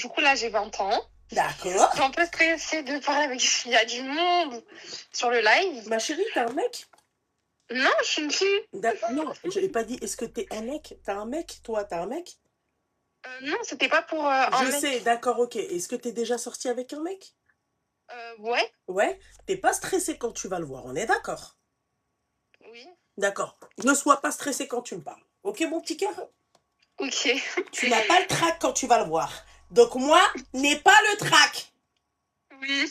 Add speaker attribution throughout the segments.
Speaker 1: Du coup, là, j'ai 20 ans. Je
Speaker 2: D'accord.
Speaker 1: suis un peu stressée de parler avec il y a du monde sur le live.
Speaker 2: Ma chérie, t'as un mec?
Speaker 1: Non, je suis une fille.
Speaker 2: Non, je n'ai pas dit est-ce que t'es un mec? T'as un mec, toi, t'as un mec?
Speaker 1: Non, c'était pas pour un
Speaker 2: Je sais,
Speaker 1: mec.
Speaker 2: d'accord, ok. Est-ce que t'es déjà sorti avec un mec?
Speaker 1: Ouais,
Speaker 2: Ouais. T'es pas stressé quand tu vas le voir, on est d'accord?
Speaker 1: oui.
Speaker 2: D'accord. Ne sois pas stressé quand tu me parles. Ok, mon petit cœur?
Speaker 1: Ok.
Speaker 2: Tu n'as pas le trac quand tu vas le voir. Donc moi, n'ai pas le trac.
Speaker 1: Oui.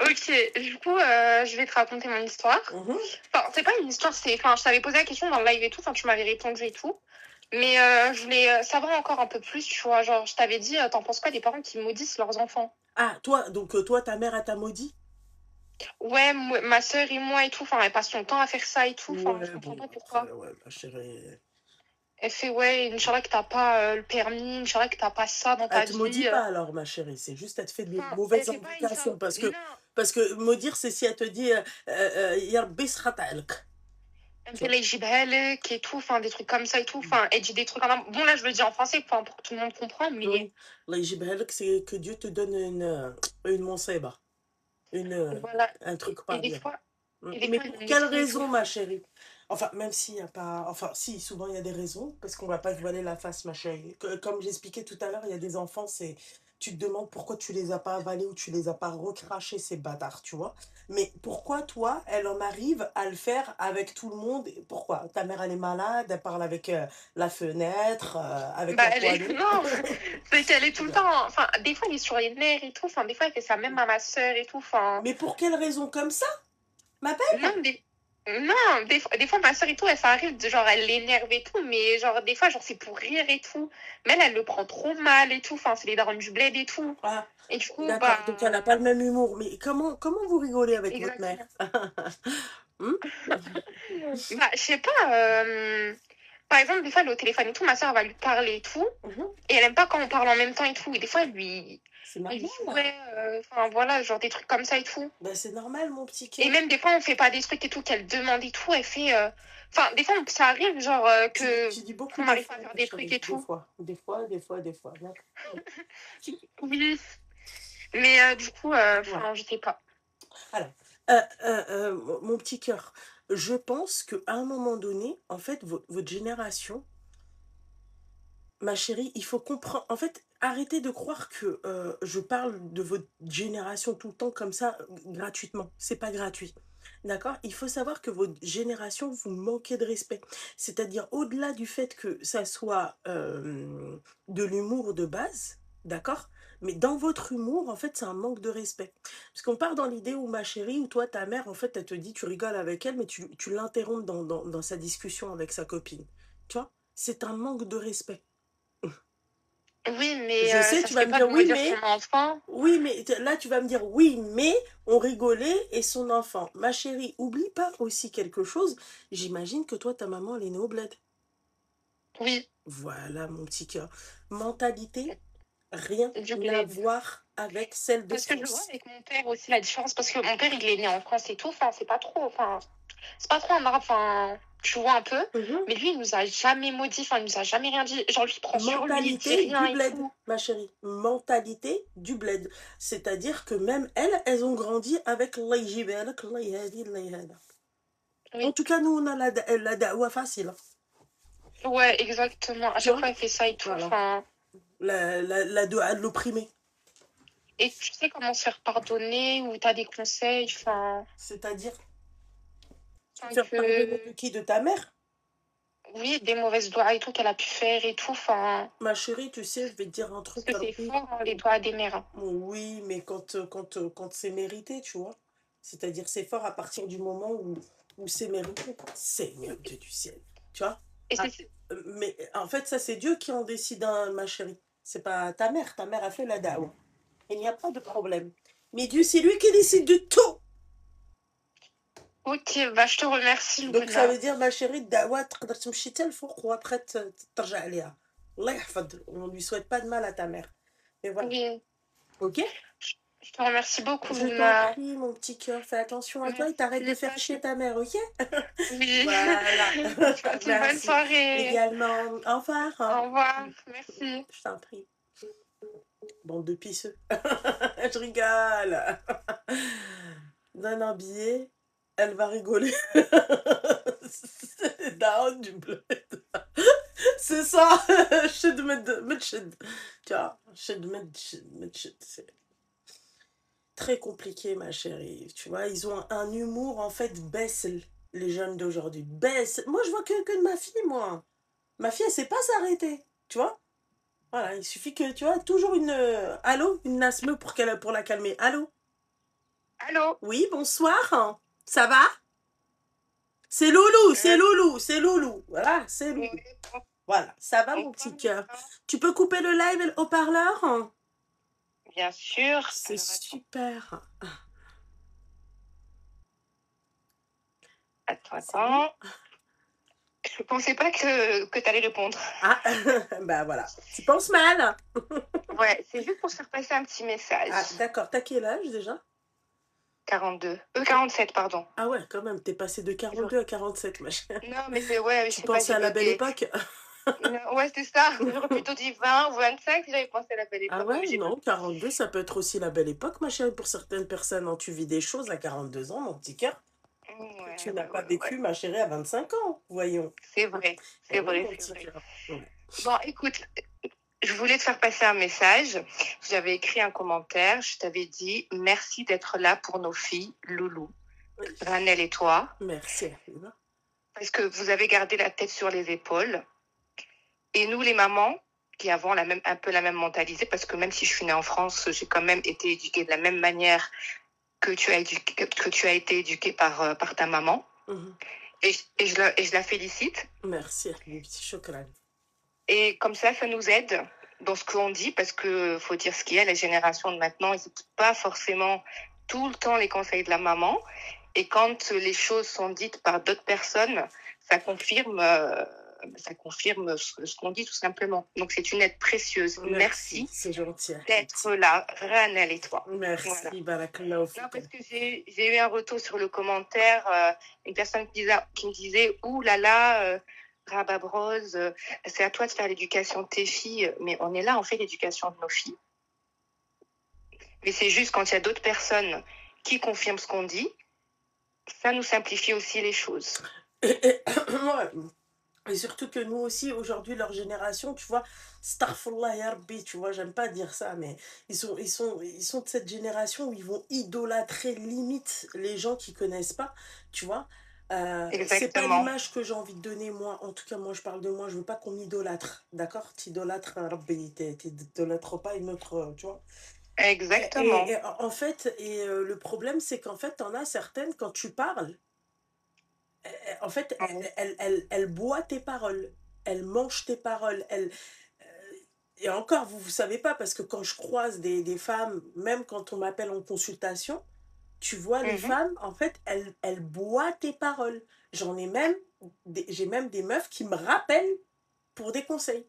Speaker 1: Ok. Du coup, je vais te raconter mon histoire.
Speaker 2: Mhm.
Speaker 1: Enfin, c'est pas une histoire, Enfin, je t'avais posé la question dans le live et tout, enfin, tu m'avais répondu et tout. Mais je voulais savoir encore un peu plus, tu vois. Genre, je t'avais dit, t'en penses quoi des parents qui maudissent leurs enfants?
Speaker 2: Ah, toi, donc toi, ta mère, elle t'a maudit?
Speaker 1: Ouais, ma sœur et moi et tout, enfin, elle passe son temps à faire ça et tout, enfin, je
Speaker 2: Ouais,
Speaker 1: comprends
Speaker 2: bon,
Speaker 1: pas
Speaker 2: après,
Speaker 1: pourquoi.
Speaker 2: ouais, ma chérie.
Speaker 1: Elle fait, ouais, Inch'Allah que t'as pas le permis, Inch'Allah que t'as pas ça dans
Speaker 2: Elle
Speaker 1: ta
Speaker 2: te maudit
Speaker 1: vie.
Speaker 2: pas alors, ma chérie. C'est juste, elle te fait de
Speaker 1: Enfin, elle
Speaker 2: mauvaises
Speaker 1: fait pas Inch'Allah.
Speaker 2: indications.
Speaker 1: Non,
Speaker 2: Parce que maudire, c'est si elle te dit, Ya Rabbi sratalk.
Speaker 1: elle me
Speaker 2: Tu
Speaker 1: fait
Speaker 2: vois?
Speaker 1: les jibhelek et tout, enfin, des trucs comme ça et tout. Enfin, elle dit des trucs en... Bon, là, je le dis en français, enfin, pour que tout le monde comprenne, mais
Speaker 2: Oui. Allah yjibhalak, c'est que Dieu te donne une monseba. Une,
Speaker 1: voilà.
Speaker 2: un truc
Speaker 1: Et
Speaker 2: pas
Speaker 1: des
Speaker 2: bien.
Speaker 1: fois,
Speaker 2: Mais
Speaker 1: elle
Speaker 2: pour
Speaker 1: me
Speaker 2: quelle
Speaker 1: dit et tout.
Speaker 2: raison, ma chérie? Enfin, même s'il n'y a pas. Enfin, si, souvent il y a des raisons, parce qu'on va pas se voiler la face, ma chérie. Comme j'expliquais tout à l'heure, il y a des enfants, c'est. Tu te demandes pourquoi tu les as pas avalés ou tu les as pas recrachés, ces bâtards, tu vois. Mais pourquoi, toi, elle en arrive à le faire avec tout le monde? Pourquoi? Ta mère, elle est malade, elle parle avec la fenêtre, avec
Speaker 1: Bah,
Speaker 2: la
Speaker 1: elle est...
Speaker 2: poêlée.
Speaker 1: Non, c'est qu'elle est tout le
Speaker 2: Regarde.
Speaker 1: temps... Enfin, des fois, elle est sur les nerfs et tout. Enfin, des fois, elle fait ça même à ma sœur et tout. Enfin,
Speaker 2: Mais pour quelle raison comme ça, ma belle?
Speaker 1: non, des fois, ma sœur et tout, elle, ça arrive, genre, elle l'énerve et tout. Mais genre, des fois, genre, c'est pour rire et tout. Mais elle le prend trop mal et tout. Enfin, c'est les darons du bled et tout.
Speaker 2: Ah,
Speaker 1: Et du coup, bah...
Speaker 2: d'accord, donc elle n'a pas le même humour. Mais comment vous rigolez avec votre mère?
Speaker 1: Exactement.
Speaker 2: Hmm.
Speaker 1: Bah, je sais pas. Par exemple, des fois, elle est au téléphone et tout, ma soeur va lui parler et tout.
Speaker 2: Mhm.
Speaker 1: Et elle aime pas quand on parle en même temps et tout. Et des fois,
Speaker 2: C'est
Speaker 1: elle lui
Speaker 2: normal.
Speaker 1: dit, ouais, enfin voilà, genre des trucs comme ça et tout.
Speaker 2: Ben, c'est normal, mon petit
Speaker 1: Et
Speaker 2: cœur.
Speaker 1: même des fois, on fait pas des trucs et tout qu'elle demande et tout. Elle fait. Enfin, des fois, ça arrive, genre,
Speaker 2: Tu dis beaucoup
Speaker 1: qu'on
Speaker 2: des
Speaker 1: n'arrive pas
Speaker 2: fois,
Speaker 1: à faire
Speaker 2: ma
Speaker 1: des trucs
Speaker 2: chérie.
Speaker 1: et
Speaker 2: Des
Speaker 1: tout.
Speaker 2: fois. Des fois, des fois, des fois.
Speaker 1: Oui. Mais du coup,
Speaker 2: Voilà.
Speaker 1: enfin, je sais pas.
Speaker 2: Alors, mon petit cœur, je pense qu'à un moment donné, en fait, votre génération, ma chérie, il faut comprendre. En fait, arrêtez de croire que je parle de votre génération tout le temps comme ça, gratuitement. C'est pas gratuit. D'accord? Il faut savoir que votre génération, vous manquez de respect. C'est-à-dire, au-delà du fait que ça soit de l'humour de base, d'accord? Mais dans votre humour, en fait, c'est un manque de respect. Parce qu'on part dans l'idée où ma chérie, ou toi, ta mère, en fait, elle te dit, tu rigoles avec elle, mais tu l'interromps dans sa discussion avec sa copine. Tu vois? C'est un manque de respect.
Speaker 1: Oui, mais
Speaker 2: Je sais,
Speaker 1: ça
Speaker 2: tu
Speaker 1: se
Speaker 2: vas
Speaker 1: fait
Speaker 2: me
Speaker 1: pas de
Speaker 2: dire
Speaker 1: maudire son enfant.
Speaker 2: oui, mais là, tu vas me dire oui, mais on rigolait et son enfant. Ma chérie, oublie pas aussi quelque chose. J'imagine que toi, ta maman, elle est née au bled.
Speaker 1: Oui,
Speaker 2: Voilà, mon petit cœur. Mentalité, rien
Speaker 1: du
Speaker 2: à
Speaker 1: bled.
Speaker 2: voir avec celle de
Speaker 1: Parce que je le vois
Speaker 2: France.
Speaker 1: avec mon père aussi, la différence. Parce que mon père, il est né en France et tout. Enfin, c'est pas trop. Enfin, c'est pas trop un arabe. Enfin, tu vois un peu.
Speaker 2: Mhm.
Speaker 1: Mais lui, il nous a jamais maudit. Enfin, il nous a jamais rien dit. Genre, lui, il prend sur lui, il dit
Speaker 2: Mentalité
Speaker 1: rien
Speaker 2: du
Speaker 1: et
Speaker 2: bled,
Speaker 1: tout.
Speaker 2: ma chérie. Mentalité du bled. C'est-à-dire que même elles ont grandi avec Allah yjibelek, Allah yahdi, Allah yahda. En
Speaker 1: Oui.
Speaker 2: tout cas, nous, on a la da'wa facile, hein.
Speaker 1: Ouais, exactement. À
Speaker 2: Tu
Speaker 1: chaque
Speaker 2: vois?
Speaker 1: fois, il fait ça et tout.
Speaker 2: Voilà.
Speaker 1: Enfin,
Speaker 2: La doua de l'opprimé.
Speaker 1: et tu sais comment se faire pardonner ou t'as des conseils. Enfin,
Speaker 2: C'est-à-dire, se
Speaker 1: enfin
Speaker 2: faire pardonner de
Speaker 1: que.
Speaker 2: qui? De ta mère?
Speaker 1: Oui, des mauvaises doigts et tout qu'elle a pu faire et tout. Enfin,
Speaker 2: Ma chérie, tu sais, je vais te dire un
Speaker 1: parce
Speaker 2: truc,
Speaker 1: que c'est
Speaker 2: Rabbi.
Speaker 1: fort, hein, les doigts des mères, hein.
Speaker 2: Bon, oui, mais quand c'est mérité, tu vois. C'est-à-dire, c'est fort à partir du moment où c'est mérité. Seigneur Dieu du ciel. Tu vois?
Speaker 1: Et
Speaker 2: Ah,
Speaker 1: c'est.
Speaker 2: mais en fait, ça, c'est Dieu qui en décide, hein, ma chérie. C'est pas ta mère. Ta mère a fait la dawa. Il n'y a pas de problème. Mais Dieu, c'est lui qui décide de tout.
Speaker 1: Ok, bah je te remercie,
Speaker 2: Donc ça
Speaker 1: Luna.
Speaker 2: veut dire ma chérie الدعوة تقدر تمشي حتى الفوق وابخي ترجع عليها الله يحفظ on lui souhaite pas de mal à ta mère et voilà
Speaker 1: Oui,
Speaker 2: ok
Speaker 1: je te remercie beaucoup,
Speaker 2: je t'en
Speaker 1: Luna.
Speaker 2: prie mon petit cœur fais attention à toi et t'arrêtes de
Speaker 1: Merci,
Speaker 2: faire
Speaker 1: passe.
Speaker 2: chier ta mère ok
Speaker 1: Oui.
Speaker 2: voilà
Speaker 1: Passe une bonne
Speaker 2: merci
Speaker 1: soirée.
Speaker 2: également au revoir hein.
Speaker 1: Au revoir. Merci.
Speaker 2: Je t'en prie Bande de pisseux. Je rigole. Donne un billet, elle va rigoler. C'est down du bleu. C'est ça. Shit med shit. Tu vois, shit med shit. C'est très compliqué, ma chérie. Tu vois, ils ont un humour, en fait, baisse, les jeunes d'aujourd'hui. Baisse. Moi, je vois que de ma fille, moi. Ma fille, elle sait pas s'arrêter. Tu vois? Voilà, il suffit que, tu vois, toujours une... allô? Une nasme pour la calmer. Allô?
Speaker 1: Allô?
Speaker 2: Oui, bonsoir. Ça va? C'est Loulou, c'est Loulou, c'est Loulou. Voilà, c'est
Speaker 1: Oui,
Speaker 2: Loulou. Voilà, ça va, mon petit
Speaker 1: bonsoir,
Speaker 2: cœur.
Speaker 1: Nina.
Speaker 2: Tu peux couper le live et le haut-parleur?
Speaker 1: Bien sûr.
Speaker 2: C'est
Speaker 1: Alors, attends,
Speaker 2: super.
Speaker 1: attends,
Speaker 2: C'est bon?
Speaker 1: attends. Je pensais pas que tu allais répondre.
Speaker 2: Ah, bah voilà. Tu penses mal?
Speaker 1: Ouais, c'est juste pour se faire passer un petit message.
Speaker 2: Ah, d'accord. T'as quel âge déjà?
Speaker 1: 42. 47, pardon.
Speaker 2: Ah ouais, quand même, t'es passé de 42 à 47, ma chère.
Speaker 1: Non, mais c'est, ouais, je
Speaker 2: Tu
Speaker 1: sais pas,
Speaker 2: pensais
Speaker 1: j'ai
Speaker 2: à la belle
Speaker 1: bugué.
Speaker 2: époque?
Speaker 1: Non, ouais, c'est ça. J'aurais plutôt dit 20 ou 25 si j'avais pensé à la belle
Speaker 2: Ah
Speaker 1: époque, mais
Speaker 2: ouais,
Speaker 1: j'ai
Speaker 2: non,
Speaker 1: bugué.
Speaker 2: 42, ça peut être aussi la belle époque, ma chérie, pour certaines personnes. Hein. Tu vis des choses à 42 ans, mon petit cœur, que tu
Speaker 1: Ouais,
Speaker 2: n'as
Speaker 1: ouais,
Speaker 2: pas
Speaker 1: ouais,
Speaker 2: vécu,
Speaker 1: ouais.
Speaker 2: ma chérie, à 25 ans, voyons.
Speaker 1: C'est vrai,
Speaker 2: Eh
Speaker 1: c'est
Speaker 2: oui,
Speaker 1: vrai,
Speaker 2: mon
Speaker 1: c'est
Speaker 2: petit
Speaker 1: vrai.
Speaker 2: cœur. Ouais.
Speaker 1: Bon, écoute, je voulais te faire passer un message. J'avais écrit un commentaire. Je t'avais dit merci d'être là pour nos filles, Loulou,
Speaker 2: Oui.
Speaker 1: Ranel et toi,
Speaker 2: Merci, Habiba.
Speaker 1: parce que vous avez gardé la tête sur les épaules. Et nous, les mamans, qui avons un peu la même mentalité, parce que même si je suis née en France, j'ai quand même été éduquée de la même manière que tu as été éduquée par ta maman.
Speaker 2: Mhm.
Speaker 1: Et je la félicite.
Speaker 2: Merci, Habibi. Shukran.
Speaker 1: Et comme ça nous aide dans ce qu'on dit, parce que faut dire ce qu'il y a, les générations de maintenant, ils n'écoutent pas forcément tout le temps les conseils de la maman. Et quand les choses sont dites par d'autres personnes, ça confirme, ça confirme ce qu'on dit tout simplement. Donc c'est une aide précieuse.
Speaker 2: Merci,
Speaker 1: Merci
Speaker 2: c'est gentil,
Speaker 1: d'être
Speaker 2: Habibi.
Speaker 1: là, Ranel et toi.
Speaker 2: Merci,
Speaker 1: Voilà.
Speaker 2: barakallahu
Speaker 1: Non,
Speaker 2: fika.
Speaker 1: parce que j'ai eu un retour sur le commentaire, une personne qui me disait, ouh là là, Rabab Rose, c'est à toi de faire l'éducation de tes filles. Mais on est là, on fait l'éducation de nos filles. Mais c'est juste quand il y a d'autres personnes qui confirment ce qu'on dit, ça nous simplifie aussi les choses.
Speaker 2: Ouais. Et surtout que nous aussi, aujourd'hui, leur génération, tu vois, Starfullah ya Rabbi, tu vois, j'aime pas dire ça, mais ils sont de cette génération où ils vont idolâtrer limite les gens qui connaissent pas, tu vois. C'est pas
Speaker 1: Exactement.
Speaker 2: l'image que j'ai envie de donner, moi. En tout cas, moi, je parle de moi, je veux pas qu'on m'idolâtre, d'accord? T'idolâtres un Rabbi, t'idolâtres pas une autre, tu vois.
Speaker 1: Exactement.
Speaker 2: En fait, le problème, c'est qu'en fait, t'en as certaines, quand tu parles, en fait,
Speaker 1: Mhm.
Speaker 2: elle boit tes paroles, elle mange tes paroles, et encore, vous savez pas, parce que quand je croise des femmes, même quand on m'appelle en consultation, tu vois, les
Speaker 1: Mhm.
Speaker 2: femmes, en fait, elles boivent tes paroles. J'en ai même, j'ai même des meufs qui me rappellent pour des conseils.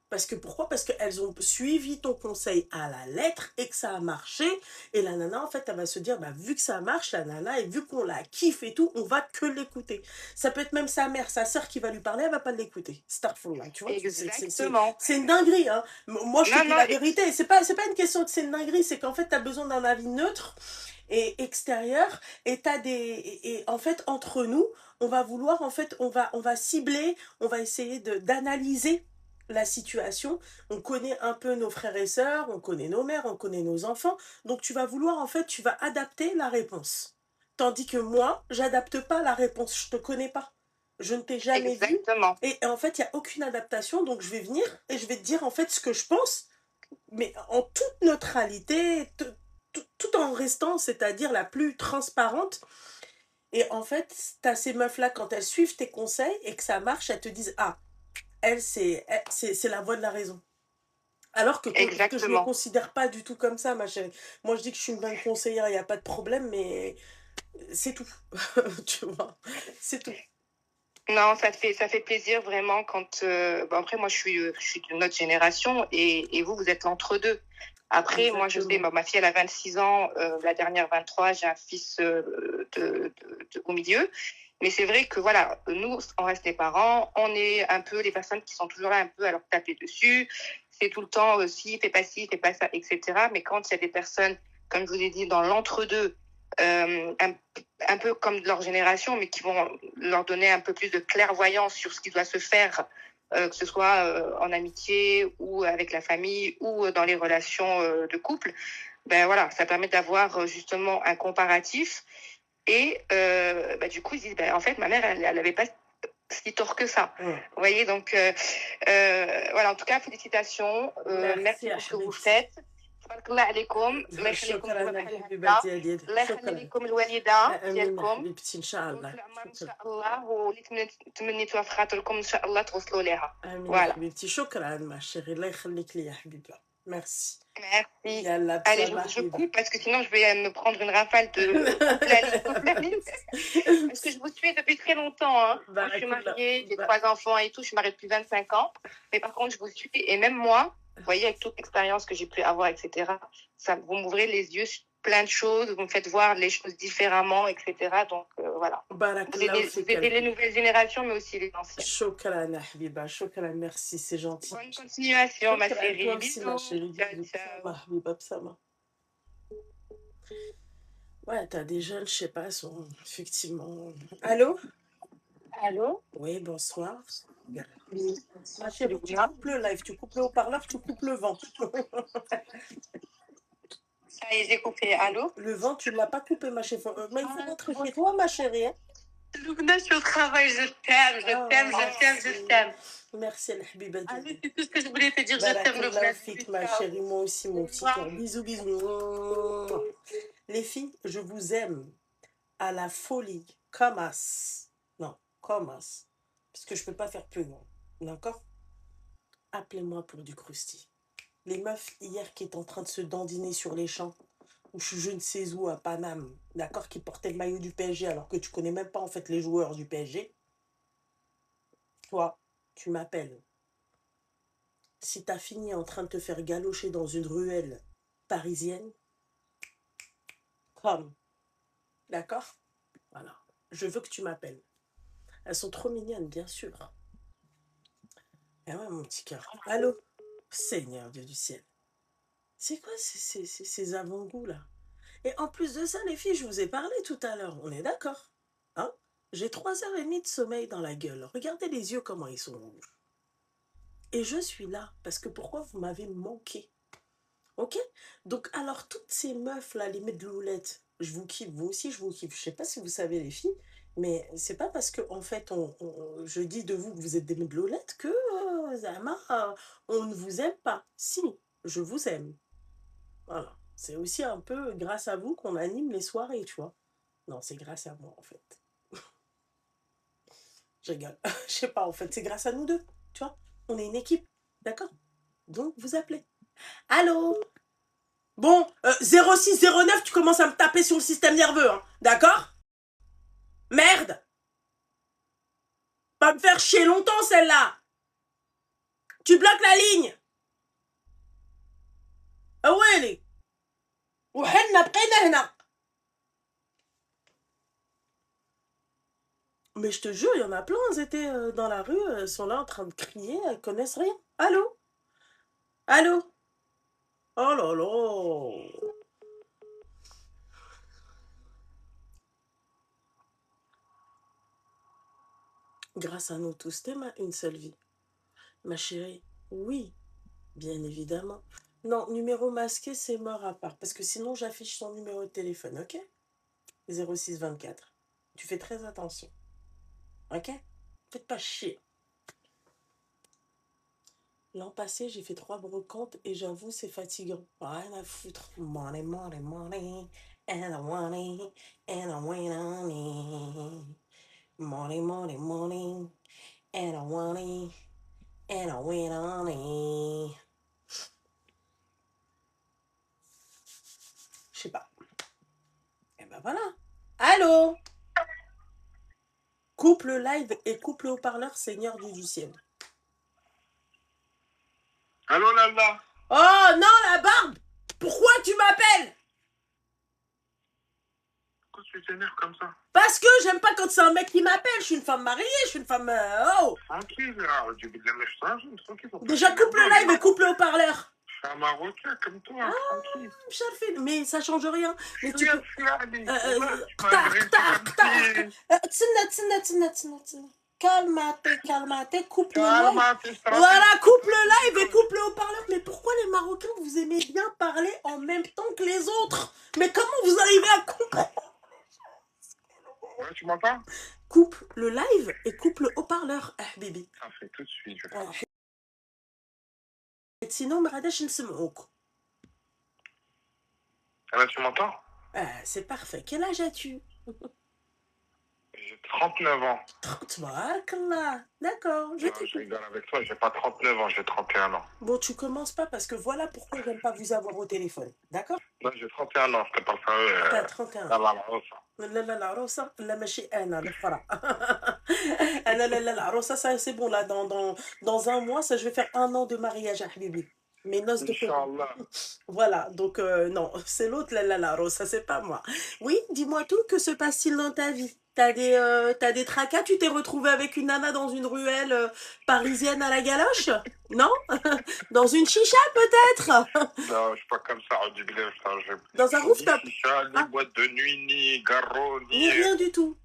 Speaker 2: Parce que pourquoi? Parce qu'elles ont suivi ton conseil à la lettre et que ça a marché. Et la nana, en fait, elle va se dire, bah, vu que ça marche, la nana, et vu qu'on la kiffe et tout, on va que l'écouter. Ça peut être même sa mère, sa sœur qui va lui parler, elle va pas l'écouter. Starfall, tu vois,
Speaker 1: Exactement.
Speaker 2: c'est une dinguerie, hein. Moi, je te
Speaker 1: Non,
Speaker 2: dis
Speaker 1: non,
Speaker 2: la vérité. C'est pas une question de c'est une dinguerie, c'est qu'en fait, tu as besoin d'un avis neutre et extérieur. Et t'as des, et en fait, entre nous, on va vouloir, en fait, on va cibler, on va essayer d'analyser la situation, on connaît un peu nos frères et sœurs, on connaît nos mères, on connaît nos enfants, donc tu vas vouloir, en fait, tu vas adapter la réponse. Tandis que moi, j'adapte pas la réponse, je te connais pas. Je ne t'ai jamais vu,
Speaker 1: exactement.
Speaker 2: et en fait, il n'y a aucune adaptation, donc je vais venir et je vais te dire, en fait, ce que je pense, mais en toute neutralité, tout en restant, c'est-à-dire la plus transparente. Et en fait, tu as ces meufs-là, quand elles suivent tes conseils et que ça marche, elles te disent, ah, c'est la voix de la raison. Alors que je me
Speaker 1: Exactement.
Speaker 2: considère pas du tout comme ça, ma chérie. Moi, je dis que je suis une bonne conseillère, il n'y a pas de problème, mais c'est tout. Tu vois, c'est tout.
Speaker 1: Non, ça fait plaisir vraiment quand. Bon, après, moi, je suis d'une autre génération et vous, vous êtes l'entre-deux. Après, moi, je sais,
Speaker 2: Exactement.
Speaker 1: ma fille, elle a 26 ans, la dernière 23, j'ai un fils au milieu. Mais c'est vrai que, voilà, nous, on reste les parents, on est un peu les personnes qui sont toujours là, un peu à leur taper dessus. c'est tout le temps si, fais pas ci, fais pas ça, etc. Mais quand il y a des personnes, comme je vous ai dit, dans l'entre-deux, un peu comme de leur génération, mais qui vont leur donner un peu plus de clairvoyance sur ce qui doit se faire, que ce soit en amitié ou avec la famille ou dans les relations de couple, ben voilà, ça permet d'avoir justement un comparatif. Et du coup, ils disent, en fait, ma mère, elle avait pas si tort que ça. Vous voyez, donc voilà, en tout cas, félicitations. Merci pour ce que vous faites. تبارك الله عليكم الله يخليكم
Speaker 2: شكرا حبيبتي يا ديالي
Speaker 1: الله
Speaker 2: شكرا
Speaker 1: يخلي لكم الوالده
Speaker 2: امين
Speaker 1: ديالكم
Speaker 2: حبيبتي ان شاء
Speaker 1: طول
Speaker 2: الله
Speaker 1: العمر ان
Speaker 2: شكرا
Speaker 1: شاء الله واللي تمنيتوها في خاطركم ان شاء الله توصلوا ليها
Speaker 2: امين
Speaker 1: فوالا
Speaker 2: حبيبتي شكرا ما شيري الله يخليك لي يا حبيبه ميرسي
Speaker 1: merci
Speaker 2: يلا
Speaker 1: allez
Speaker 2: بسلامه
Speaker 1: je
Speaker 2: حبيبه
Speaker 1: coupe parce que sinon je vais me prendre une rafale de coupe la ligne parce que je vous suis depuis très longtemps hein. Moi, je suis mariée j'ai 3 enfants et tout je suis mariée depuis 25 ans mais par contre je vous suis et même moi vous voyez avec toute l'expérience que j'ai pu avoir etc ça vous m'ouvrez les yeux sur plein de choses vous me faites voir les choses différemment etc donc voilà vous aidez les nouvelles générations mais aussi les anciennes
Speaker 2: شكرا يا حبيبه شكرا merci c'est gentil
Speaker 1: bonne continuation ma
Speaker 2: شكرا
Speaker 1: chérie
Speaker 2: toi aussi ma
Speaker 1: bisous
Speaker 2: chérie
Speaker 1: ciao
Speaker 2: bisous
Speaker 1: ciao
Speaker 2: بسلامه حبيبه بسلامه ouais t'as des jeunes je sais pas sont effectivement allô
Speaker 1: allô
Speaker 2: oui bonsoir
Speaker 1: oui
Speaker 2: ma chérie tu coupes le live tu coupes le haut-parleur tu coupes le vent
Speaker 1: ça y est j'ai coupé allô
Speaker 2: le vent tu ne l'as pas coupé ma chérie mais il faut rentrer chez toi ma chérie hein.
Speaker 1: Loubna, je suis au travail, je t'aime, je t'aime, je t'aime, je t'aime.
Speaker 2: Merci, Alhabibati.
Speaker 1: Allez, c'est tout ce que je voulais te dire, je t'aime, Loubna.
Speaker 2: Ma chérie, moi aussi, mon petit cœur. Bisous, bisous. Les filles, je vous aime à la folie, comme as. Non, comme as. Parce que je peux pas faire plus long. D'accord? Appelez-moi pour du crousti. Les meufs, hier, qui étaient en train de se dandiner sur les champs, ou je ne sais où, à Paname, d'accord, qui portait le maillot du PSG, alors que tu connais même pas, en fait, les joueurs du PSG. Toi, tu m'appelles. Si t'as fini en train de te faire galocher dans une ruelle parisienne, comme, d'accord? Voilà. Je veux que tu m'appelles. Elles sont trop mignonnes, bien sûr. Eh ouais, mon petit cœur. Allô? Seigneur Dieu du ciel. C'est quoi ces avant-goûts, là? Et en plus de ça, les filles, je vous ai parlé tout à l'heure. On est d'accord? Hein? J'ai 3h30 de sommeil dans la gueule. Regardez les yeux, comment ils sont rouges. Et je suis là, parce que pourquoi vous m'avez manqué? Ok? Donc, alors, toutes ces meufs-là, les medloulettes, je vous kiffe, vous aussi, je vous kiffe. Je sais pas si vous savez, les filles, mais c'est pas parce que, en fait, je dis de vous que vous êtes des medloulettes que, Zama, on ne vous aime pas. Si, je vous aime. Voilà. C'est aussi un peu grâce à vous qu'on anime les soirées, tu vois. Non, c'est grâce à moi, en fait. Je rigole. Je sais pas, en fait, c'est grâce à nous deux, tu vois. On est une équipe, d'accord? Donc, vous appelez. Allô? Bon, 0609, tu commences à me taper sur le système nerveux, hein, d'accord? Merde! Pas me faire chier longtemps, celle-là! Tu bloques la ligne! Ah ouais, les... Mais je te jure, il y en a plein, elles étaient dans la rue, elles sont là en train de crier, elles connaissent rien. Allô? Allô? Oh là là! Grâce à nous tous, t'es une seule vie. Ma chérie, oui, bien évidemment. Non, numéro masqué, c'est mort à part. Parce que sinon, j'affiche ton numéro de téléphone, ok? 0624. Tu fais très attention. Ok? Faites pas chier. L'an passé, j'ai fait 3 brocantes et j'avoue, c'est fatigant. Rien à foutre. Money, money, money. And I want it. And I wait on it. Money, money, money. And I want it. And I wait on it. Je sais pas. Et ben voilà. Allô? Coupe le live et coupe le haut-parleur, Seigneur Dieu du ciel.
Speaker 3: Allô, Lala?
Speaker 2: Oh non, la barbe! Pourquoi tu m'appelles?
Speaker 3: Pourquoi tu t'énerves comme ça?
Speaker 2: Parce parce que j'aime pas quand c'est un mec qui m'appelle. Je suis une femme mariée, je suis une femme... oh.
Speaker 3: Tranquille, là. Du billet tranquille.
Speaker 2: Déjà, coupe le live et coupe le haut-parleur.
Speaker 3: Je suis un Marocain comme toi, tranquille.
Speaker 2: Mcharfine, mais ça change rien. Mais tu
Speaker 3: Rien
Speaker 2: peux...
Speaker 3: de faire, allez.
Speaker 2: Coupe le live. Voilà, coupe le live et coupe le haut-parleur. Mais pourquoi les Marocains, vous aimez bien parler en même temps que les autres? Mais comment vous arrivez à comprendre?
Speaker 3: Ouais, tu m'entends?
Speaker 2: Coupe le live et coupe le haut-parleur. Bibi.
Speaker 3: Ça fait tout de suite.
Speaker 2: Sinon, Maradash Nsemouk.
Speaker 3: Là, tu m'entends?
Speaker 2: C'est parfait. Quel âge as-tu?
Speaker 3: J'ai 39 ans.
Speaker 2: 30, d'accord.
Speaker 3: Je rigole avec toi, j'ai pas 39 ans, j'ai 31 ans.
Speaker 2: Bon, tu commences pas parce que voilà pourquoi j'aime pas vous avoir au téléphone. D'accord?
Speaker 3: Non, j'ai 31 ans, c'était pas ça.
Speaker 2: T'as 31
Speaker 3: لا
Speaker 2: ans.
Speaker 3: لا
Speaker 2: لا العروسة لا ماشي أنا الفرح. أنا لا العروسة ça c'est bon là dans un mois ça je vais faire 1 an de mariage à Habibi. Mes noces de
Speaker 3: Inch'Allah.
Speaker 2: Voilà, donc non, c'est l'autre la rosa, c'est pas moi. Oui, dis-moi tout, que se passe-t-il dans ta vie? T'as des tracas? Tu t'es retrouvé avec une nana dans une ruelle parisienne à la galoche? Non? Dans une chicha peut-être?
Speaker 3: Non, je suis pas comme ça, du billet,
Speaker 2: Dans un rooftop?
Speaker 3: Ni chicha, ni boîte de nuit, ni garrot,
Speaker 2: Ni rien du tout.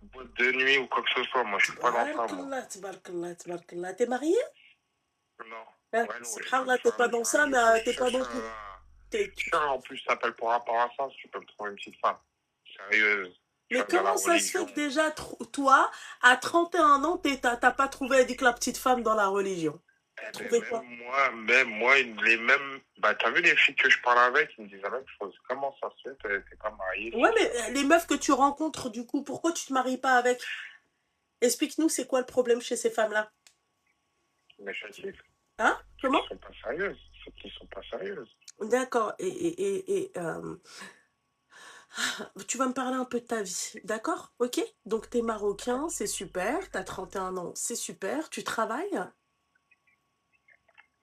Speaker 3: Boîte de nuit ou quoi que ce soit, moi je suis pas dans ça, moi.
Speaker 2: Tabarakallah. T'es marié?
Speaker 3: Non.
Speaker 2: Subhanallah, t'es pas dans ça, mais t'es pas non plus.
Speaker 3: En plus, ça s'appelle pour rapport à ça, si tu peux me trouver une petite femme sérieuse.
Speaker 2: Mais comment ça se fait que déjà, toi, à 31 ans, t'as pas trouvé la petite femme dans la religion?
Speaker 3: Même moi, les mêmes... Bah, t'as vu les filles que je parle avec, ils me disent la même chose. Comment ça se fait? T'es pas mariée?
Speaker 2: Ouais, mais les meufs que tu rencontres, du coup, pourquoi tu te maries pas avec? Explique-nous, c'est quoi le problème chez ces femmes-là?
Speaker 3: Mais chétif.
Speaker 2: Hein? Comment?
Speaker 3: Elles sont pas sérieuses. Ceux qui sont pas sérieuses.
Speaker 2: D'accord. Tu vas me parler un peu de ta vie, d'accord? Ok? Donc, t'es marocain, c'est super. T'as 31 ans, c'est super. Tu travailles?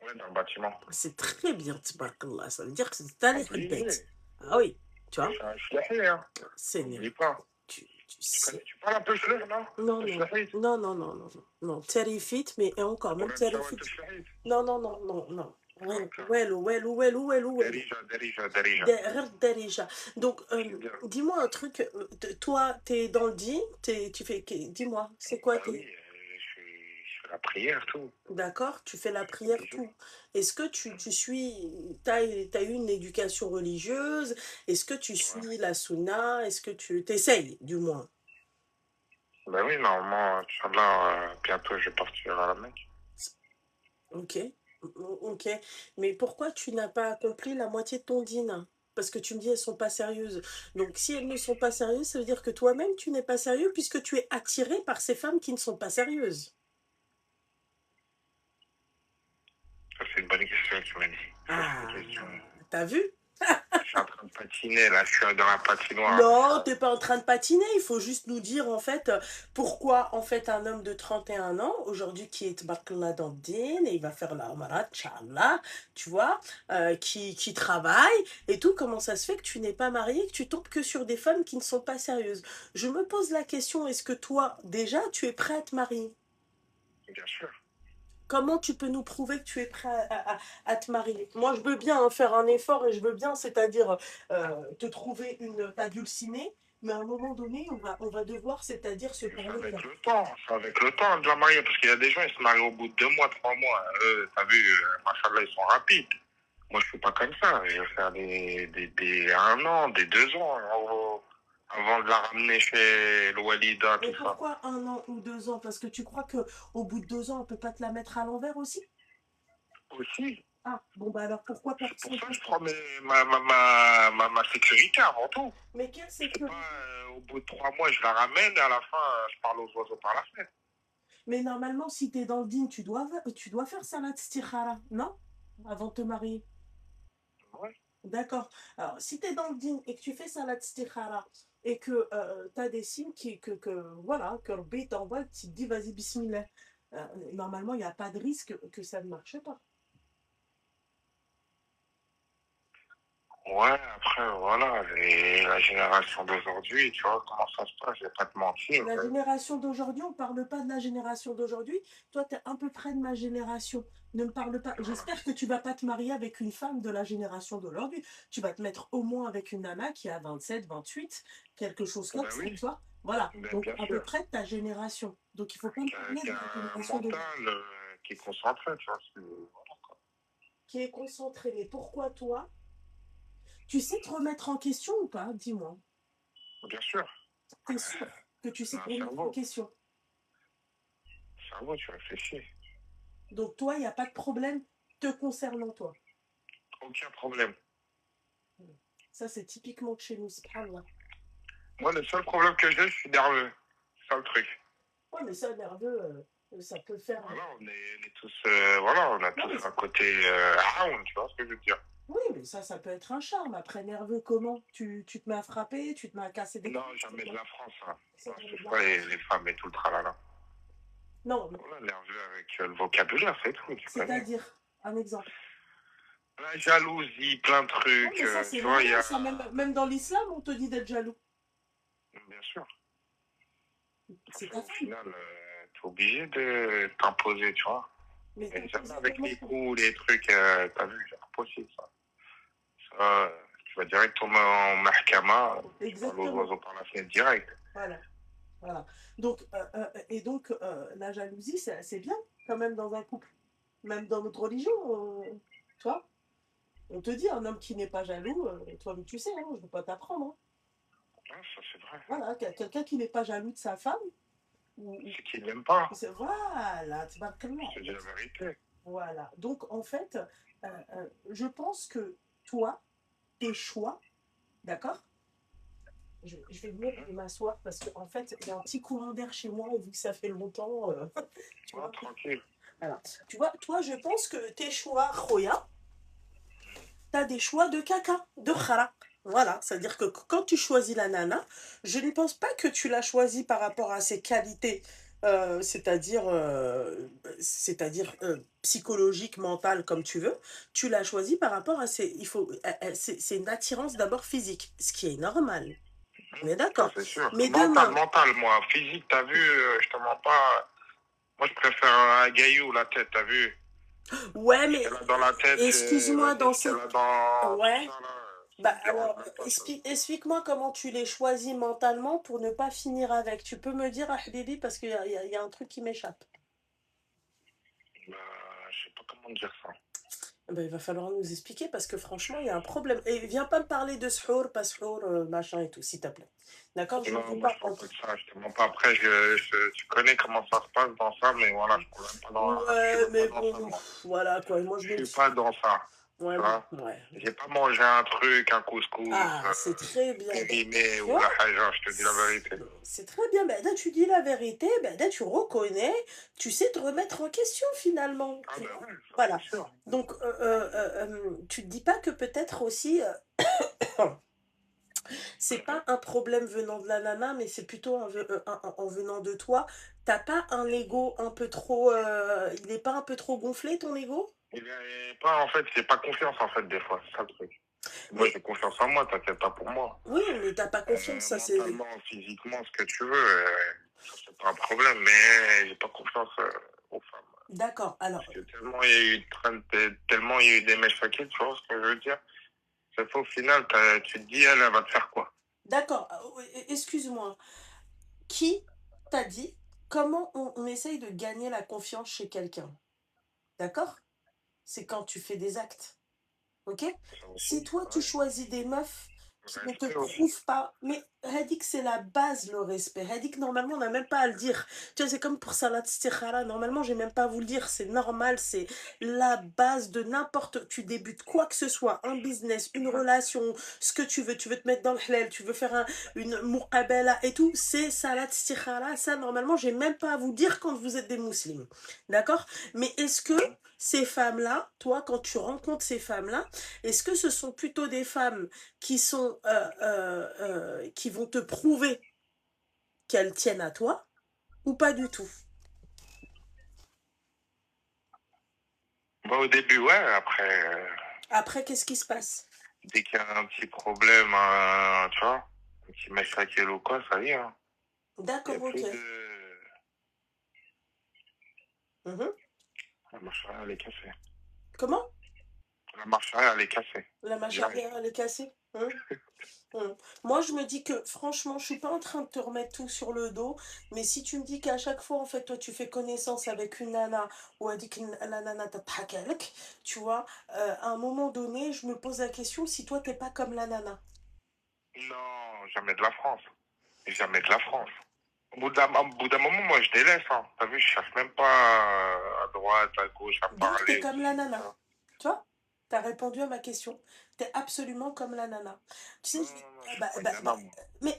Speaker 3: Ouais, dans le bâtiment.
Speaker 2: C'est très bien, tabarakallah. Ça veut dire que t'as les bêtes. Ah oui, tu vois?
Speaker 3: Je l'ai hein.
Speaker 2: C'est
Speaker 3: n'oublie pas.
Speaker 2: Tu
Speaker 3: Tu parles un peu chlèche, non?
Speaker 2: Non. Terrifit, mais et encore, même terrifit. Non. Derija. Donc, dis-moi un truc. Toi, t'es dans le din, tu fais. Dis-moi, c'est quoi
Speaker 3: oui, je fais la prière, tout.
Speaker 2: D'accord, tu fais la prière, tout. Est-ce que t'as eu une éducation religieuse? Est-ce que tu suis la sunna? Est-ce que tu t'essayes, du moins?
Speaker 3: Ben oui, normalement, Inch'Allah, bientôt je vais partir à la Mecque.
Speaker 2: Ok. Mais pourquoi tu n'as pas accompli la moitié de ton dîner? Parce que tu me dis elles sont pas sérieuses. Donc si elles ne sont pas sérieuses, ça veut dire que toi-même tu n'es pas sérieux puisque tu es attiré par ces femmes qui ne sont pas sérieuses.
Speaker 3: C'est une bonne question que tu m'as dit.
Speaker 2: T'as vu?
Speaker 3: Je suis en train de patiner, là, je suis dans la patinoire.
Speaker 2: Non, t'es pas en train de patiner, il faut juste nous dire en fait pourquoi en fait un homme de 31 ans aujourd'hui qui est Barkallah dans le din et il va faire la Umrah, Inch'Allah, tu vois, qui travaille et tout, comment ça se fait que tu n'es pas marié, que tu tombes que sur des femmes qui ne sont pas sérieuses? Je me pose la question, est-ce que toi déjà tu es prêt à te marier?
Speaker 3: Bien sûr.
Speaker 2: Comment tu peux nous prouver que tu es prêt à te marier? Moi, je veux bien faire un effort et je veux bien, c'est-à-dire te trouver ta dulcinée, mais à un moment donné, on va devoir, c'est-à-dire se parler.
Speaker 3: C'est avec le temps de la marier, parce qu'il y a des gens, ils se marient au bout de 2 mois, 3 mois. T'as vu, machallah, ils sont rapides. Moi, je suis pas comme ça. Je vais faire des 1 an, des 2 ans avant de la ramener chez le Walida, tout ça.
Speaker 2: Mais pourquoi 1 an ou 2 ans? Parce que tu crois qu'au bout de 2 ans, on peut pas te la mettre à l'envers aussi?
Speaker 3: Aussi.
Speaker 2: Ah, bon, bah alors pourquoi personne?
Speaker 3: C'est pour ça que je prends ma sécurité avant tout.
Speaker 2: Mais quelle sécurité?
Speaker 3: Au bout de 3 mois, je la ramène et à la fin, je parle aux oiseaux par la fenêtre.
Speaker 2: Mais normalement, si tu es dans le din, tu dois faire salat istikhara, non? Avant de te marier.
Speaker 3: Ouais.
Speaker 2: D'accord. Alors, si tu es dans le din et que tu fais salat istikhara et que tu as des signes voilà, que Rabbi t'envoie, tu te dis vas-y, bismillah. Normalement, il n'y a pas de risque que ça ne marche pas.
Speaker 3: Ouais, après, voilà, la génération d'aujourd'hui, tu vois, comment ça se passe, je vais pas te mentir.
Speaker 2: La génération d'aujourd'hui, on ne parle pas de la génération d'aujourd'hui. Toi, tu es un peu près de ma génération. Ne me parle pas. J'espère que tu vas pas te marier avec une femme de la génération d'aujourd'hui. Tu vas te mettre au moins avec une nana qui a 27, 28, quelque chose comme
Speaker 3: Ben
Speaker 2: ça, tu
Speaker 3: oui,
Speaker 2: vois. Voilà.
Speaker 3: ben
Speaker 2: Donc,
Speaker 3: bien
Speaker 2: à peu
Speaker 3: sûr.
Speaker 2: près de ta génération. Donc, il faut pas me parler
Speaker 3: Qui
Speaker 2: de
Speaker 3: a
Speaker 2: la
Speaker 3: un
Speaker 2: génération d'aujourd'hui.
Speaker 3: mental qui est concentré, tu vois. Voilà, quoi.
Speaker 2: Qui est concentré. Mais pourquoi toi, tu sais te remettre en question ou pas? Dis-moi.
Speaker 3: Bien sûr,
Speaker 2: Tu es sûr que tu sais
Speaker 3: on a
Speaker 2: te
Speaker 3: un
Speaker 2: remettre en
Speaker 3: cerveau.
Speaker 2: question?
Speaker 3: Cerveau, tu réfléchis.
Speaker 2: Donc, toi, il n'y a pas de problème te concernant, toi.
Speaker 3: Aucun problème.
Speaker 2: Ça, c'est typiquement de chez nous, subhanallah.
Speaker 3: Moi, le seul problème que j'ai, je suis nerveux. C'est ça le truc.
Speaker 2: Ouais, mais ça, nerveux, ça peut faire.
Speaker 3: Voilà, on est tous, voilà, on a
Speaker 2: Non, mais
Speaker 3: tous un côté round, tu vois ce que je veux dire.
Speaker 2: oui, mais ça peut être un charme. Après, nerveux, comment? Tu te mets à frapper, tu te mets à casser des
Speaker 3: Non,
Speaker 2: trucs, c'est
Speaker 3: jamais de
Speaker 2: quoi?
Speaker 3: la France, hein.
Speaker 2: Ça,
Speaker 3: Non,
Speaker 2: jamais de
Speaker 3: c'est
Speaker 2: la
Speaker 3: pas
Speaker 2: France.
Speaker 3: les femmes et tout le tralala.
Speaker 2: Non, mais
Speaker 3: Voilà, nerveux avec le vocabulaire, c'est tout, tu connais.
Speaker 2: c'est-à-dire, un exemple.
Speaker 3: La jalousie, plein de
Speaker 2: Ouais,
Speaker 3: trucs,
Speaker 2: mais ça, c'est
Speaker 3: tu vois, il y
Speaker 2: normal.
Speaker 3: a...
Speaker 2: Ça, même dans l'islam, on te dit d'être jaloux.
Speaker 3: Bien sûr.
Speaker 2: C'est
Speaker 3: Après,
Speaker 2: ta
Speaker 3: au
Speaker 2: femme.
Speaker 3: final, t'es obligé de t'imposer, tu vois.
Speaker 2: Mais
Speaker 3: Mais jamais
Speaker 2: t'imposer
Speaker 3: avec
Speaker 2: comment?
Speaker 3: les coups, les trucs, t'as vu, c'est impossible, ça. Ça, tu vas direct tomber en mahkama, tu vas
Speaker 2: Exactement.
Speaker 3: l'oiseau par la fenêtre direct.
Speaker 2: Voilà. Voilà. Donc, la jalousie, c'est bien, quand même, dans un couple. Même dans notre religion, tu vois. On te dit, un homme qui n'est pas jaloux, toi, tu sais, hein, je ne veux pas t'apprendre. Hein.
Speaker 3: Ouais, ça, c'est vrai.
Speaker 2: Voilà, quelqu'un qui n'est pas jaloux de sa femme,
Speaker 3: C'est qu'il n'aime pas.
Speaker 2: voilà, tu vas
Speaker 3: Je te dis la vérité.
Speaker 2: Voilà. Donc, en fait, je pense que toi, tes choix, d'accord? Je vais venir m'asseoir parce qu'en fait, il y a un petit courant d'air chez moi, et vu que ça fait longtemps, tu
Speaker 3: Ouais,
Speaker 2: vois.
Speaker 3: tranquille.
Speaker 2: Alors, tu vois, toi, je pense que tes choix, Roya, tu as des choix de caca, de khara. Voilà, c'est-à-dire que quand tu choisis la nana, je ne pense pas que tu l'as choisie par rapport à ses qualités, c'est-à-dire psychologiques, mentales, comme tu veux. Tu l'as choisie par rapport à ses, c'est une attirance d'abord physique, ce qui est normal. On est
Speaker 3: Ça,
Speaker 2: d'accord.
Speaker 3: c'est sûr.
Speaker 2: Mais
Speaker 3: Mental,
Speaker 2: demain,
Speaker 3: mental, moi. Physique, t'as vu, je te mens pas. Moi, je préfère un gaillou, la tête, t'as vu.
Speaker 2: ouais,
Speaker 3: Ce
Speaker 2: mais
Speaker 3: qu'elle a dans la tête,
Speaker 2: excuse-moi,
Speaker 3: vas-y,
Speaker 2: dans
Speaker 3: ce qu'elle
Speaker 2: ces...
Speaker 3: a dans tout
Speaker 2: Ouais.
Speaker 3: ça, là, ça
Speaker 2: Bah
Speaker 3: me dérange
Speaker 2: alors,
Speaker 3: même pas, ça.
Speaker 2: explique-moi comment tu les choisis mentalement pour ne pas finir avec. Tu peux me dire, ah, Habibi, parce qu'il y a un truc qui m'échappe.
Speaker 3: Bah, je sais pas comment dire ça.
Speaker 2: Ben, il va falloir nous expliquer parce que franchement, il y a un problème. Et viens pas me parler de shour, pas shour, machin et tout, s'il te plaît. D'accord? Je ne
Speaker 3: Non,
Speaker 2: veux
Speaker 3: moi,
Speaker 2: pas
Speaker 3: je parle pas de
Speaker 2: entrer.
Speaker 3: ça, je te mens pas. Après, tu connais comment ça se passe dans ça, mais voilà, je suis
Speaker 2: Ouais,
Speaker 3: même pas
Speaker 2: mais
Speaker 3: dans ça,
Speaker 2: bon,
Speaker 3: moi.
Speaker 2: voilà quoi. Moi, je
Speaker 3: Je
Speaker 2: me
Speaker 3: suis
Speaker 2: dis.
Speaker 3: pas dans ça,
Speaker 2: Ouais,
Speaker 3: tu vois.
Speaker 2: ouais.
Speaker 3: J'ai pas mangé un truc, un couscous,
Speaker 2: Ah, c'est très bien. Ben,
Speaker 3: périmé
Speaker 2: tu
Speaker 3: ou
Speaker 2: vois?
Speaker 3: la haja, je te dis la vérité.
Speaker 2: C'est très bien. Ben, là, tu dis la vérité. Ben, là, tu reconnais. Tu sais te remettre en question finalement.
Speaker 3: Ah
Speaker 2: Tu
Speaker 3: ben
Speaker 2: vois?
Speaker 3: ouais, ça
Speaker 2: Voilà.
Speaker 3: c'est sûr.
Speaker 2: Donc, tu te dis pas que peut-être aussi, c'est pas un problème venant de la nana, mais c'est plutôt en venant de toi. T'as pas un ego un peu trop. Il est pas un peu trop gonflé ton ego?
Speaker 3: Il est pas, en fait, j'ai pas confiance, en fait, des fois, c'est ça le truc. Moi,
Speaker 2: Mais
Speaker 3: j'ai confiance en moi, t'inquiète pas pour moi.
Speaker 2: oui, mais t'as pas confiance, ça c'est.
Speaker 3: Mentalement, physiquement, ce que tu veux, ça c'est pas un problème, mais j'ai pas confiance aux femmes.
Speaker 2: D'accord. Alors,
Speaker 3: Parce que tellement il y a eu, tellement il y a eu des mèches tu vois ce que je veux dire? C'est qu'au final, tu te dis, elle va te faire quoi?
Speaker 2: d'accord. Excuse-moi. Qui t'a dit comment on essaye de gagner la confiance chez quelqu'un? D'accord? C'est quand tu fais des actes. Ok?
Speaker 3: Ça
Speaker 2: Si
Speaker 3: aussi,
Speaker 2: toi tu
Speaker 3: ouais.
Speaker 2: choisis des meufs qui ne te
Speaker 3: Respect aussi.
Speaker 2: prouvent pas, mais Hadik c'est la base le respect. Hadik normalement on n'a même pas à le dire. Tu vois, c'est comme pour Salat Stikhara, normalement j'ai même pas à vous le dire, c'est normal, c'est la base de n'importe. Tu débutes quoi que ce soit, un business, une relation, ce que tu veux te mettre dans le halal, tu veux faire une muqabala et tout, c'est Salat Stikhara. Ça normalement j'ai même pas à vous dire quand vous êtes des musulmans. D'accord? Mais est-ce que ces femmes-là, toi quand tu rencontres ces femmes-là, est-ce que ce sont plutôt des femmes qui vont te prouver qu'elles tiennent à toi ou pas du tout?
Speaker 3: Bah, au début, ouais, après,
Speaker 2: Après, qu'est-ce qui se passe?
Speaker 3: Dès qu'il y a un petit problème, tu vois, un petit machakel ou quoi, ça y est. Hein. Il n'y a
Speaker 2: D'accord, ok.
Speaker 3: plus de...
Speaker 2: Mhm.
Speaker 3: La marche arrière, elle est cassée.
Speaker 2: Comment?
Speaker 3: La marche arrière, elle est cassée.
Speaker 2: La marche
Speaker 3: Direct.
Speaker 2: arrière, elle est cassée. Hein. Moi, je me dis que franchement, je suis pas en train de te remettre tout sur le dos, mais si tu me dis qu'à chaque fois, en fait, toi, tu fais connaissance avec une nana ou avec la nana t'attraque, tu vois, à un moment donné, je me pose la question si toi, t'es pas comme la nana.
Speaker 3: Non, jamais de la France. Jamais de la France. Au bout d'un moment, moi, je délaisse. Hein. T'as vu, je cherche même pas à droite, à gauche, à
Speaker 2: Donc, t'es
Speaker 3: parler
Speaker 2: comme la
Speaker 3: aussi.
Speaker 2: nana. Tu vois? T'as répondu à ma question. T'es absolument comme la nana. Tu sais,
Speaker 3: Non, non, non, je suis pas une
Speaker 2: bah,
Speaker 3: nana, moi.
Speaker 2: mais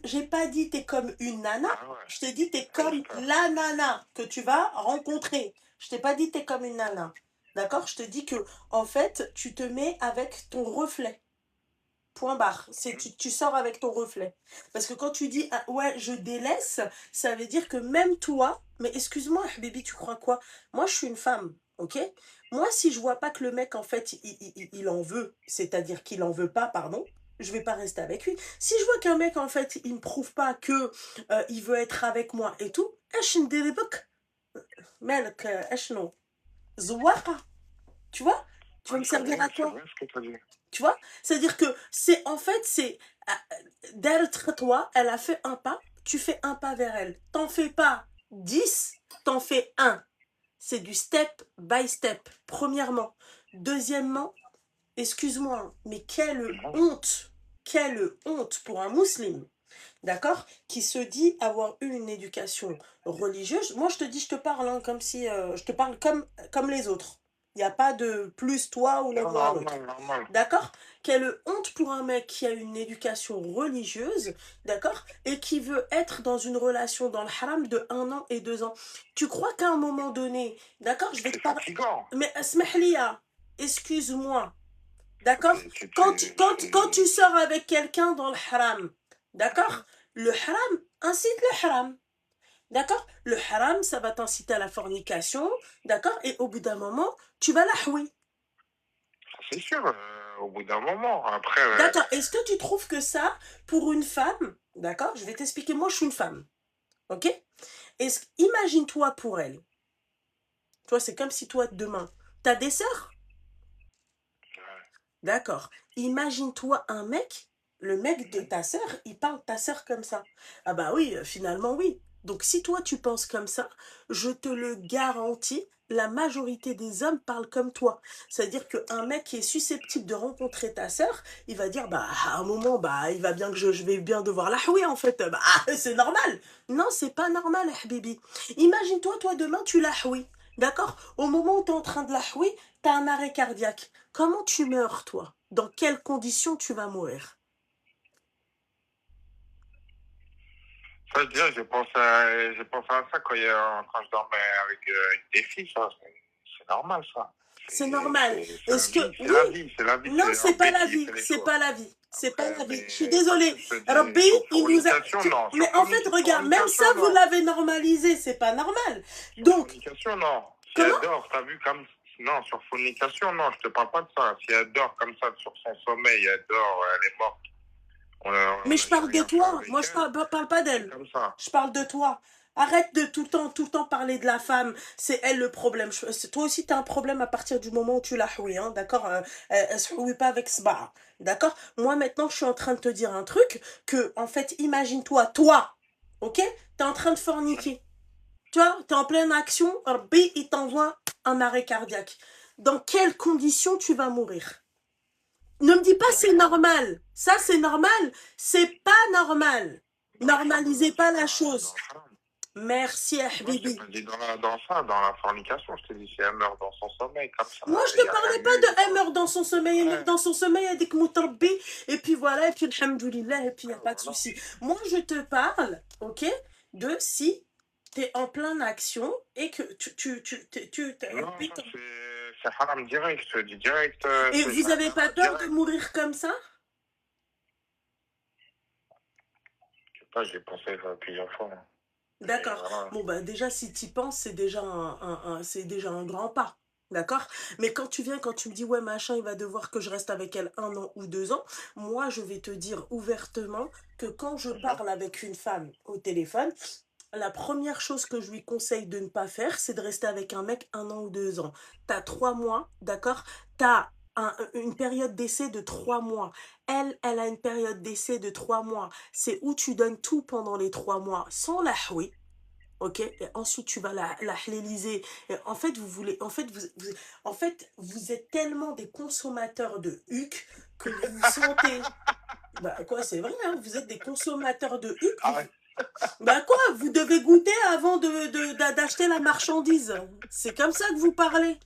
Speaker 2: j'ai pas dit t'es comme une nana.
Speaker 3: Ah ouais,
Speaker 2: Je t'ai dit t'es
Speaker 3: ça y est,
Speaker 2: comme
Speaker 3: j'espère.
Speaker 2: la nana que tu vas rencontrer. Je t'ai pas dit t'es comme une nana. D'accord? Je te dis que, en fait, tu te mets avec ton reflet. Point barre. Tu sors avec ton reflet. Parce que quand tu dis ah, ouais, je délaisse, ça veut dire que même toi, mais excuse-moi, baby, tu crois quoi? Moi, je suis une femme, ok? Moi, si je vois pas que le mec, en fait, il en veut, c'est-à-dire qu'il en veut pas, pardon, je vais pas rester avec lui. Si je vois qu'un mec, en fait, il me prouve pas que il veut être avec moi et tout, ايش ندير بك؟ مالك اشنو؟ زواقة. Tu vois? Tu vas
Speaker 3: Ouais,
Speaker 2: me servir à
Speaker 3: c'est
Speaker 2: quoi?
Speaker 3: vrai ce que tu as dit.
Speaker 2: Tu vois? C'est-à-dire que c'est en fait, c'est d'être toi, elle a fait un pas, tu fais un pas vers elle. T'en fais pas 10, t'en fais un. C'est du step by step, premièrement. Deuxièmement, excuse-moi, mais
Speaker 3: Non,
Speaker 2: quelle honte pour un musulman, d'accord, qui se dit avoir eu une éducation religieuse. Moi, je te dis, je te parle hein, comme si, je te parle comme les autres. Il n'y a pas de plus toi ou
Speaker 3: non,
Speaker 2: moins un
Speaker 3: normal,
Speaker 2: autre.
Speaker 3: normal.
Speaker 2: D'accord? Quelle honte pour un mec qui a une éducation religieuse, d'accord? Et qui veut être dans une relation dans le haram de 1 an et 2 ans. Tu crois qu'à un moment donné, d'accord, je vais te
Speaker 3: C'est
Speaker 2: parler.
Speaker 3: fatigant.
Speaker 2: Mais Smehlia, excuse-moi, d'accord? Quand tu
Speaker 3: C'est...
Speaker 2: sors avec quelqu'un dans le haram, d'accord? Le haram incite le haram. D'accord? Le haram, ça va t'inciter à la fornication, d'accord? Et au bout d'un moment, tu vas la houer.
Speaker 3: C'est sûr, au bout d'un moment. Après,
Speaker 2: D'accord. Est-ce que tu trouves que ça, pour une femme, d'accord? Je vais t'expliquer. Moi, je suis une femme. Ok? Imagine-toi pour elle. Toi, c'est comme si toi, demain, t'as des sœurs? D'accord. Imagine-toi un mec, le mec de ta sœur, il parle de ta sœur comme ça. Ah bah oui, finalement, oui. Donc, si toi, tu penses comme ça, je te le garantis, la majorité des hommes parlent comme toi. C'est-à-dire qu'un mec qui est susceptible de rencontrer ta sœur, il va dire, bah, à un moment, bah, il va bien que je vais bien devoir la houer, en fait. Bah, c'est normal. Non, c'est pas normal, Habibi. Imagine-toi, toi, demain, tu la houis. D'accord? Au moment où tu es en train de la houer, tu as un arrêt cardiaque. Comment tu meurs, toi? Dans quelles conditions tu vas mourir?
Speaker 3: ça, je dirais, j'ai pensé à ça quand je dormais avec des filles, ça. C'est normal, ça.
Speaker 2: C'est normal.
Speaker 3: C'est la
Speaker 2: Est-ce que...
Speaker 3: vie, c'est
Speaker 2: Oui.
Speaker 3: la vie, c'est la vie,
Speaker 2: Non,
Speaker 3: c'est un
Speaker 2: c'est pas la
Speaker 3: bêtise,
Speaker 2: vie.
Speaker 3: c'est les
Speaker 2: C'est
Speaker 3: choses.
Speaker 2: pas la vie. C'est pas
Speaker 3: Après,
Speaker 2: la vie. Je suis
Speaker 3: mais
Speaker 2: désolée.
Speaker 3: je te dis,
Speaker 2: Rabbi,
Speaker 3: sur
Speaker 2: il nous a...
Speaker 3: fornication, non.
Speaker 2: Mais
Speaker 3: Sur
Speaker 2: en fait, regarde, même ça,
Speaker 3: fornication,
Speaker 2: vous
Speaker 3: non.
Speaker 2: l'avez normalisé. C'est pas normal.
Speaker 3: Sur
Speaker 2: Donc,
Speaker 3: fornication, non. Si
Speaker 2: comment?
Speaker 3: elle dort, t'as vu comme... Non, sur fornication, non, je te parle pas de ça. Si elle dort comme ça sur son sommeil, elle dort, elle est morte.
Speaker 2: Mais
Speaker 3: On
Speaker 2: je
Speaker 3: n'a
Speaker 2: parle de
Speaker 3: rien fait
Speaker 2: toi.
Speaker 3: avec
Speaker 2: Moi, je
Speaker 3: elle.
Speaker 2: parle pas
Speaker 3: C'est
Speaker 2: d'elle.
Speaker 3: comme ça.
Speaker 2: Je parle de toi. Arrête de tout le temps parler de la femme. C'est elle le problème. Toi aussi, tu as un problème à partir du moment où tu l'as houée, hein, d'accord? Elle se houille pas avec Sba. D'accord? Moi, maintenant, je suis en train de te dire un truc que, en fait, imagine-toi, toi, ok? T'es en train de forniquer. Tu vois, t'es en pleine action. Rabbi, il t'envoie un arrêt cardiaque. Dans quelles conditions tu vas mourir? Ne me dis pas c'est normal. Ça, c'est normal. C'est pas normal. Normalisez pas la chose. Merci,
Speaker 3: Moi, je t'ai
Speaker 2: Habibi.
Speaker 3: pas dit dans la fornication, je t'ai dit si elle meurt dans son sommeil, comme ça,
Speaker 2: Moi, je
Speaker 3: il
Speaker 2: te
Speaker 3: n'y a
Speaker 2: parlais
Speaker 3: rien
Speaker 2: pas
Speaker 3: eu,
Speaker 2: de elle
Speaker 3: quoi.
Speaker 2: meurt dans son sommeil. Elle meurt
Speaker 3: Ouais,
Speaker 2: dans son sommeil, elle dit que Moutarbi. Et puis voilà, et puis Alhamdoulilah, et puis il n'y a pas de
Speaker 3: voilà.
Speaker 2: souci. Moi, je te parle, ok, de si tu es en pleine action et que
Speaker 3: Non, ça, c'est haram direct, je te dis direct,
Speaker 2: et
Speaker 3: c'est
Speaker 2: vous avez pas
Speaker 3: shahada
Speaker 2: peur de
Speaker 3: direct.
Speaker 2: mourir comme ça?
Speaker 3: Je sais pas, j'ai pensé plusieurs fois. Hein. Mais
Speaker 2: D'accord.
Speaker 3: voilà.
Speaker 2: Bon, bah déjà, si tu y penses, c'est déjà c'est déjà un grand pas. D'accord? Mais quand tu me dis, ouais, machin, il va devoir que je reste avec elle 1 an ou 2 ans, moi, je vais te dire ouvertement que quand je
Speaker 3: Mhm.
Speaker 2: parle avec une femme au téléphone, la première chose que je lui conseille de ne pas faire, c'est de rester avec un mec 1 an ou 2 ans. T'as 3 mois, d'accord? T'as une période d'essai de 3 mois. Elle a une période d'essai de 3 mois. C'est où tu donnes tout pendant les 3 mois, sans la houille. Ok, et ensuite tu vas la hléliser. Et en fait, vous êtes tellement des consommateurs de huc que vous sentez. Bah quoi, c'est vrai, hein, vous êtes des consommateurs de huc.
Speaker 3: Ah,
Speaker 2: Bah quoi, vous devez goûter avant d'acheter la marchandise. C'est comme ça que vous parlez.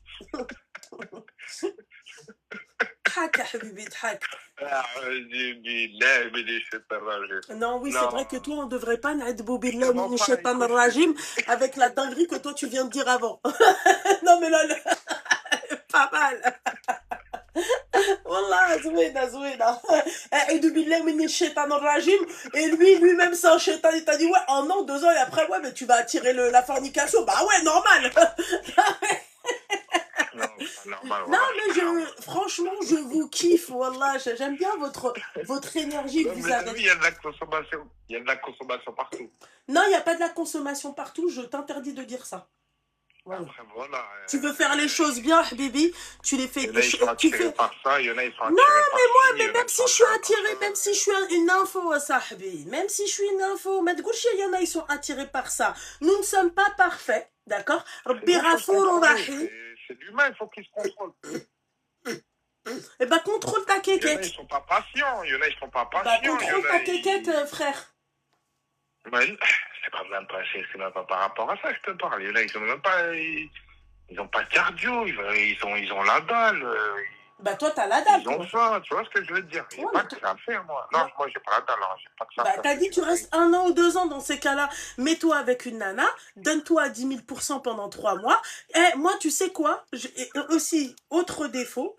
Speaker 2: Tchak, ya habibi, tchak. Non, oui, c'est
Speaker 3: non,
Speaker 2: vrai que toi, on devrait pas n'adbou billah
Speaker 3: comment
Speaker 2: min
Speaker 3: pas,
Speaker 2: shaitan
Speaker 3: écoute,
Speaker 2: rajim avec la dinguerie que toi tu viens de dire avant. Non mais là, pas mal. Wallah, zouina, zouina. A'udhu billahi minash shaitanir rajim. Et lui-même, c'est un shaitan. Il t'a dit, ouais, 1 an, 2 ans, et après, ouais, mais tu vas attirer la fornication. Bah ouais, normal.
Speaker 3: non, c'est pas normal,
Speaker 2: Non,
Speaker 3: voilà,
Speaker 2: mais franchement, je vous kiffe, wallah. J'aime bien votre énergie que
Speaker 3: non,
Speaker 2: vous
Speaker 3: mais t'as
Speaker 2: avez.
Speaker 3: vu, il y a de la consommation, il y a de la consommation partout.
Speaker 2: Non, il n'y a pas de la consommation partout. Je t'interdis de dire ça. Voilà.
Speaker 3: Après, voilà,
Speaker 2: Tu veux faire les choses bien, Habibi, tu les
Speaker 3: il
Speaker 2: fais.
Speaker 3: y en a, ils sont
Speaker 2: Tu
Speaker 3: attirés
Speaker 2: fais.
Speaker 3: par ça, il y en a, ils sont
Speaker 2: Non,
Speaker 3: attirés par
Speaker 2: mais moi,
Speaker 3: ci, il
Speaker 2: mais
Speaker 3: y en a,
Speaker 2: même
Speaker 3: ils
Speaker 2: si
Speaker 3: sont
Speaker 2: je suis
Speaker 3: attirés par
Speaker 2: attirée,
Speaker 3: ça.
Speaker 2: même si je suis une info, Sahbi, même si je suis une info, mais il y en a, ils sont attirés par ça. Nous ne sommes pas parfaits, d'accord?
Speaker 3: C'est
Speaker 2: Rabbi
Speaker 3: nous, il faut se
Speaker 2: Ghafour
Speaker 3: contrôler,
Speaker 2: Rahim.
Speaker 3: c'est l'humain, il faut qu'il se contrôle.
Speaker 2: Eh ben, contrôle ta
Speaker 3: Il y en a, ils
Speaker 2: kékette.
Speaker 3: sont pas patients, il y en a, ils sont pas
Speaker 2: Bah,
Speaker 3: patients, il y
Speaker 2: contrôle
Speaker 3: en a,
Speaker 2: ta kékette,
Speaker 3: ils...
Speaker 2: frère.
Speaker 3: Mais c'est même pas par rapport à ça que je te parle. Il y en a, ils ont même pas, ils ont pas de cardio, ils ont la dalle,
Speaker 2: Bah, toi, t'as la dalle,
Speaker 3: ils ont
Speaker 2: toi.
Speaker 3: faim, tu vois ce que je veux te dire? J'ai
Speaker 2: Ouais,
Speaker 3: pas
Speaker 2: mais
Speaker 3: que
Speaker 2: toi.
Speaker 3: ça à faire, moi. Non,
Speaker 2: Ouais.
Speaker 3: moi, j'ai pas la dalle, hein. J'ai pas que ça à
Speaker 2: Bah,
Speaker 3: faire,
Speaker 2: t'as
Speaker 3: je te
Speaker 2: dit
Speaker 3: dis
Speaker 2: tu
Speaker 3: la
Speaker 2: restes
Speaker 3: vérité.
Speaker 2: 1 an ou 2 ans dans ces cas-là. Mets-toi avec une nana, donne-toi à 10 000 % pendant 3 mois. Et moi, tu sais quoi? Et aussi, autre défaut,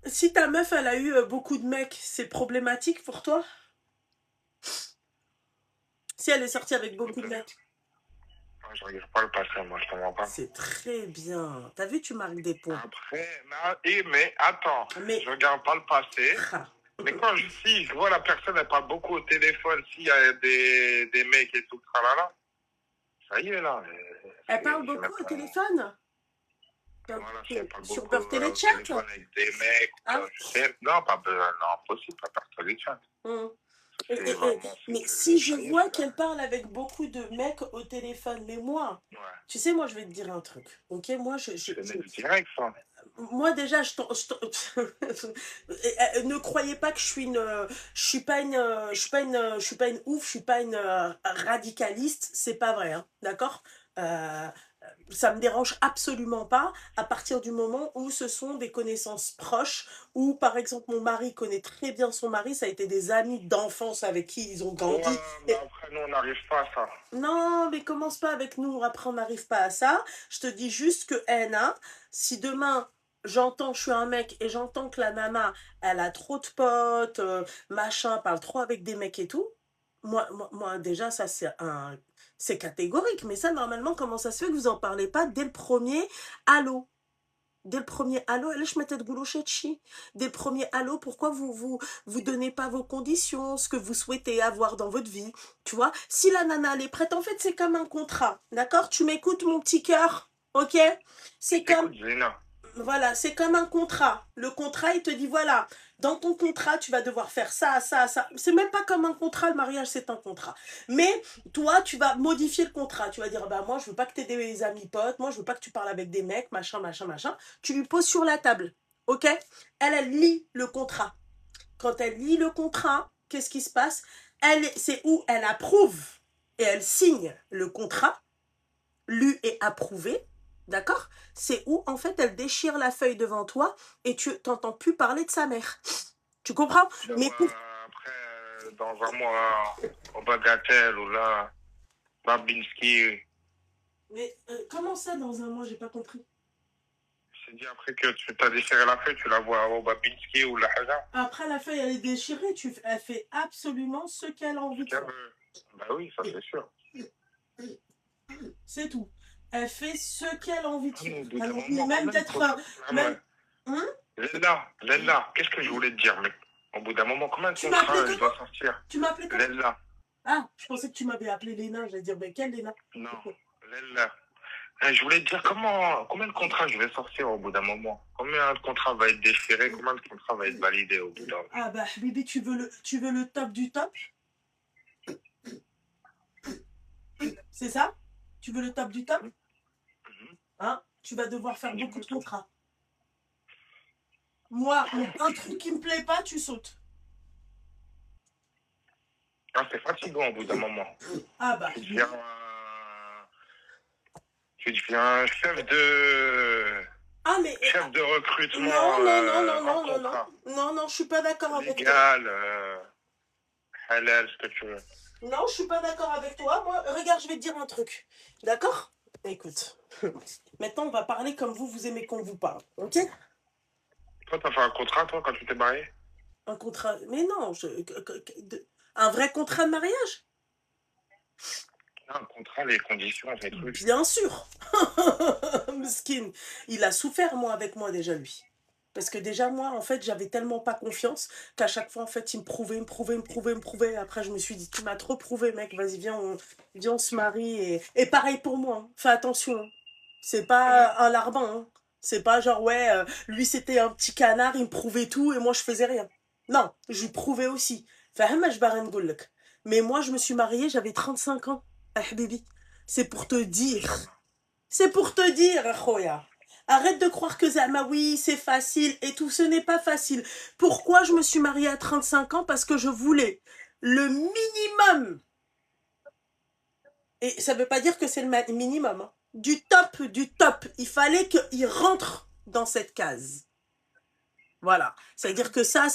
Speaker 2: si ta meuf, elle a eu beaucoup de mecs, c'est problématique pour toi? Si elle est sortie avec beaucoup
Speaker 3: Écoute,
Speaker 2: de mecs.
Speaker 3: je regarde pas le passé, moi, je te mens pas.
Speaker 2: C'est très bien. T'as vu, tu marques des points.
Speaker 3: Après, mais attends,
Speaker 2: Mais,
Speaker 3: je regarde pas le passé.
Speaker 2: ah,
Speaker 3: Mais si je vois la personne, elle parle beaucoup au téléphone, s'il y a des mecs et tout, tralala, ça y est, là.
Speaker 2: elle parle
Speaker 3: C'est même
Speaker 2: beaucoup au
Speaker 3: pas...
Speaker 2: téléphone?
Speaker 3: Voilà, si elle parle
Speaker 2: Sur
Speaker 3: beaucoup
Speaker 2: leur
Speaker 3: au
Speaker 2: téléchat?
Speaker 3: téléphone avec des mecs,
Speaker 2: Hein?
Speaker 3: je sais. Non, pas besoin, non, impossible, pas par téléchat.
Speaker 2: Hum.
Speaker 3: Ça, c'est vraiment, c'est
Speaker 2: Mais
Speaker 3: que
Speaker 2: si je
Speaker 3: ça y est,
Speaker 2: vois
Speaker 3: c'est là.
Speaker 2: qu'elle parle avec beaucoup de mecs au téléphone, mais moi,
Speaker 3: Ouais.
Speaker 2: tu sais, moi, je vais te dire un truc, ok? Moi,
Speaker 3: C'est net direct, ça.
Speaker 2: moi déjà, ne croyez pas que je suis pas une, je suis pas une ouf, je suis pas une radicaliste, c'est pas vrai, hein, d'accord? Euh, Ça me dérange absolument pas à partir du moment où ce sont des connaissances proches, où par exemple mon mari connaît très bien son mari, ça a été des amis d'enfance avec qui ils ont grandi.
Speaker 3: Ouais, mais après, nous, on n'arrive pas à ça.
Speaker 2: Non, mais commence pas avec nous, après on n'arrive pas à ça. Je te dis juste que Anna, si demain j'entends, je suis un mec et j'entends que la nana, elle a trop de potes, machin, parle trop avec des mecs et tout, moi déjà ça c'est catégorique. Mais ça normalement, comment ça se fait que vous en parlez pas dès le premier allô? Dès le premier allô, elle je mettais de goulochetti. Dès le premier allô, pourquoi vous donnez pas vos conditions, ce que vous souhaitez avoir dans votre vie, tu vois? Si la nana elle est prête, en fait c'est comme un contrat, d'accord? Tu m'écoutes mon petit cœur, ok? C'est comme
Speaker 3: Écoute, Zéna.
Speaker 2: voilà, c'est comme un contrat. Le contrat, il te dit, voilà, dans ton contrat, tu vas devoir faire ça, ça, ça. C'est même pas comme un contrat, le mariage, c'est un contrat. Mais toi, tu vas modifier le contrat. Tu vas dire, bah moi, je veux pas que tu aies des amis potes, moi, je veux pas que tu parles avec des mecs, machin, machin, machin. Tu lui poses sur la table, ok? Elle lit le contrat. Quand elle lit le contrat, qu'est-ce qui se passe? C'est où elle approuve et elle signe le contrat, lu et approuvé, d'accord? C'est où, en fait, elle déchire la feuille devant toi et tu t'entends plus parler de sa mère. Tu comprends? Mais pour...
Speaker 3: Après, dans un mois, au Bagatelle ou là, Babinski,
Speaker 2: Mais comment ça, dans un mois, j'ai pas compris.
Speaker 3: c'est dit après que tu t'as déchiré la feuille, tu la vois au Babinski ou la Haga.
Speaker 2: Après, la feuille, elle est déchirée, elle fait absolument ce qu'elle a envie de faire.
Speaker 3: Bah oui, ça c'est sûr.
Speaker 2: C'est tout. Elle fait ce qu'elle a envie de
Speaker 3: Ah, mais
Speaker 2: faire.
Speaker 3: au bout
Speaker 2: Elle
Speaker 3: d'un
Speaker 2: a envie
Speaker 3: moment, quand
Speaker 2: même
Speaker 3: même,
Speaker 2: d'être...
Speaker 3: ah,
Speaker 2: Même...
Speaker 3: ouais.
Speaker 2: Hein?
Speaker 3: Lella, qu'est-ce que je voulais te dire, mec? Au bout d'un moment, combien de
Speaker 2: Tu m'as appelé
Speaker 3: contrats je
Speaker 2: comment?
Speaker 3: dois sortir?
Speaker 2: Tu m'as appelé comment?
Speaker 3: Lella,
Speaker 2: Ah, je pensais que tu m'avais appelé Léna. J'allais dire, mais quelle Léna?
Speaker 3: non, Lella. Je voulais te dire combien de contrats je vais sortir au bout d'un moment? Combien de contrats va être déchiré? Combien de contrats va être validé au bout d'un moment?
Speaker 2: Ah bah, Bibi, tu veux le top du top? C'est ça? Tu veux le top du top? Hein? Tu vas devoir faire beaucoup de contrats. Moi, un truc qui me plaît pas, tu sautes.
Speaker 3: Ah, c'est fatigant au bout d'un moment.
Speaker 2: Ah bah,
Speaker 3: Tu deviens
Speaker 2: ah mais
Speaker 3: chef de recrutement
Speaker 2: non,
Speaker 3: en contrat.
Speaker 2: non, je suis pas d'accord avec toi.
Speaker 3: Légal, halal, ce que tu veux.
Speaker 2: Non, je suis pas d'accord avec toi. Moi, regarde, je vais te dire un truc. D'accord? Écoute. Maintenant, on va parler comme vous aimez qu'on vous parle. Ok?
Speaker 3: Toi, t'as fait un contrat, toi, quand tu t'es marié?
Speaker 2: Un contrat. Mais non, un vrai contrat de mariage?
Speaker 3: Un contrat, les conditions, les trucs.
Speaker 2: Bien sûr. Miskin. Il a souffert, moi, avec moi, déjà, lui. Parce que déjà, moi, en fait, j'avais tellement pas confiance qu'à chaque fois, en fait, il me prouvait. Après, je me suis dit, tu m'as trop prouvé, mec. Vas-y, viens, on se marie. Et pareil pour moi. Hein. Fais attention. Hein. C'est pas un larbin. Hein. C'est pas genre, ouais, lui, c'était un petit canard, il me prouvait tout et moi, je faisais rien. Non, je lui prouvais aussi. Mais moi, je me suis mariée, j'avais 35 ans. Ah, baby. C'est pour te dire. C'est pour te dire, Khoya. Arrête de croire que Zama, oui, c'est facile et tout. Ce n'est pas facile. Pourquoi je me suis mariée à 35 ans? Parce que je voulais le minimum. Et ça ne veut pas dire que c'est le minimum. Hein. Du top, du top. Il fallait qu'il rentre dans cette case. Voilà. C'est-à-dire que ça,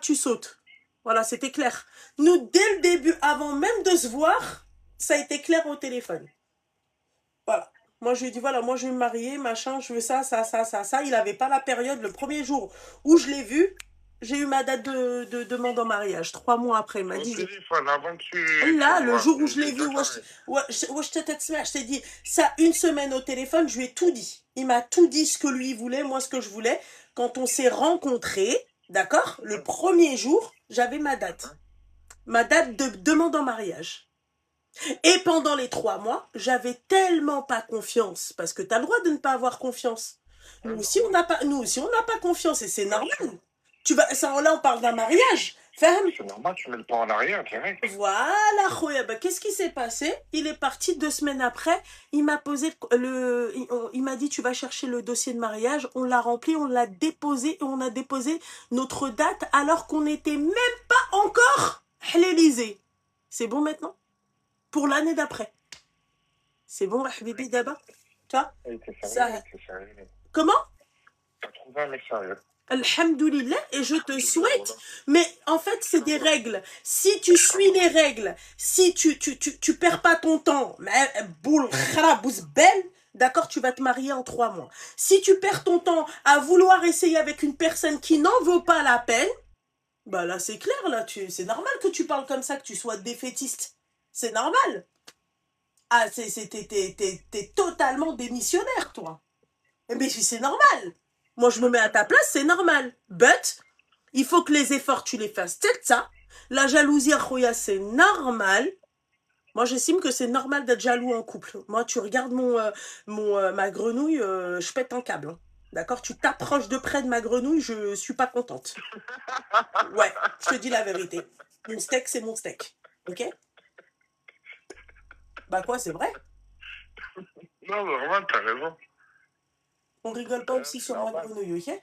Speaker 2: tu sautes. Voilà, c'était clair. Nous, dès le début, avant même de se voir, ça a été clair au téléphone. Voilà. Moi, je lui ai dit, voilà, moi, je vais me marier, machin, je veux ça. Il n'avait pas la période. Le premier jour où je l'ai vu, j'ai eu ma date de demande en mariage. 3 mois après, il m'a dit...
Speaker 3: téléphone, avant que tu...
Speaker 2: Là, le jour où je l'ai vu, je t'ai dit, ça, une semaine au téléphone, je lui ai tout dit. Il m'a tout dit ce que lui voulait, moi ce que je voulais. Quand on s'est rencontrés, d'accord, le premier jour, j'avais ma date. Ma date de demande en mariage. Et pendant les 3 mois, j'avais tellement pas confiance, parce que tu as le droit de ne pas avoir confiance. Nous aussi, on n'a pas confiance, et c'est normal. Là, on parle d'un mariage.
Speaker 3: C'est normal, tu mets le pas en arrière, direct.
Speaker 2: Voilà, Khoya. Bah, qu'est-ce qui s'est passé? Il est parti 2 semaines après. Il m'a posé il m'a dit, tu vas chercher le dossier de mariage. On l'a rempli, on l'a déposé, et on a déposé notre date alors qu'on n'était même pas encore à l'Élysée. C'est bon maintenant? Pour l'année d'après. C'est bon, Habibi, d'abord? Tu vois? Comment?
Speaker 3: T'as trouvé un mec sérieux.
Speaker 2: Alhamdoulilah, et je te souhaite, mais en fait c'est des règles. Si tu suis les règles, si tu perds pas ton temps, d'accord, tu vas te marier en 3 mois. Si tu perds ton temps à vouloir essayer avec une personne qui n'en vaut pas la peine, bah là c'est clair, là c'est normal que tu parles comme ça, que tu sois défaitiste. C'est normal. Ah, t'es totalement démissionnaire, toi. Mais c'est normal. Moi, je me mets à ta place, c'est normal. But, il faut que les efforts, tu les fasses. C'est ça. La jalousie, Khoya, c'est normal. Moi, j'estime que c'est normal d'être jaloux en couple. Moi, tu regardes ma grenouille, je pète un câble. Hein. D'accord? Tu t'approches de près de ma grenouille, je suis pas contente. Ouais, je te dis la vérité. Mon steak, c'est mon steak. Ok? Bah quoi, c'est vrai?
Speaker 3: Non, vraiment, t'as raison.
Speaker 2: On rigole pas aussi sur ma grenouille, ok?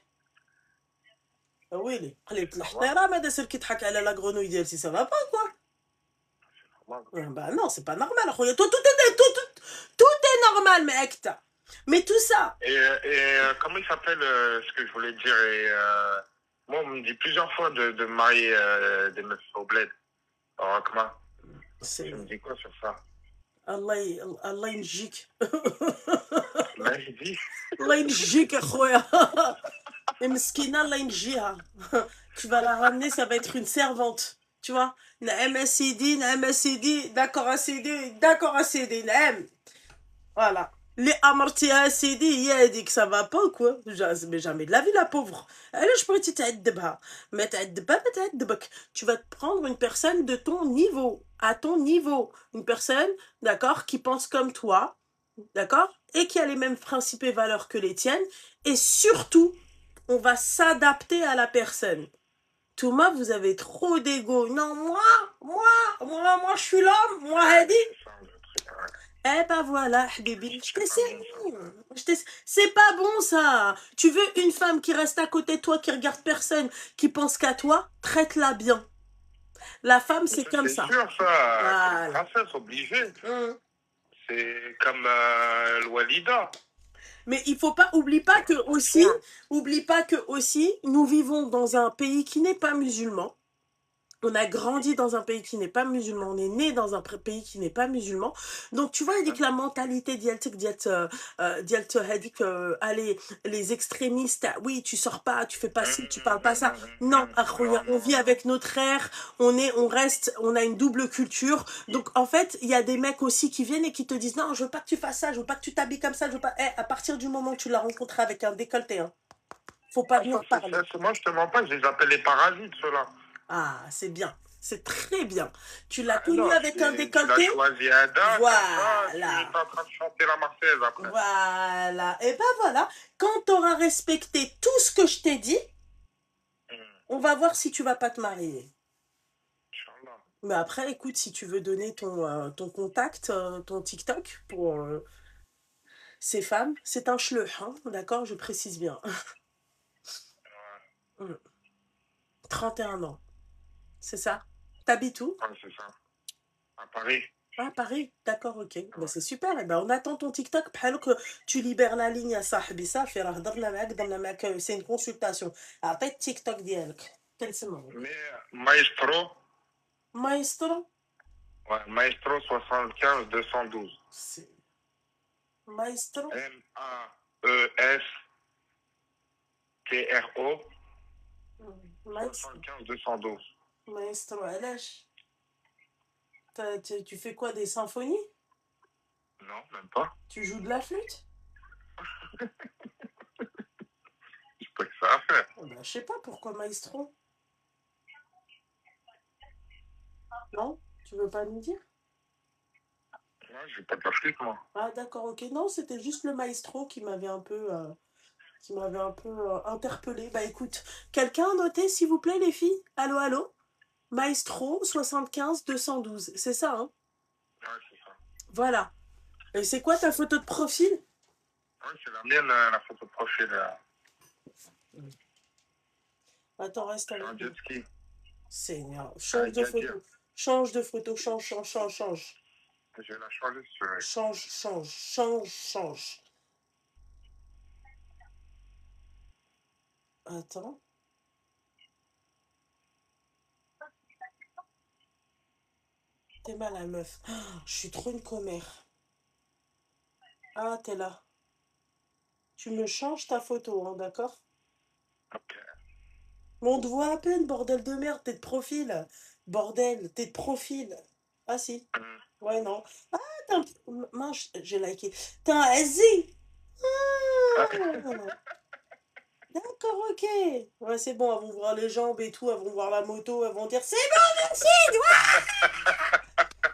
Speaker 2: Oui, c'est qui te à la grenouille d'elle, si ça va pas, quoi? Bah non, c'est pas normal. Tout est normal, mec. Mais tout ça.
Speaker 3: Et comment il s'appelle ce que je voulais dire moi, on me dit plusieurs fois de me marier des meufs au bled. Alors, comment? Tu me dis quoi sur ça?
Speaker 2: Allah ينجيك.
Speaker 3: Allah يهديك.
Speaker 2: الله ينجيك يا خويا. Et Mskina, Allah ينجيها. Tu vas la ramener, ça va être une servante. Tu vois? Naem Sidi, d'accord à céder, Naem. Voilà. Les amartia CD, il a dit que ça va pas, quoi. Mais jamais de la vie, la pauvre. Elle, je pourrais t'aider. Mais tu vas te prendre une personne de ton niveau, à ton niveau. Une personne, d'accord, qui pense comme toi, d'accord, et qui a les mêmes principes et valeurs que les tiennes. Et surtout, on va s'adapter à la personne. Thomas, vous avez trop d'ego. Non, moi, je suis l'homme. Moi, Hadi.
Speaker 3: C'est ça le truc. Ouais.
Speaker 2: Eh ben voilà, baby, je
Speaker 3: C'est pas
Speaker 2: t'essaie.
Speaker 3: bon, ça.
Speaker 2: C'est pas bon ça. Tu veux une femme qui reste à côté de toi, qui regarde personne, qui pense qu'à toi, traite-la bien. La femme,
Speaker 3: Mais
Speaker 2: c'est
Speaker 3: ça,
Speaker 2: comme
Speaker 3: c'est
Speaker 2: ça.
Speaker 3: sûr, ça. C'est une
Speaker 2: Voilà.
Speaker 3: princesse obligée.
Speaker 2: Hum.
Speaker 3: C'est comme le Walida.
Speaker 2: Mais il faut pas, oublie pas que aussi, nous vivons dans un pays qui n'est pas musulman. On a grandi dans un pays qui n'est pas musulman, on est né dans un pays qui n'est pas musulman. Donc, tu vois, il dit que la mentalité allez, les extrémistes, oui, tu sors pas, tu fais pas ci, tu parles pas ça. Non, Akhouya, on vit avec notre ère, on a une double culture. Donc, en fait, il y a des mecs aussi qui viennent et qui te disent, non, je veux pas que tu fasses ça, je veux pas que tu t'habilles comme ça, je veux pas. À partir du moment où tu l'as rencontré avec un décolleté, hein, faut pas venir parler.
Speaker 3: Moi, je te mens pas, je les appelle les parasites, ceux-là.
Speaker 2: Ah, c'est bien. C'est très bien. Tu l'as
Speaker 3: Ah,
Speaker 2: connu
Speaker 3: non,
Speaker 2: avec un
Speaker 3: tu l'as
Speaker 2: décolleté?
Speaker 3: choisi à date, comme ça, tu es
Speaker 2: Voilà.
Speaker 3: en train de chanter la Marseillaise après.
Speaker 2: Voilà. Et ben voilà. Quand tu auras respecté tout ce que je t'ai dit, on va voir si tu vas pas te marier.
Speaker 3: Inch'Allah.
Speaker 2: Mais après, écoute, si tu veux donner ton contact, ton TikTok pour ces femmes, c'est un schleu, hein, d'accord? Je précise bien. 31 ans. C'est ça? T'habites où?
Speaker 3: Ouais, c'est ça. À Paris.
Speaker 2: Ah, Paris, d'accord, ok. Bah, c'est super. Eh ben, on attend ton TikTok. بحال que tu libères la ligne à صاحبي صافي راه هضرنا معاك c'est une consultation. عطيت التيك ديالك كنسمعوك.
Speaker 3: Mais Maestro,
Speaker 2: Maestro?
Speaker 3: ouais, Maestro 75 212.
Speaker 2: C'est Maestro?
Speaker 3: Maestro
Speaker 2: Maestro.
Speaker 3: 75 212.
Speaker 2: Maestro, علاش؟ Tu fais quoi, des symphonies?
Speaker 3: Non, même pas.
Speaker 2: Tu joues de la flûte?
Speaker 3: J'ai pas que ça à faire.
Speaker 2: Oh, bah, je sais pas pourquoi Maestro. Non? Tu veux pas nous dire?
Speaker 3: Ouais, j'ai pas de la flûte, moi.
Speaker 2: Ah, d'accord, ok. Non, c'était juste le maestro qui m'avait un peu, interpellée. Bah écoute, quelqu'un a noté, s'il vous plaît, les filles? Allô, allô? Maestro 75 212, c'est ça, hein?
Speaker 3: Ouais, c'est ça.
Speaker 2: Voilà. Et c'est quoi ta photo de profil?
Speaker 3: Ouais, c'est la mienne, la photo de profil.
Speaker 2: Attends, reste
Speaker 3: C'est un
Speaker 2: avec
Speaker 3: jet
Speaker 2: moi.
Speaker 3: ski.
Speaker 2: Seigneur,
Speaker 3: Ah,
Speaker 2: change de
Speaker 3: Gadir.
Speaker 2: photo. Change de photo, change.
Speaker 3: Je vais la changer si tu veux.
Speaker 2: Change. Attends. T'es mal, la meuf. Oh, je suis trop une commère. Ah, t'es là. Tu me changes ta photo, hein, d'accord?
Speaker 3: Ok.
Speaker 2: Mais on te voit à peine, bordel de merde, t'es de profil. Bordel, t'es de profil. Ah si. Ouais, non. Ah, mince, j'ai liké. T'es un SZ. Ah, d'accord, ok. Ouais, c'est bon, elles vont voir les jambes et tout, elles vont voir la moto, elles vont dire c'est bon, merci.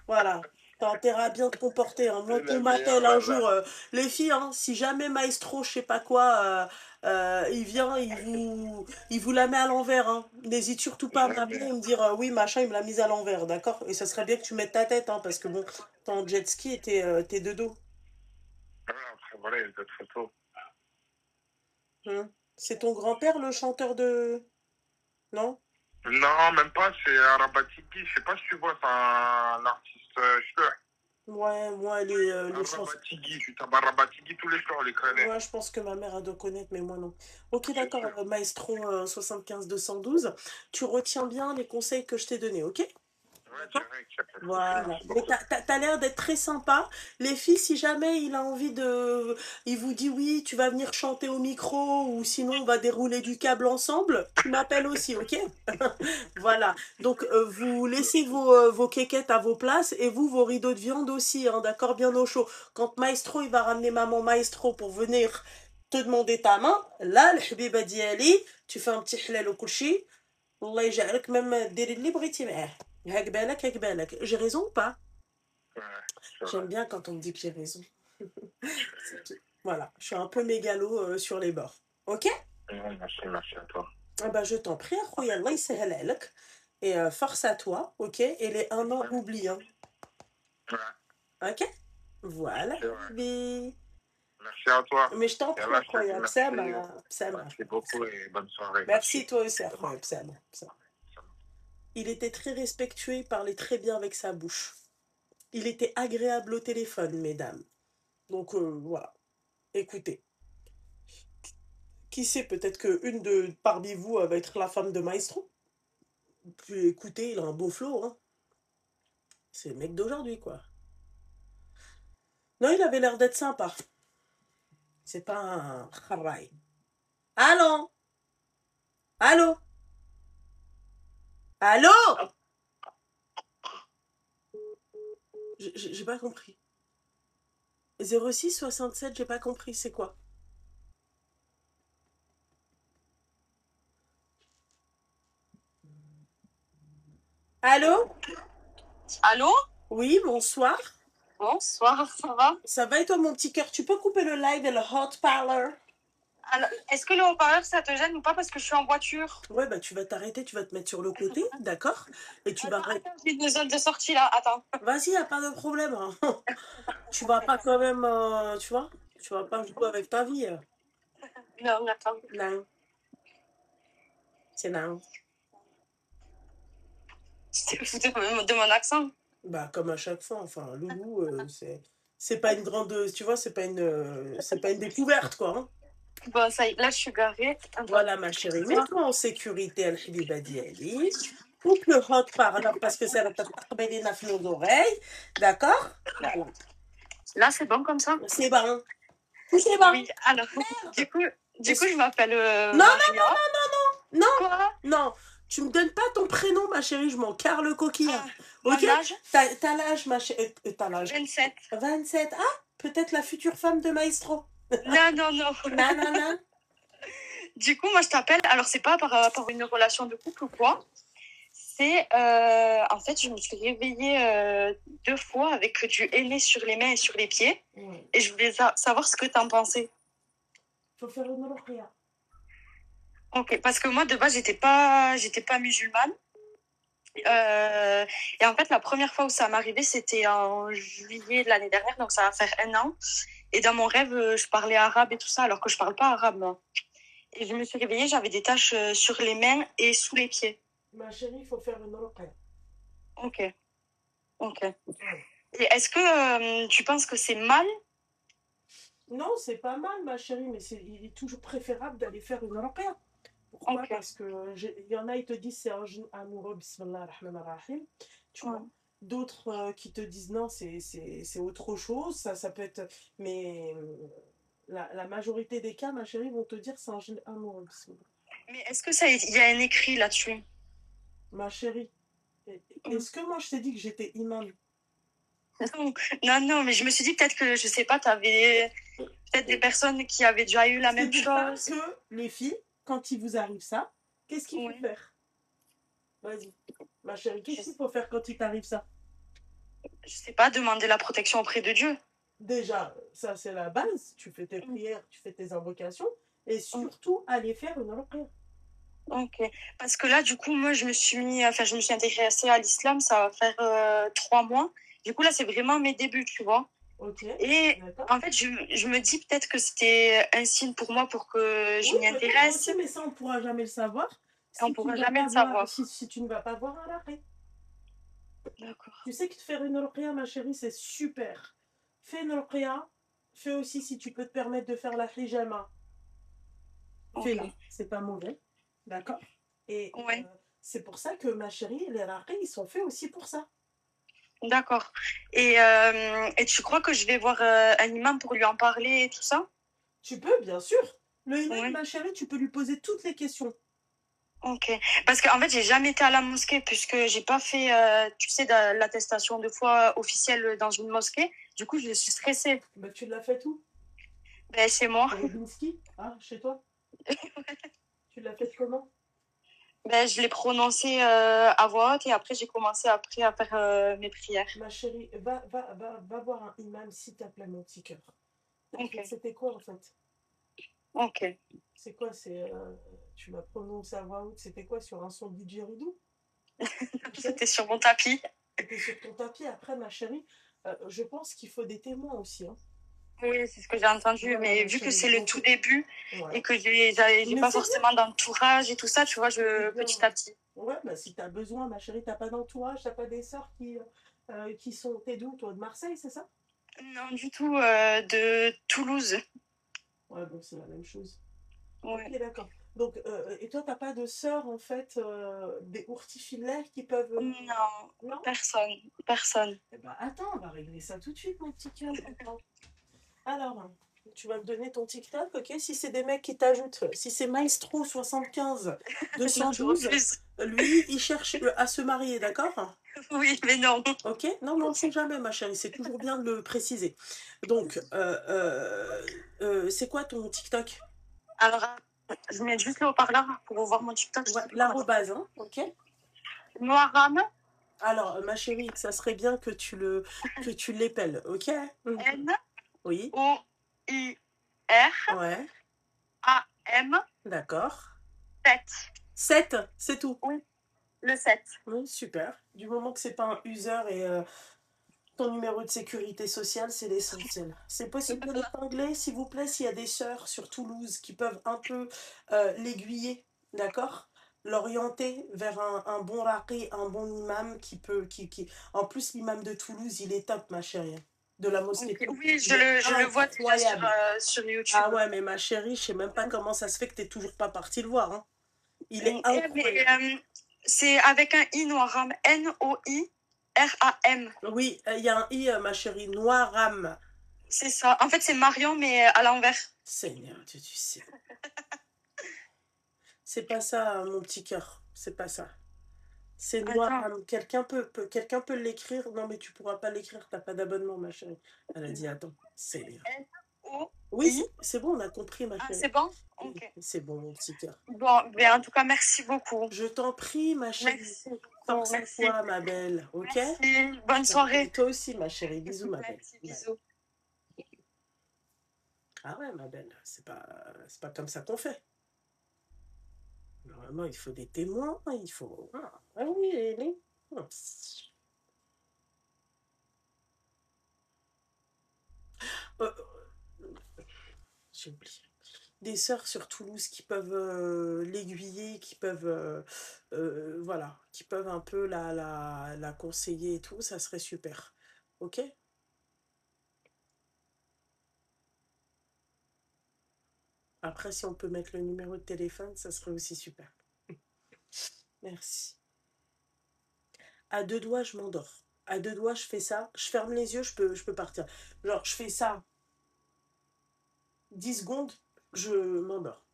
Speaker 2: Voilà. T'as intérêt à bien te comporter. Hein. Moi,
Speaker 3: C'est
Speaker 2: qu'on
Speaker 3: la
Speaker 2: m'appelle
Speaker 3: meilleure,
Speaker 2: un
Speaker 3: là.
Speaker 2: jour, les filles, hein, si jamais Maestro, je sais pas quoi, il vient, il vous la met à l'envers. Hein. N'hésite surtout pas à m'appeler et me dire oui, machin, il me l'a mise à l'envers, d'accord? Et ça serait bien que tu mettes ta tête, hein, parce que bon, t'es en jet ski et t'es de dos.
Speaker 3: Ouais, après, voilà, il y a d'autres photos.
Speaker 2: Hein. C'est ton grand-père, le chanteur de... Non?
Speaker 3: Non, même pas, c'est Arabatigi. Je sais pas si tu vois, c'est un artiste chouette.
Speaker 2: Ouais, moi, les chansons...
Speaker 3: Arabatigi, tu tapes Arabatigi, tous les jours, on les connaît.
Speaker 2: Ouais, je pense que ma mère, elle doit connaître, mais moi non. Ok,
Speaker 3: C'est
Speaker 2: d'accord,
Speaker 3: sûr.
Speaker 2: Maestro 75 212. Tu retiens bien les conseils que je t'ai donnés, ok?
Speaker 3: Ouais,
Speaker 2: D'accord?
Speaker 3: direct, il n'y a pas de souci,
Speaker 2: Voilà.
Speaker 3: merci
Speaker 2: Mais
Speaker 3: beaucoup.
Speaker 2: t'as l'air d'être très sympa. Les filles, si jamais il a envie de... Il vous dit oui, tu vas venir chanter au micro ou sinon on va dérouler du câble ensemble, tu m'appelles aussi, ok? Voilà. Donc vous laissez
Speaker 3: Merci.
Speaker 2: vos quéquettes à vos places et vous, vos rideaux de viande aussi, hein, d'accord? Bien au chaud. Quand Maestro, il va ramener maman Maestro pour venir te demander ta main, là, le habiba diali, tu fais un petit halal au couchi. Allah يجعلك même ديري اللي بغيتي معاه. هاك بالك هاك بالك. J'ai raison ou pas?
Speaker 3: Ouais, c'est vrai.
Speaker 2: J'aime bien quand on me dit que j'ai raison. C'est tout. Voilà, je suis un peu mégalo sur les bords. Ok?
Speaker 3: Ouais, merci à toi.
Speaker 2: Ah bah, je t'en prie, أخويا, الله يسهل عليك. Et force à toi, ok? Et les un an,
Speaker 3: Ouais,
Speaker 2: oublie, hein. Ok? Voilà,
Speaker 3: c'est vrai.
Speaker 2: habibi.
Speaker 3: Merci à toi.
Speaker 2: Mais je t'en
Speaker 3: Et
Speaker 2: prie,
Speaker 3: là, je te dis
Speaker 2: أخويا,
Speaker 3: merci.
Speaker 2: بسامة بسامة.
Speaker 3: Merci beaucoup et bonne soirée.
Speaker 2: Merci
Speaker 3: Merci.
Speaker 2: toi aussi,
Speaker 3: C'est moi.
Speaker 2: أخويا, بسامة بسامة. Il était très respectueux, il parlait très bien avec sa bouche. Il était agréable au téléphone, mesdames. Donc voilà, écoutez. Qui sait, peut-être qu'une de parmi vous va être la femme de Maestro. Puis écoutez, il a un beau flow, hein. C'est le mec d'aujourd'hui, quoi. Non, il avait l'air d'être sympa. C'est pas un travail. Allô? Allô? Allô? J'ai pas compris. 06 67, j'ai pas compris, c'est quoi? Allô?
Speaker 4: Allô?
Speaker 2: Oui, bonsoir.
Speaker 4: Bonsoir, ça va?
Speaker 2: Ça va et toi, mon petit cœur? Tu peux couper le live et le hot parlor?
Speaker 4: Alors, est-ce que le haut-parleur, ça te gêne ou pas parce que je suis en voiture?
Speaker 2: Ouais, bah tu vas t'arrêter, tu vas te mettre sur le côté, d'accord? Et tu vas...
Speaker 4: Attends, j'ai une zone de sortie là, attends.
Speaker 2: Vas-y, y a pas de problème, hein. Tu vas pas quand même, tu vois? Tu vas pas jouer avec ta vie.
Speaker 4: Non, attends.
Speaker 2: Non, c'est non.
Speaker 4: Tu te fous de mon accent?
Speaker 2: Bah, comme à chaque fois, enfin, Loulou, c'est pas une grande, tu vois, c'est pas une découverte, quoi, hein.
Speaker 4: Bon, ça y est, là je suis garée. Attends.
Speaker 2: Voilà, ma chérie, mets-toi en sécurité, Al-Habiba Diali. Coupe le hot parlor parce que ça va t'attraper nos oreilles, d'accord? Voilà,
Speaker 4: Là, c'est bon comme ça?
Speaker 2: c'est bon. Tout c'est bon.
Speaker 4: Oui, alors, du coup, je m'appelle
Speaker 2: Non,
Speaker 4: Maria.
Speaker 2: Non,
Speaker 4: Quoi?
Speaker 2: non, tu me donnes pas ton prénom, ma chérie, je m'en carre le coquillard.
Speaker 4: Mon
Speaker 2: Ok?
Speaker 4: âge?
Speaker 2: T'as l'âge, ma chérie. T'as l'âge.
Speaker 4: 27.
Speaker 2: 27. Ah, peut-être la future femme de Maestro.
Speaker 4: Non.
Speaker 2: Non, non, non.
Speaker 4: Du coup, moi je t'appelle, alors c'est pas par rapport à une relation de couple ou quoi. C'est, en fait, je me suis réveillée 2 fois avec du henné sur les mains et sur les pieds.
Speaker 2: Ouais.
Speaker 4: Et je voulais savoir ce que t'en pensais.
Speaker 2: Faut faire une ruqya.
Speaker 4: Ok, parce que moi, de base, j'étais pas musulmane. Et en fait, la première fois où ça m'est arrivé, c'était en juillet de l'année dernière, donc ça va faire 1 an. Et dans mon rêve, je parlais arabe et tout ça, alors que je parle pas arabe, moi. Et je me suis réveillée, j'avais des taches sur les mains et sous les pieds.
Speaker 2: Ma chérie, il faut faire une ruqya.
Speaker 4: Ok.
Speaker 2: Ouais.
Speaker 4: Et est-ce que tu penses que c'est mal?
Speaker 2: Non, c'est pas mal, ma chérie, mais il est toujours préférable d'aller faire une ruqya. Pourquoi?
Speaker 4: Ok.
Speaker 2: Parce que il y en a, ils te disent c'est un jeu amoureux, bismillah ar-Rahman ar-Rahim. Tu vois? D'autres qui te disent non, c'est autre chose. Ça peut être. Mais la majorité des cas, ma chérie, vont te dire c'est un jeu amoureux, bismillah.
Speaker 4: Mais est-ce que ça, il y a un écrit là-dessus?
Speaker 2: Ma chérie, est-ce que moi je t'ai dit que j'étais imam?
Speaker 4: Non, mais je me suis dit peut-être que, je sais pas, t'avais peut-être des personnes qui avaient déjà eu la même
Speaker 2: C'est pour ça
Speaker 4: chose.
Speaker 2: que les filles, quand il vous arrive ça, qu'est-ce qu'il faut
Speaker 4: Oui.
Speaker 2: faire? Vas-y, ma chérie, qu'est-ce qu'il faut faire quand il t'arrive ça?
Speaker 4: Je sais pas, demander la protection auprès de Dieu.
Speaker 2: Déjà, ça c'est la base. Tu fais tes prières, tu fais tes invocations, et surtout aller faire une ruqya.
Speaker 4: Ok. Parce que là, du coup, moi, je me suis intéressée à l'islam, ça va faire 3 mois. Du coup, là, c'est vraiment mes débuts, tu vois.
Speaker 2: Ok.
Speaker 4: Et
Speaker 2: D'accord.
Speaker 4: en fait, je me dis peut-être que c'était un signe pour moi pour que je
Speaker 2: Oui,
Speaker 4: m'y
Speaker 2: peut-être
Speaker 4: intéresse.
Speaker 2: aussi, mais ça on pourra jamais le savoir.
Speaker 4: On
Speaker 2: Si
Speaker 4: pourra
Speaker 2: tu vas
Speaker 4: jamais
Speaker 2: pas
Speaker 4: le
Speaker 2: voir-
Speaker 4: savoir.
Speaker 2: si tu ne vas pas voir un arrêt.
Speaker 4: D'accord.
Speaker 2: Tu sais que faire une ruqya, ma chérie, c'est super. Fais une ruqya. Fais aussi si tu peux te permettre de faire la hijama. Fais-la,
Speaker 4: Ok.
Speaker 2: c'est pas mauvais. D'accord? Et
Speaker 4: Ouais.
Speaker 2: C'est pour ça que, ma chérie, les râteaux, ils sont faits aussi pour ça.
Speaker 4: D'accord. Et tu crois que je vais voir un imam pour lui en parler et tout ça?
Speaker 2: Tu peux, bien sûr. Le imam,
Speaker 4: Oui.
Speaker 2: ma chérie, tu peux lui poser toutes les questions.
Speaker 4: Ok. Parce qu'en fait, j'ai jamais été à la mosquée puisque j'ai pas fait, tu sais, l'attestation de foi officielle dans une mosquée. Du coup, je suis stressée.
Speaker 2: Bah, tu l'as fait où?
Speaker 4: Ben, chez moi.
Speaker 2: Au Robinski? Ah, chez toi? Tu l'as fait comment?
Speaker 4: Ben, je l'ai prononcé à voix haute et après, j'ai commencé après à faire mes prières.
Speaker 2: Ma chérie, va voir un imam, s'il te plaît, mon petit cœur.
Speaker 4: Ok.
Speaker 2: C'était quoi, en fait?
Speaker 4: Ok.
Speaker 2: C'est quoi? Tu l'as prononcé à voix haute, c'était quoi? Sur un son de didgeridoo?
Speaker 4: C'était sur mon tapis.
Speaker 2: C'était sur ton tapis. Après, ma chérie, je pense qu'il faut des témoins aussi, hein.
Speaker 4: Oui, c'est ce que j'ai entendu,
Speaker 2: Voilà,
Speaker 4: mais
Speaker 2: ma
Speaker 4: vu que
Speaker 2: chérie,
Speaker 4: c'est le
Speaker 2: donc,
Speaker 4: tout début
Speaker 2: ouais.
Speaker 4: et que j'ai
Speaker 2: Mais
Speaker 4: pas
Speaker 2: c'est bien.
Speaker 4: forcément d'entourage et tout ça, tu vois,
Speaker 2: C'est bien.
Speaker 4: petit à petit.
Speaker 2: Ouais, bah si t'as besoin, ma chérie, t'as pas d'entourage, t'as pas des sœurs qui sont... T'es d'où, toi? De Marseille, c'est ça?
Speaker 4: Non, du tout, de Toulouse.
Speaker 2: Ouais, bon, c'est la même chose.
Speaker 4: Ouais.
Speaker 2: Ok, d'accord. Donc, et toi, t'as pas de sœurs, en fait, des ourtifilaires qui peuvent...
Speaker 4: Non,
Speaker 2: Non?
Speaker 4: personne.
Speaker 2: Eh ben, attends, on va régler ça tout de suite, mon petit cœur. Attends. Alors, tu vas me donner ton TikTok, ok? Si c'est des mecs qui t'ajoutent, si c'est Maestro75
Speaker 4: Non, je
Speaker 2: 212,
Speaker 4: refuse.
Speaker 2: lui, il cherche à se marier, d'accord?
Speaker 4: Oui, mais non.
Speaker 2: Ok? Non, mais on ne sait jamais, ma chérie, c'est toujours bien de le préciser. Donc, c'est quoi ton TikTok?
Speaker 4: Alors, je mets juste le haut-parleur pour voir mon TikTok.
Speaker 2: Ouais, l'arrobase, hein, ok?
Speaker 4: Noiram,
Speaker 2: Alors, ma chérie, ça serait bien que tu l'épelles, ok? Oui,
Speaker 4: N-O-I-R-A-M
Speaker 2: ouais, d'accord.
Speaker 4: 7.
Speaker 2: 7, c'est tout.
Speaker 4: Oui, le 7.
Speaker 2: Oui, super. Du moment que c'est pas un user et ton numéro de sécurité sociale, c'est l'essentiel. C'est possible de l'épingler, s'il vous plaît, s'il y a des sœurs sur Toulouse qui peuvent un peu l'aiguiller, d'accord? L'orienter vers un bon raqi, un bon imam qui peut... En plus, l'imam de Toulouse, il est top, ma chérie. De la mosquée.
Speaker 4: Okay. Oui,
Speaker 2: Il est
Speaker 4: je le vois déjà
Speaker 2: incroyable.
Speaker 4: sur YouTube.
Speaker 2: Ah ouais, mais ma chérie, je sais même pas comment ça se fait que t'es toujours pas partie le voir, hein. Il est incroyable.
Speaker 4: Mais, c'est avec un I Noiram. N-O-I-R-A-M.
Speaker 2: Oui, il y a un i, ma chérie, Noiram.
Speaker 4: C'est ça. En fait, c'est Marion, mais à l'envers.
Speaker 2: Seigneur Dieu du ciel. C'est pas ça, mon petit cœur. C'est pas ça. C'est Noiram. Quelqu'un peut l'écrire. Non, mais tu pourras pas l'écrire. T'as pas d'abonnement, ma chérie. Elle a dit, attends. Seigneur. Oui, c'est bon, on a compris, ma chérie.
Speaker 4: Ah, c'est bon? Ok.
Speaker 2: C'est bon, mon petit cœur.
Speaker 4: Bon, ben, en tout cas, merci beaucoup.
Speaker 2: Je t'en prie, ma chérie.
Speaker 4: Merci.
Speaker 2: Pense à toi, ma belle. Ok?
Speaker 4: Merci. Bonne soirée.
Speaker 2: Toi aussi, ma chérie. Bisous, ma belle.
Speaker 4: Merci, bisous.
Speaker 2: Ah ouais, ma belle. C'est pas comme ça qu'on fait. Normalement, il faut des témoins. Il faut... Ah oui, les... J'ai oublié. Des sœurs sur Toulouse qui peuvent l'aiguiller, qui peuvent voilà, qui peuvent un peu la conseiller et tout, ça serait super. Ok? Après, si on peut mettre le numéro de téléphone, ça serait aussi super. Merci. À deux doigts, je m'endors. À deux doigts, je fais ça. Je ferme les yeux, je peux partir. Genre, je fais ça 10 secondes, je m'endors.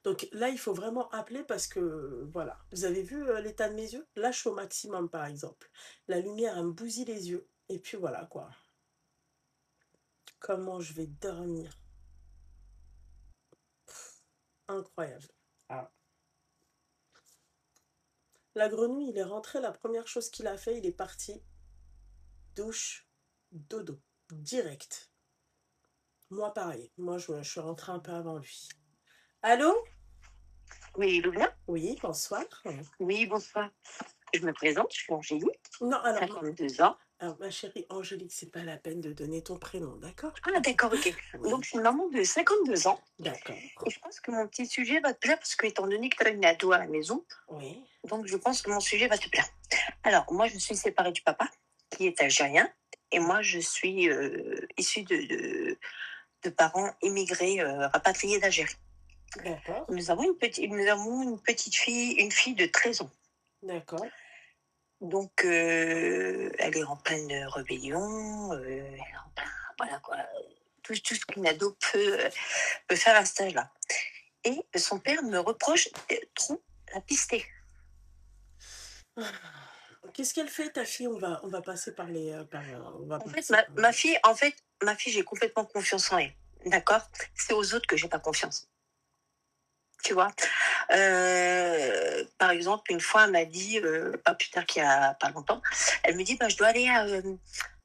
Speaker 2: Donc là, il faut vraiment appeler parce que, voilà. Vous avez vu l'état de mes yeux? Là, je suis au maximum, par exemple. La lumière, elle me bousille les yeux. Et puis voilà, quoi. Comment je vais dormir? Incroyable. Ah. La grenouille, il est rentré, la première chose qu'il a fait, il est parti. Douche, dodo. Direct. Moi, pareil. Moi, je suis rentrée un peu avant lui. Allô?
Speaker 5: Oui, Loubna?
Speaker 2: Oui, bonsoir.
Speaker 5: Oui, bonsoir. Je me présente, je suis Angélique,
Speaker 2: Non, alors,
Speaker 5: 52 ans.
Speaker 2: alors, ma chérie Angélique, c'est pas la peine de donner ton prénom, d'accord?
Speaker 5: Ah, d'accord, ok.
Speaker 2: Oui.
Speaker 5: Donc, je suis une maman de 52 ans.
Speaker 2: D'accord.
Speaker 5: Et je pense que mon petit sujet va te plaire parce que, étant donné que tu as une ado à la maison,
Speaker 2: Oui.
Speaker 5: donc je pense que mon sujet va te plaire. Alors, moi, je suis séparée du papa, qui est algérien, et moi, je suis issue de parents immigrés, rapatriés d'Algérie.
Speaker 2: D'accord,
Speaker 5: Nous avons une petite fille, une fille de 13 ans.
Speaker 2: d'accord.
Speaker 5: Donc, elle est en pleine rébellion, elle est en plein, voilà quoi, tout ce qu'une ado peut faire à cet âge-là. Et son père me reproche trop la pister.
Speaker 2: Qu'est-ce qu'elle fait, ta fille? On va passer par les, on va
Speaker 5: En fait,
Speaker 2: passer par
Speaker 5: ma fille, j'ai complètement confiance en elle. D'accord? C'est aux autres que j'ai pas confiance. Tu vois? Par exemple, une fois, elle m'a dit, pas plus tard qu'il y a pas longtemps, elle me dit, bah, je dois aller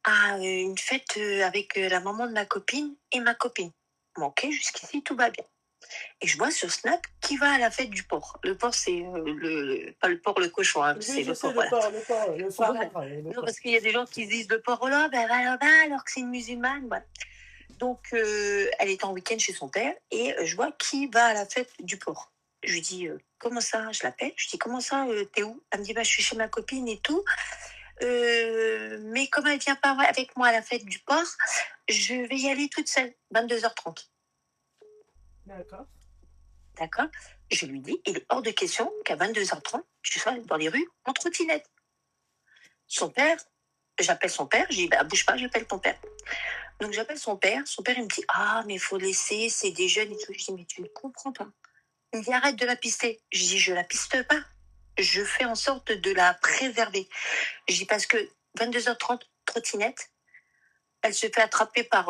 Speaker 5: à une fête avec la maman de ma copine et ma copine. Bon, ok, jusqu'ici, tout va bien. Et je vois sur Snap qui va à la fête du porc. Le porc, c'est pas le porc, le cochon, hein,
Speaker 2: Oui,
Speaker 5: c'est
Speaker 2: je
Speaker 5: le
Speaker 2: sais,
Speaker 5: porc, voilà.
Speaker 2: le
Speaker 5: Voilà.
Speaker 2: phare, le
Speaker 5: Non,
Speaker 2: porc.
Speaker 5: parce qu'il y a des gens qui se disent le porc, oh là, ben, elle va là-bas alors que c'est une musulmane. Voilà. Donc, elle est en week-end chez son père et je vois qui va à la fête du porc. Je lui dis, comment ça? Je l'appelle. Je dis, comment ça? T'es où? Elle me dit, bah, je suis chez ma copine et tout. Mais comme elle vient pas avec moi à la fête du porc, je vais y aller toute seule, 22h30.
Speaker 2: D'accord.
Speaker 5: D'accord? Je lui dis, il est hors de question qu'à 22h30, je sois dans les rues en trottinette. Son père, j'appelle son père, je dis, bah, bouge pas, j'appelle ton père. Donc j'appelle son père il me dit, ah, mais il faut laisser, c'est des jeunes et tout. Je dis, mais tu ne comprends pas. Il me dit, arrête de la pister. Je dis, je la piste pas. Je fais en sorte de la préserver. Je dis, parce que 22h30, trottinette, elle se fait attraper par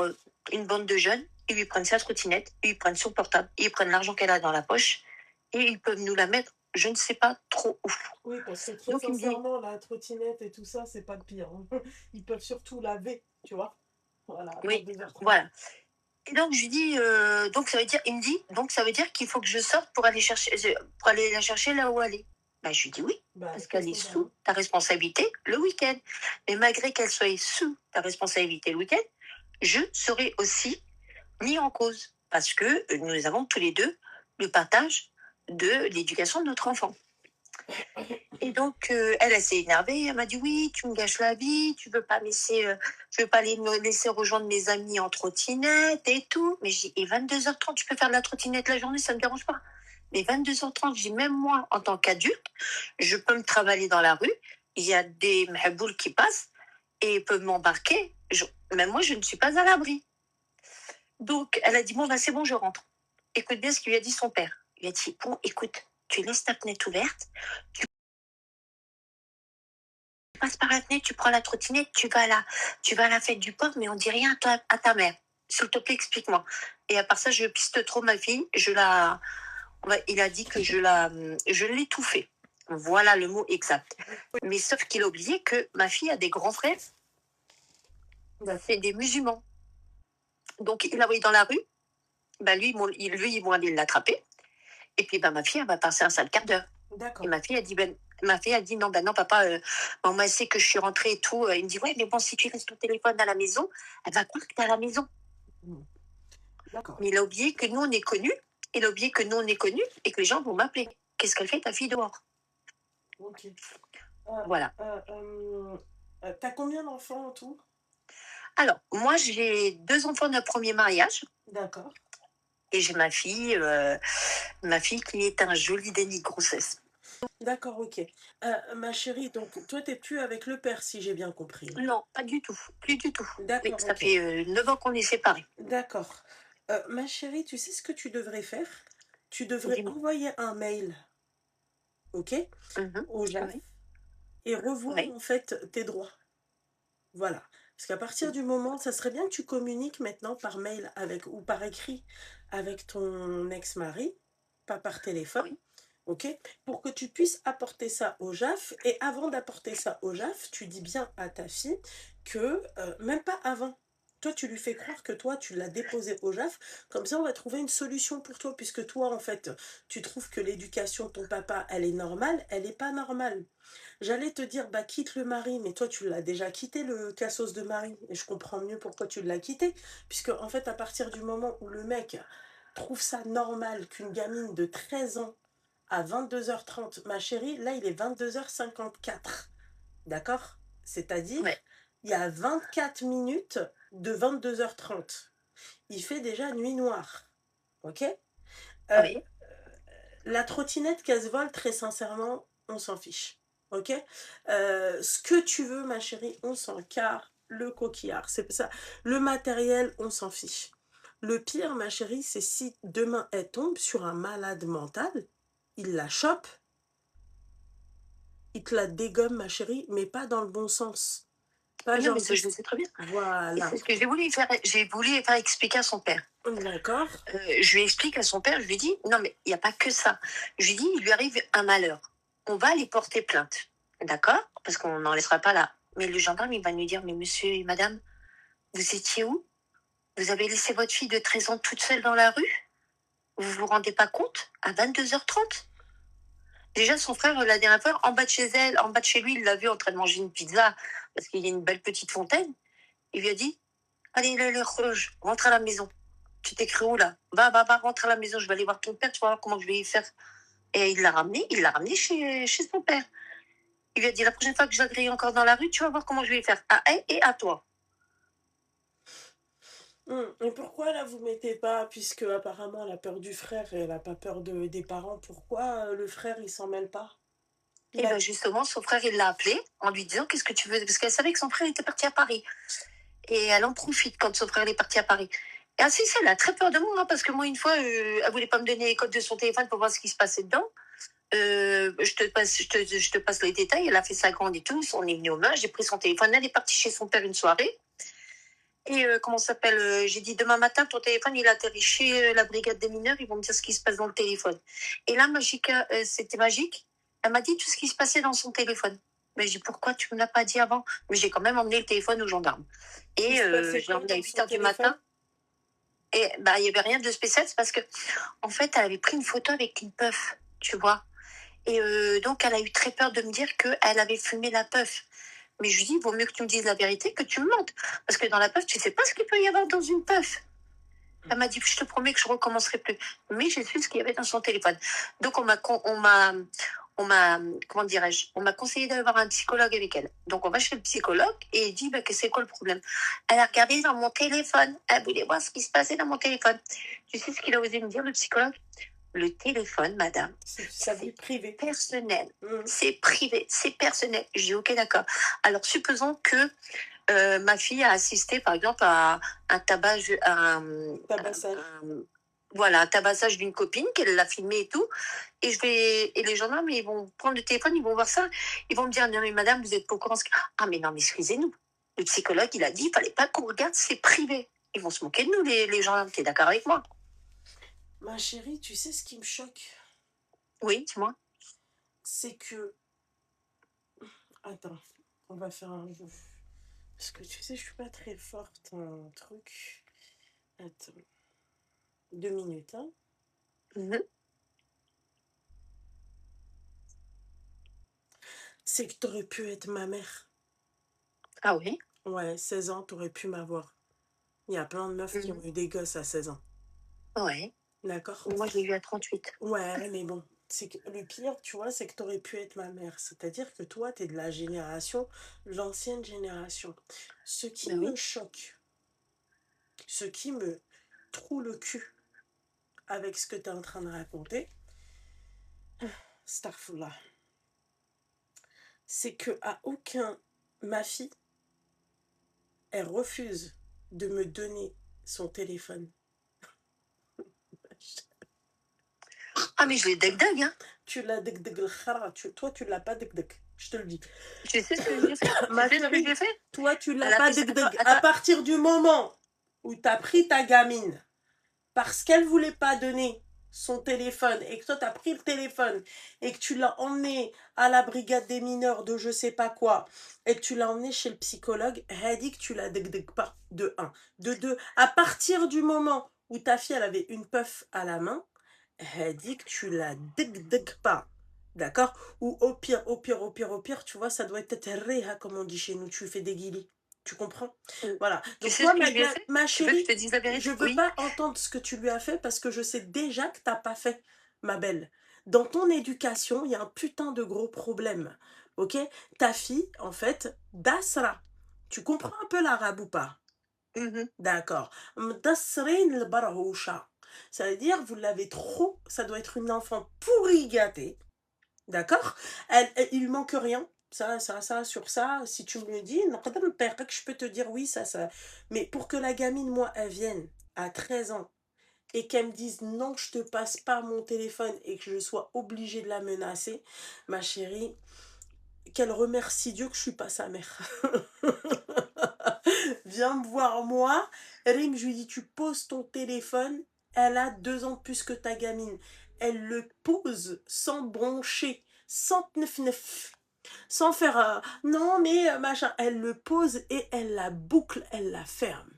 Speaker 5: une bande de jeunes, ils lui prennent sa trottinette, ils lui prennent son portable, ils prennent l'argent qu'elle a dans la poche, et ils peuvent nous la mettre, je ne sais pas trop où.
Speaker 2: Oui, parce que très
Speaker 5: Donc il me dit,
Speaker 2: sincèrement, la trottinette et tout ça, c'est pas le pire, hein. Ils peuvent surtout laver, tu vois. Voilà, à
Speaker 5: oui,
Speaker 2: 22h30.
Speaker 5: voilà. Et donc je lui dis, donc ça veut dire, il me dit, donc ça veut dire qu'il faut que je sorte pour aller la chercher là où elle est. Ben, je lui dis oui,
Speaker 2: Bah,
Speaker 5: parce qu'elle est
Speaker 2: qu'est-ce qu'on
Speaker 5: sous ta responsabilité le week-end. Mais malgré qu'elle soit sous ta responsabilité le week-end, je serai aussi mis en cause, parce que nous avons tous les deux le partage de l'éducation de notre enfant. Et donc, elle s'est énervée. Elle m'a dit, oui, tu me gâches la vie, tu veux pas me laisser rejoindre mes amis en trottinette et tout. Mais j'ai dit, et 22h30, tu peux faire de la trottinette la journée, ça me dérange pas. Mais 22h30, j'ai même moi, en tant qu'adulte, je peux me travailler dans la rue. Il y a des mahbouls qui passent et peuvent m'embarquer. Même moi, je ne suis pas à l'abri. Donc, elle a dit, bon, bah, c'est bon, je rentre. Écoute bien ce qu'il lui a dit son père. Il lui a dit, bon, écoute, tu laisses ta fenêtre ouverte, tu passes par la fenêtre, tu prends la trottinette, tu vas à la fête du porc, mais on dit rien à ta mère. S'il te plaît, explique-moi. Et à part ça, je piste trop ma fille. Il a dit que je l'étouffais. Voilà le mot exact. Mais sauf qu'il a oublié que ma fille a des grands frères, c'est des musulmans. Donc, il l'a envoyé dans la rue. Ben, lui, ils vont aller l'attraper. Et puis, ben, ma fille, elle va passer un sale quart d'heure.
Speaker 2: D'accord.
Speaker 5: Et ma fille a dit, non, ben non, papa, maman, elle sait que je suis rentrée et tout. Il me dit, ouais, mais bon, si tu laisses ton téléphone à la maison, elle va croire que t'es à la maison.
Speaker 2: D'accord.
Speaker 5: Mais il a oublié que nous, on est connus. Il a oublié que nous, on est connus et que les gens vont m'appeler. Qu'est-ce qu'elle fait, ta fille, dehors?
Speaker 2: Ok.
Speaker 5: Voilà.
Speaker 2: T'as combien d'enfants en tout?
Speaker 5: Alors, moi, j'ai 2 enfants d'un premier mariage.
Speaker 2: D'accord.
Speaker 5: Et j'ai ma fille qui est un joli déni de grossesse.
Speaker 2: D'accord, ok. Ma chérie, donc toi, t'es plus avec le père, si j'ai bien compris.
Speaker 5: Non, pas du tout. Plus du tout.
Speaker 2: D'accord,
Speaker 5: Oui, ça
Speaker 2: ok.
Speaker 5: fait 9 ans qu'on est séparés.
Speaker 2: D'accord. Ma chérie, tu sais ce que tu devrais faire? Tu devrais
Speaker 5: Dis-moi.
Speaker 2: envoyer un mail, ok,
Speaker 5: Mhm.
Speaker 2: au JAF
Speaker 5: Oui.
Speaker 2: et revoir
Speaker 5: Oui.
Speaker 2: en fait tes droits. Voilà. Parce qu'à partir du moment, ça serait bien que tu communiques maintenant par mail ou par écrit avec ton ex-mari, pas par téléphone.
Speaker 5: Oui.
Speaker 2: Ok, pour que tu puisses apporter ça au JAF. Et avant d'apporter ça au JAF, tu dis bien à ta fille que, même pas avant, toi tu lui fais croire que toi tu l'as déposé au JAF, comme ça on va trouver une solution pour toi, puisque toi en fait tu trouves que l'éducation de ton papa elle est normale, elle n'est pas normale. J'allais te dire, bah quitte le mari, mais toi tu l'as déjà quitté le cassos de mari, et je comprends mieux pourquoi tu l'as quitté, puisque en fait à partir du moment où le mec trouve ça normal qu'une gamine de 13 ans à 22h30, ma chérie, là il est 22h54, d'accord? C'est-à-dire,
Speaker 5: Ouais.
Speaker 2: il y a 24 minutes de 22h30. Il fait déjà nuit noire, ok? Euh,
Speaker 5: Oui.
Speaker 2: la trottinette qu'elle se vole, très sincèrement, on s'en fiche. Ok. Ce que tu veux, ma chérie, on s'en carre le coquillard. C'est ça. Le matériel, on s'en fiche. Le pire, ma chérie, c'est si demain elle tombe sur un malade mental, il la chope, il te la dégomme, ma chérie, mais pas dans le bon sens. Pas
Speaker 5: Non, mais
Speaker 2: genre
Speaker 5: ça, je
Speaker 2: juste.
Speaker 5: le sais très bien. Et
Speaker 2: Voilà.
Speaker 5: c'est ce que j'ai voulu faire. J'ai voulu faire expliquer à son père.
Speaker 2: D'accord.
Speaker 5: Je lui explique à son père, je lui dis, non, mais il n'y a pas que ça. Je lui dis, il lui arrive un malheur. On va aller porter plainte. D'accord? Parce qu'on n'en laissera pas là. Mais le gendarme, il va nous dire, mais monsieur et madame, vous étiez où? Vous avez laissé votre fille de 13 ans toute seule dans la rue? Vous vous rendez pas compte? À 22h30? Déjà, son frère, la dernière fois, en bas de chez elle, en bas de chez lui, il l'a vu en train de manger une pizza parce qu'il y a une belle petite fontaine. Il lui a dit, allez, Rouge, rentre à la maison. Tu t'es cru où là? Va, rentre à la maison, je vais aller voir ton père, tu vas voir comment je vais y faire. Et il l'a ramené chez son père. Il lui a dit, la prochaine fois que je la grille encore dans la rue, tu vas voir comment je vais y faire. À elle et à toi.
Speaker 2: Et pourquoi là vous mettez pas, puisque apparemment elle a peur du frère et elle a pas peur des parents, pourquoi le frère il s'en mêle pas?
Speaker 5: Et bien justement, son frère, il l'a appelé en lui disant, qu'est-ce que tu veux? Parce qu'elle savait que son frère était parti à Paris. Et elle en profite quand son frère est parti à Paris. Et ainsi, elle a très peur de moi, hein, parce que moi, une fois, elle voulait pas me donner les codes de son téléphone pour voir ce qui se passait dedans. Je te passe les détails. Elle a fait sa grande et tout. On est venu au match. J'ai pris son téléphone. Elle est partie chez son père une soirée. Et comment ça s'appelle j'ai dit, demain matin, ton téléphone, il atterrit chez la brigade des mineurs. Ils vont me dire ce qui se passe dans le téléphone. Et là, c'était magique. Elle m'a dit tout ce qui se passait dans son téléphone. Mais j'ai dit, pourquoi tu ne me l'as pas dit avant? Mais j'ai quand même emmené le téléphone aux gendarmes. Et je l'ai emmené à 8h du matin. Et bah, il n'y avait rien de spécial. C'est parce que, en fait, elle avait pris une photo avec une puff, tu vois. Et donc, elle a eu très peur de me dire qu'elle avait fumé la puff. Mais je lui dis, il vaut mieux que tu me dises la vérité que tu me mentes. Parce que dans la puff, tu ne sais pas ce qu'il peut y avoir dans une puff. Elle m'a dit, je te promets que je ne recommencerai plus. Mais j'ai su ce qu'il y avait dans son téléphone. Donc, on m'a comment dirais-je, on m'a conseillé d'aller voir un psychologue avec elle. Donc, on va chez le psychologue et il dit, bah, que c'est quoi le problème? Elle a regardé dans mon téléphone. Elle voulait voir ce qui se passait dans mon téléphone. Tu sais ce qu'il a osé me dire, le psychologue? Le téléphone, madame,
Speaker 2: c'est privé.
Speaker 5: Personnel. C'est privé, c'est personnel. Je dis, ok, d'accord. Alors, supposons que ma fille a assisté, par exemple, à un tabassage. Voilà, un tabassage d'une copine, qu'elle l'a filmé et tout. Et les gendarmes, ils vont prendre le téléphone, ils vont voir ça. Ils vont me dire, non, mais madame, vous êtes pas au courant. Ah, mais non, mais excusez-nous. Le psychologue, il a dit, il fallait pas qu'on regarde, c'est privé. Ils vont se moquer de nous, les gendarmes. T'es d'accord avec moi?
Speaker 2: Ma chérie, tu sais ce qui me choque?
Speaker 5: Oui, dis-moi.
Speaker 2: C'est que... Attends, on va faire un jeu. Parce que tu sais, je suis pas très forte en truc. Attends. 2 minutes, hein. C'est que t'aurais pu être ma mère.
Speaker 5: Ah oui?
Speaker 2: Ouais, 16 ans, t'aurais pu m'avoir. Il y a plein de meufs qui ont eu des gosses à 16 ans.
Speaker 5: Ouais.
Speaker 2: D'accord?
Speaker 5: Moi, je l'ai eu à 38.
Speaker 2: Ouais, mais bon, c'est que le pire, tu vois, c'est que t'aurais pu être ma mère. C'est-à-dire que toi, t'es de la génération, l'ancienne génération. Ce qui me choque, ce qui me troue le cul avec ce que t'es en train de raconter, Starfullah, c'est que à aucun, ma fille, elle refuse de me donner son téléphone.
Speaker 5: Ah, mais je l'ai deg-deg, hein.
Speaker 2: Tu l'as deg-deg le khara, toi tu l'as pas deg-deg, je te le dis.
Speaker 5: Tu sais ce que j'ai fait?
Speaker 2: Ma chérie, toi tu l'as pas deg-deg. À partir du moment où t'as pris ta gamine parce qu'elle voulait pas donner son téléphone et que toi t'as pris le téléphone et que tu l'as emmené à la brigade des mineurs de je sais pas quoi et que tu l'as emmené chez le psychologue, elle dit que tu la deg-deg pas, de 1. De 2, à partir du moment où ta fille elle avait une puff à la main, elle dit que tu la deg-deg pas. D'accord? Ou au pire, tu vois, ça doit être réha, comme on dit chez nous, tu fais des guilis. Tu comprends? Voilà. Donc moi, ma chérie, je veux pas entendre ce que tu lui as fait parce que je sais déjà que t'as pas fait, ma belle. Dans ton éducation, il y a un putain de gros problème. Ok? Ta fille, en fait, Dasra. Tu comprends un peu l'arabe ou pas? D'accord. Mdasrin al-barhousha. Ça veut dire, vous l'avez trop, ça doit être une enfant pourri gâtée, d'accord? Il lui manque rien. Ça, sur ça, si tu me le dis, non, je peux te dire oui, ça. Mais pour que la gamine, moi, elle vienne à 13 ans et qu'elle me dise non, je te passe pas mon téléphone et que je sois obligée de la menacer, ma chérie, qu'elle remercie Dieu que je suis pas sa mère. Viens me voir moi. Rim, je lui dis, tu poses ton téléphone. Elle a 2 ans de plus que ta gamine. Elle le pose sans broncher, sans neuf, sans faire non mais machin. Elle le pose et elle la boucle, elle la ferme.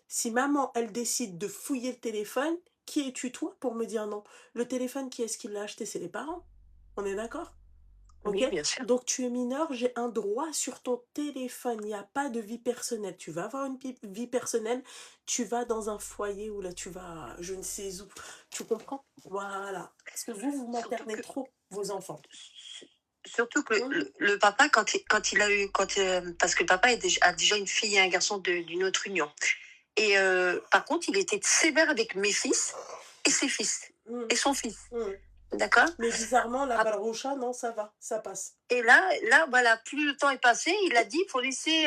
Speaker 2: Si maman, elle décide de fouiller le téléphone, qui es-tu toi pour me dire non? Le téléphone, qui est-ce qui l'a acheté? C'est les parents. On est d'accord? Ok?
Speaker 5: Oui, bien sûr.
Speaker 2: Donc tu es mineur, j'ai un droit sur ton téléphone. Il n'y a pas de vie personnelle. Tu vas avoir une vie personnelle, tu vas dans un foyer où là tu vas, je ne sais où. Tu comprends? Voilà. Parce que vous maternez trop vos enfants.
Speaker 5: Surtout que le papa, quand il a eu, parce que le papa a déjà une fille et un garçon d'une autre union. Et par contre, il était sévère avec mes fils et ses fils et son fils. D'accord?
Speaker 2: Mais bizarrement, la Balroucha, non, ça va, ça passe.
Speaker 5: Et là, voilà, plus le temps est passé, il a dit, faut laisser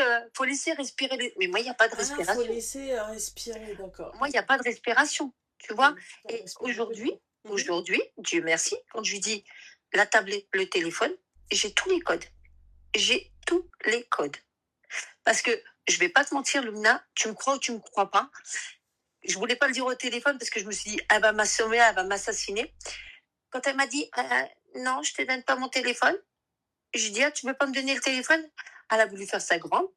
Speaker 5: respirer. Mais moi, il n'y a pas de respiration.
Speaker 2: Faut laisser respirer, d'accord.
Speaker 5: Moi, il n'y a pas de respiration, tu vois. Et aujourd'hui, Dieu merci, quand je lui dis la tablette, le téléphone, j'ai tous les codes. J'ai tous les codes. Parce que je vais pas te mentir, Lumna, tu me crois ou tu me crois pas. Je voulais pas le dire au téléphone parce que je me suis dit, elle va m'assommer, elle va m'assassiner. Quand elle m'a dit, non, je te donne pas mon téléphone, j'ai dit, tu veux pas me donner le téléphone? Elle a voulu faire sa grande.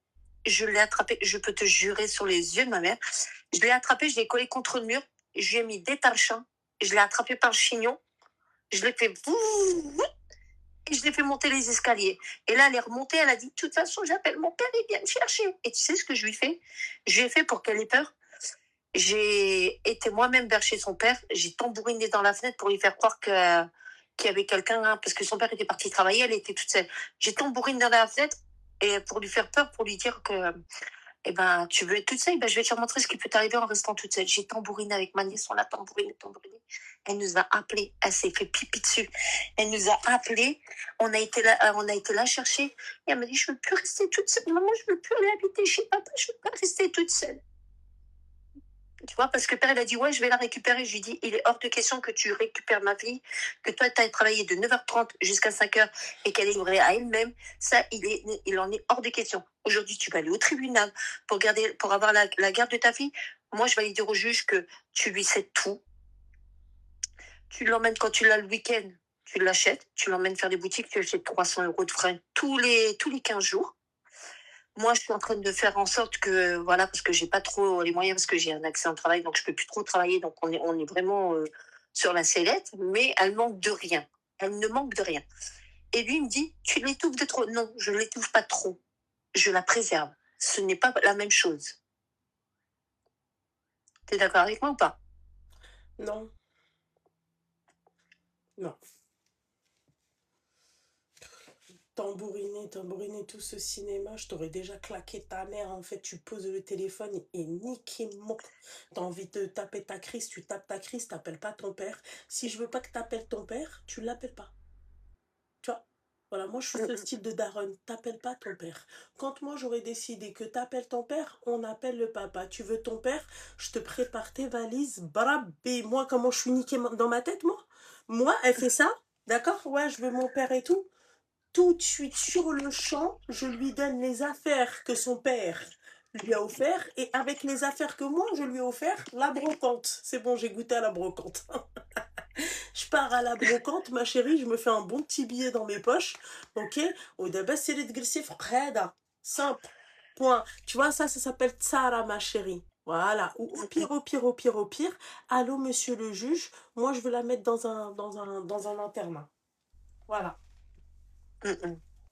Speaker 5: Je l'ai attrapé, je peux te jurer sur les yeux de ma mère. Je l'ai attrapé, je l'ai collé contre le mur, je lui ai mis des tarchins, je l'ai attrapé par le chignon, je l'ai fait et je l'ai fait monter les escaliers. Et là, elle est remontée, elle a dit, de toute façon, j'appelle mon père, il vient me chercher. Et tu sais ce que je lui ai fait? Je lui ai fait pour qu'elle ait peur. J'ai été moi-même vers chez son père, j'ai tambouriné dans la fenêtre pour lui faire croire qu'il y avait quelqu'un, parce que son père était parti travailler, elle était toute seule. J'ai tambouriné dans la fenêtre et pour lui faire peur, pour lui dire que tu veux être toute seule, je vais te montrer ce qui peut t'arriver en restant toute seule. J'ai tambouriné avec ma nièce, on l'a tambouriné. Elle nous a appelés, elle s'est fait pipi dessus. Elle nous a appelés, on a été là chercher. Et elle m'a dit, je veux plus rester toute seule. Maman, je veux plus aller habiter chez papa, je veux pas rester toute seule. Tu vois, parce que père, il a dit, ouais, je vais la récupérer. Je lui dis, il est hors de question que tu récupères ma fille, que toi, tu as travaillé de 9h30 jusqu'à 5h et qu'elle est livrée à elle-même. Ça, il en est hors de question. Aujourd'hui, tu vas aller au tribunal pour avoir la garde de ta fille. Moi, je vais aller dire au juge que tu lui cèdes tout. Tu l'emmènes quand tu l'as le week-end, tu l'achètes, tu l'emmènes faire des boutiques, tu achètes 300 € de frais tous les 15 jours. Moi, je suis en train de faire en sorte que, voilà, parce que j'ai pas trop les moyens, parce que j'ai un accident de travail, donc je peux plus trop travailler, donc on est vraiment sur la sellette, mais elle manque de rien. Elle ne manque de rien. Et lui, il me dit, tu l'étouffes de trop. Non, je l'étouffe pas trop. Je la préserve. Ce n'est pas la même chose. T'es d'accord avec moi ou pas?
Speaker 2: Non. Non. Tambouriner tout ce cinéma, je t'aurais déjà claqué ta mère. En fait, tu poses le téléphone et niquez-moi. T'as envie de taper ta crise, tu tapes ta crise, t'appelles pas ton père. Si je veux pas que t'appelles ton père, tu l'appelles pas. Tu vois? Voilà, moi je suis ce style de daronne. T'appelles pas ton père. Quand moi j'aurais décidé que t'appelles ton père, on appelle le papa. Tu veux ton père? Je te prépare tes valises. Brabé. Moi, comment je suis niquée dans ma tête, moi? Moi, elle fait ça? D'accord? Ouais, je veux mon père et tout. Tout de suite, sur le champ, je lui donne les affaires que son père lui a offert et avec les affaires que moi je lui ai offert, la brocante. C'est bon, j'ai goûté à la brocante. Je pars à la brocante, ma chérie, je me fais un bon petit billet dans mes poches, ok? Au début, c'est le degressif, simple, point. Tu vois, ça s'appelle tsara, ma chérie. Voilà. Ou au pire, allô, monsieur le juge, moi je veux la mettre dans un internat. Voilà.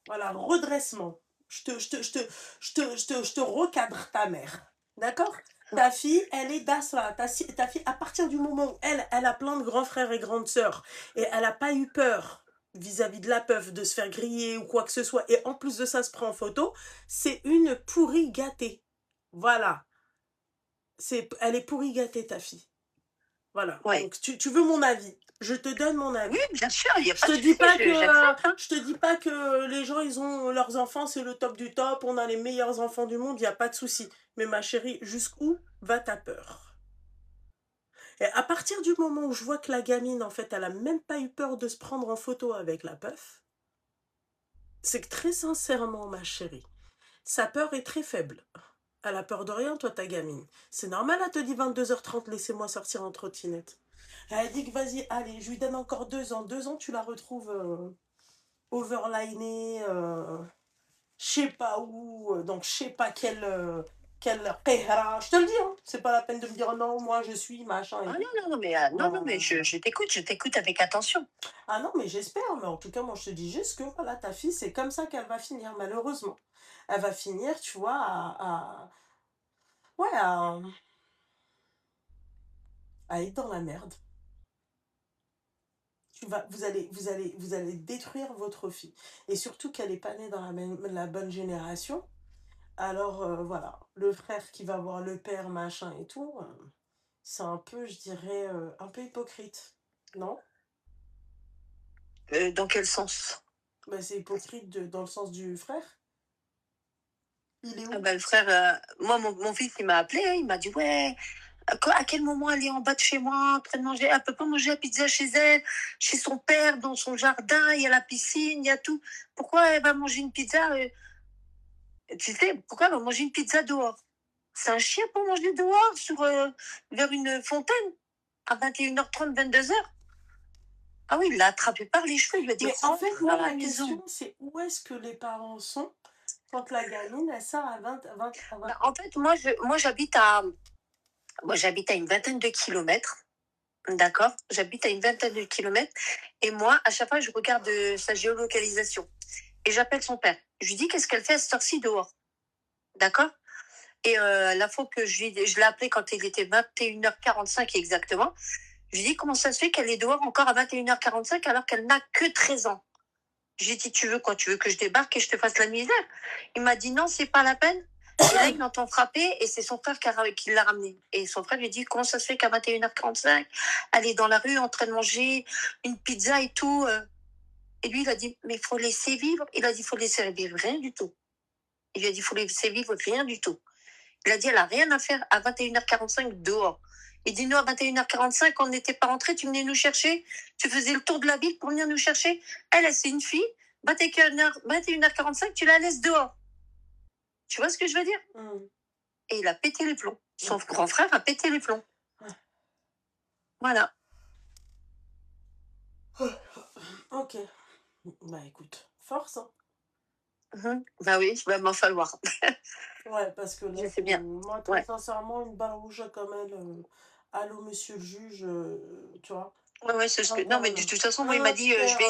Speaker 2: Voilà, redressement. Je te recadre ta mère. D'accord? Ta fille, elle est d'Asra. Ta fille, à partir du moment où elle a plein de grands frères et grandes sœurs, et elle n'a pas eu peur vis-à-vis de la peuf de se faire griller ou quoi que ce soit, et en plus de ça se prend en photo, c'est une pourrie gâtée. Voilà. Elle est pourrie gâtée, ta fille. Voilà.
Speaker 5: Ouais.
Speaker 2: Donc, tu veux mon avis. Je te donne mon avis.
Speaker 5: Oui, bien sûr, il n'y a
Speaker 2: Je
Speaker 5: pas
Speaker 2: te
Speaker 5: de
Speaker 2: dis
Speaker 5: souci,
Speaker 2: pas que
Speaker 5: j'accepte. Hein.
Speaker 2: je te dis pas que les gens ils ont leurs enfants, c'est le top du top, on a les meilleurs enfants du monde, il y a pas de souci. Mais ma chérie, jusqu'où va ta peur? Et à partir du moment où je vois que la gamine en fait, elle a même pas eu peur de se prendre en photo avec la puff, c'est que très sincèrement ma chérie, sa peur est très faible. Elle a peur de rien, toi, ta gamine. C'est normal, elle te dit 22h30, laissez-moi sortir en trottinette. Elle dit que vas-y, allez, je lui donne encore 2 ans. 2 ans, tu la retrouves overlinée, je sais pas où, donc je sais pas quelle qihra. Je te le dis, hein. C'est pas la peine de me dire non, moi je suis machin et
Speaker 5: Ah
Speaker 2: tout.
Speaker 5: non, non, mais je t'écoute avec attention.
Speaker 2: Ah non, mais j'espère, mais en tout cas, moi je te dis juste que voilà, ta fille, c'est comme ça qu'elle va finir, malheureusement. Elle va finir, tu vois, ouais, à être dans la merde. Vous allez détruire votre fille. Et surtout qu'elle n'est pas née dans la bonne génération. Alors voilà, le frère qui va voir le père, machin et tout, c'est un peu, je dirais, un peu hypocrite. Non?
Speaker 5: Dans quel sens?
Speaker 2: Bah, c'est hypocrite dans le sens du frère. Il est où?
Speaker 5: Ah bah, le frère, moi, mon fils, il m'a appelé, hein, il m'a dit, ouais, à quel moment elle est en bas de chez moi, en train de manger, elle peut pas manger la pizza chez elle, chez son père, dans son jardin, il y a la piscine, il y a tout. Pourquoi elle va manger une pizza tu sais, pourquoi elle va manger une pizza dehors? C'est un chien pour manger dehors, vers une fontaine, à 21h30, 22h? Ah oui, il l'a attrapé par les cheveux, il lui a dit,
Speaker 2: Mais en fait,
Speaker 5: rentre
Speaker 2: moi,
Speaker 5: à la
Speaker 2: ma
Speaker 5: maison.
Speaker 2: question, c'est où est-ce que les parents sont quand la gamine, elle sort à 20.
Speaker 5: Bah, en fait, moi, j'habite à une vingtaine de kilomètres. D'accord? J'habite à une vingtaine de kilomètres. Et moi, à chaque fois, je regarde sa géolocalisation. Et j'appelle son père. Je lui dis, qu'est-ce qu'elle fait à cette heure-ci dehors? D'accord? Et la fois que je l'ai appelé quand il était 21h45 exactement, je lui dis, comment ça se fait qu'elle est dehors encore à 21h45 alors qu'elle n'a que 13 ans? J'ai dit, tu veux quoi? Tu veux que je débarque et je te fasse la misère? Il m'a dit, non, c'est pas la peine. Et là, il m'entend frapper et c'est son frère qui l'a ramené. Et son frère lui dit, comment ça se fait qu'à 21h45, elle est dans la rue en train de manger une pizza et tout. Et lui, il a dit, mais il faut laisser vivre. Il a dit, il faut laisser vivre, rien du tout. Il lui a dit, il faut laisser vivre, rien du tout. Il a dit, elle a rien à faire à 21h45 dehors. Il dit, nous, à 21h45, on n'était pas rentrés, tu venais nous chercher, tu faisais le tour de la ville pour venir nous chercher. Elle, c'est une fille, 21h45, tu la laisses dehors. Tu vois ce que je veux dire? Et il a pété les plombs. Son grand frère a pété les plombs. Voilà.
Speaker 2: Ok. Bah écoute, force, hein.
Speaker 5: Bah oui, il va m'en falloir.
Speaker 2: Ouais, parce que là,
Speaker 5: Je sais bien.
Speaker 2: moi, très sincèrement, une balle rouge comme elle, allô, monsieur le juge, tu vois.
Speaker 5: Ouais, c'est ce que. Non, mais de toute façon, moi, il m'a dit, je vais.